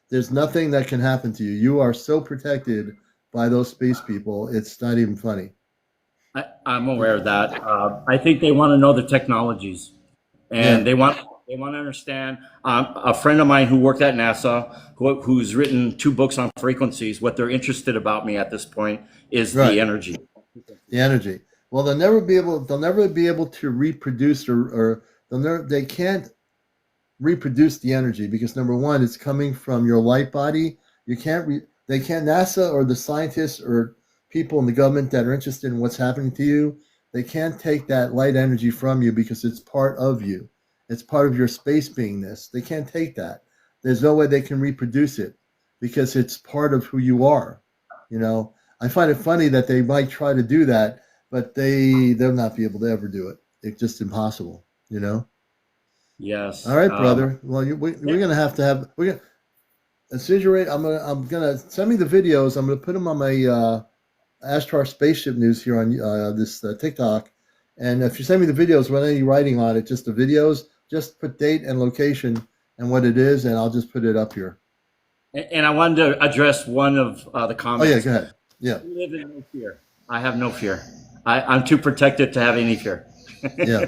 There's nothing that can happen to you. You are so protected by those space people. It's not even funny. I'm aware of that. I think they want to know the technologies, and Yeah. they want to understand. A friend of mine who worked at NASA, who's written 2 books on frequencies, what they're interested about me at this point is Right. the energy. The energy. Well, they'll never be able to reproduce, or they can't reproduce the energy, because number one, it's coming from your light body. They can't, NASA or the scientists or people in the government that are interested in what's happening to you, they can't take that light energy from you, because it's part of you. It's part of your space beingness. They can't take that. There's no way they can reproduce it, because it's part of who you are. I find it funny that they might try to do that, but they'll not be able to ever do it. It's just impossible. Yes. All right, brother. Well, we're gonna have to have as soon as you're ready, I'm gonna send me the videos. I'm gonna put them on my Ashtar Spaceship News here on this TikTok. And if you send me the videos with any writing on it, just the videos, just put date and location and what it is, and I'll just put it up here. And I wanted to address one of the comments. Oh yeah, go ahead. Yeah. You live in no fear. I have no fear. I'm too protected to have any fear. Yeah.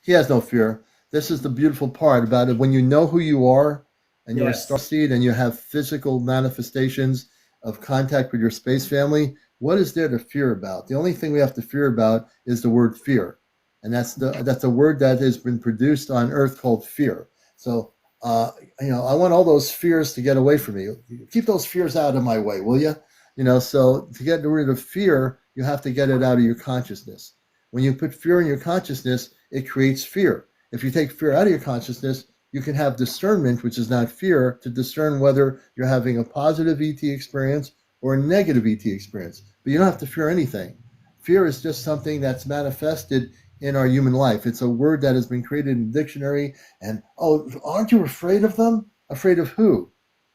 He has no fear. This is the beautiful part about it. When you know who you are, and you're a star seed, and you have physical manifestations of contact with your space family, what is there to fear about? The only thing we have to fear about is the word fear. And that's a word that has been produced on Earth called fear. So, I want all those fears to get away from me. Keep those fears out of my way, will you? So to get rid of fear, you have to get it out of your consciousness. When you put fear in your consciousness, it creates fear. If you take fear out of your consciousness, you can have discernment, which is not fear, to discern whether you're having a positive ET experience or a negative ET experience. But you don't have to fear anything. Fear is just something that's manifested in our human life. It's a word that has been created in the dictionary. And, aren't you afraid of them? Afraid of who?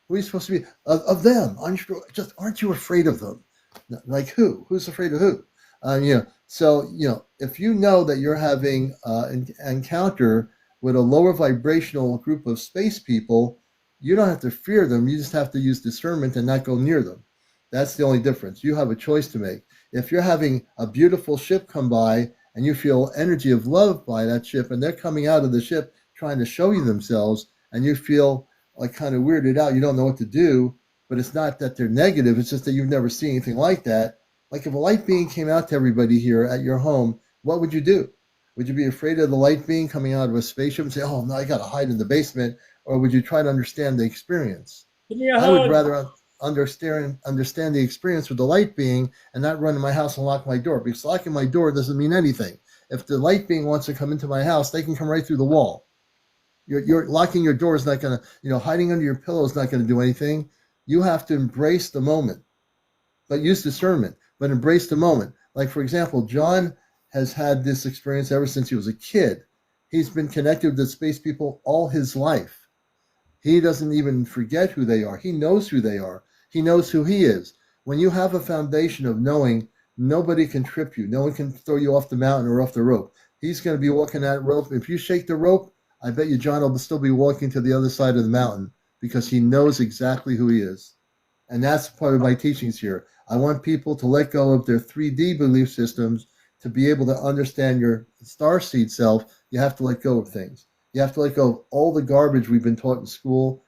Who are you supposed to be? Of them. Aren't you afraid of them? Like who? Who's afraid of who? So, if you know that you're having an encounter with a lower vibrational group of space people, you don't have to fear them. You just have to use discernment and not go near them. That's the only difference. You have a choice to make. If you're having a beautiful ship come by and you feel energy of love by that ship and they're coming out of the ship trying to show you themselves and you feel like kind of weirded out, you don't know what to do, but it's not that they're negative. It's just that you've never seen anything like that. Like if a light being came out to everybody here at your home, what would you do? Would you be afraid of the light being coming out of a spaceship and say, "Oh no, I got to hide in the basement," or would you try to understand the experience? Give me a I would hug. rather understand the experience with the light being and not run in my house and lock my door, because locking my door doesn't mean anything. If the light being wants to come into my house, they can come right through the wall. You're locking your door is not going to, hiding under your pillow is not going to do anything. You have to embrace the moment, but use discernment, but embrace the moment. Like, for example, John has had this experience ever since he was a kid. He's been connected with space people all his life. He doesn't even forget who they are. He knows who they are. He knows who he is. When you have a foundation of knowing nobody can trip you, no one can throw you off the mountain or off the rope. He's going to be walking that rope. If you shake the rope, I bet you John will still be walking to the other side of the mountain because he knows exactly who he is. And that's part of my teachings here. I want people to let go of their 3D belief systems to be able to understand your starseed self. You have to let go of things. You have to let go of all the garbage we've been taught in school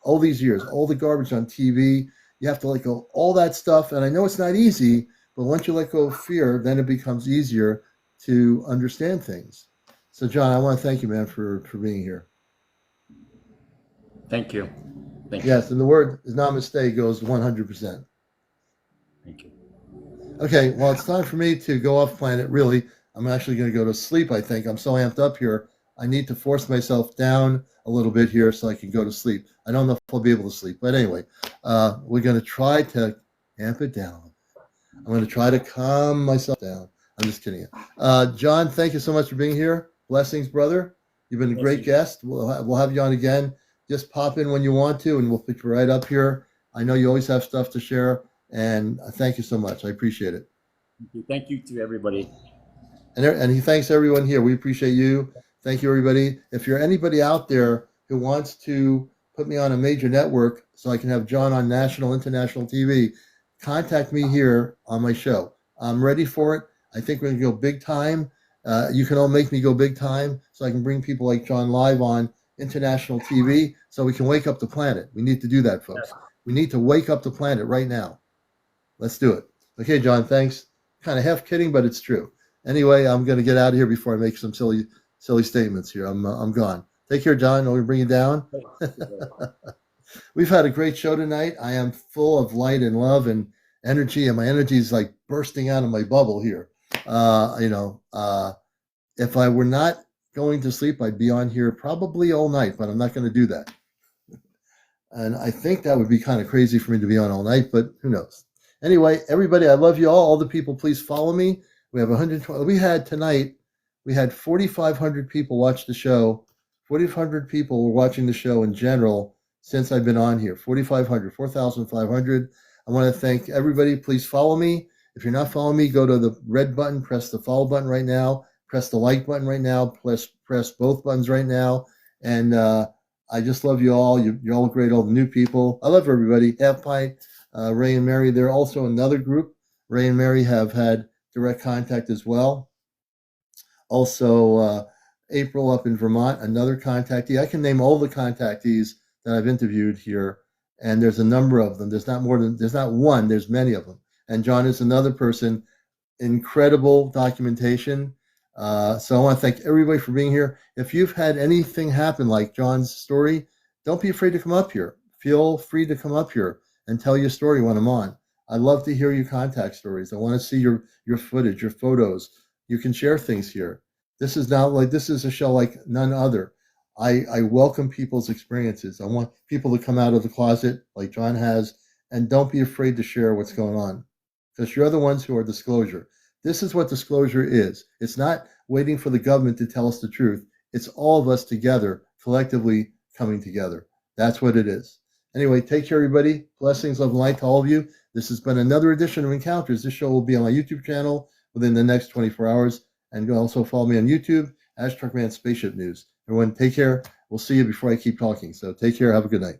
all these years, all the garbage on TV. You have to let go of all that stuff. And I know it's not easy, but once you let go of fear, then it becomes easier to understand things. So, John, I want to thank you, man, for being here. Thank you. Thank you. Yes, and the word is namaste goes 100%. Thank you. Okay, well, it's time for me to go off planet, really. I'm actually going to go to sleep, I think. I'm so amped up here. I need to force myself down a little bit here so I can go to sleep. I don't know if I'll be able to sleep, but anyway, we're going to try to amp it down. I'm going to try to calm myself down. I'm just kidding. John, thank you so much for being here. Blessings, brother. You've been a great guest. We'll have you on again. Just pop in when you want to, and we'll pick you right up here. I know you always have stuff to share, and thank you so much. I appreciate it. Thank you to everybody. And he thanks everyone here. We appreciate you. Thank you, everybody. If you're anybody out there who wants to put me on a major network so I can have John on national, international TV, contact me here on my show. I'm ready for it. I think we're going to go big time. You can all make me go big time so I can bring people like John live on international TV so we can wake up the planet. We need to do that, folks. We need to wake up the planet right now. Let's do it. Okay, John, thanks. Kind of half kidding, but it's true. Anyway, I'm going to get out of here before I make some silly statements here. I'm gone. Take care, John. I'm going to bring you down. We've had a great show tonight. I am full of light and love and energy, and my energy is like bursting out of my bubble here. If I were not going to sleep, I'd be on here probably all night, but I'm not going to do that. And I think that would be kind of crazy for me to be on all night, but who knows? Anyway, everybody, I love you all. All the people, please follow me. We have 120. We had 4,500 people watch the show. 4,500 people were watching the show in general since I've been on here. 4,500. I want to thank everybody. Please follow me. If you're not following me, go to the red button, press the follow button right now, press the like button right now, press both buttons right now. And I just love you all. You're all great, all the new people. I love everybody. Half Pint, Ray and Mary. They're also another group. Ray and Mary have had direct contact as well. Also, April up in Vermont, another contactee. I can name all the contactees that I've interviewed here, and there's a number of them. There's not one, there's many of them. And John is another person, incredible documentation. So I want to thank everybody for being here. If you've had anything happen like John's story, don't be afraid to come up here. Feel free to come up here and tell your story when I'm on. I'd love to hear your contact stories. I want to see your footage, your photos. You can share things here. This is a show like none other. I welcome people's experiences. I want people to come out of the closet like John has, and don't be afraid to share what's going on, because you're the ones who are disclosure. This is what disclosure is. It's not waiting for the government to tell us the truth. It's all of us together, collectively coming together. That's what it is. Anyway, take care, everybody. Blessings, love, and light to all of you. This has been another edition of Encounters. This show will be on my YouTube channel within the next 24 hours. And also follow me on YouTube, Truckman Spaceship News. Everyone, take care. We'll see you before I keep talking. So take care. Have a good night.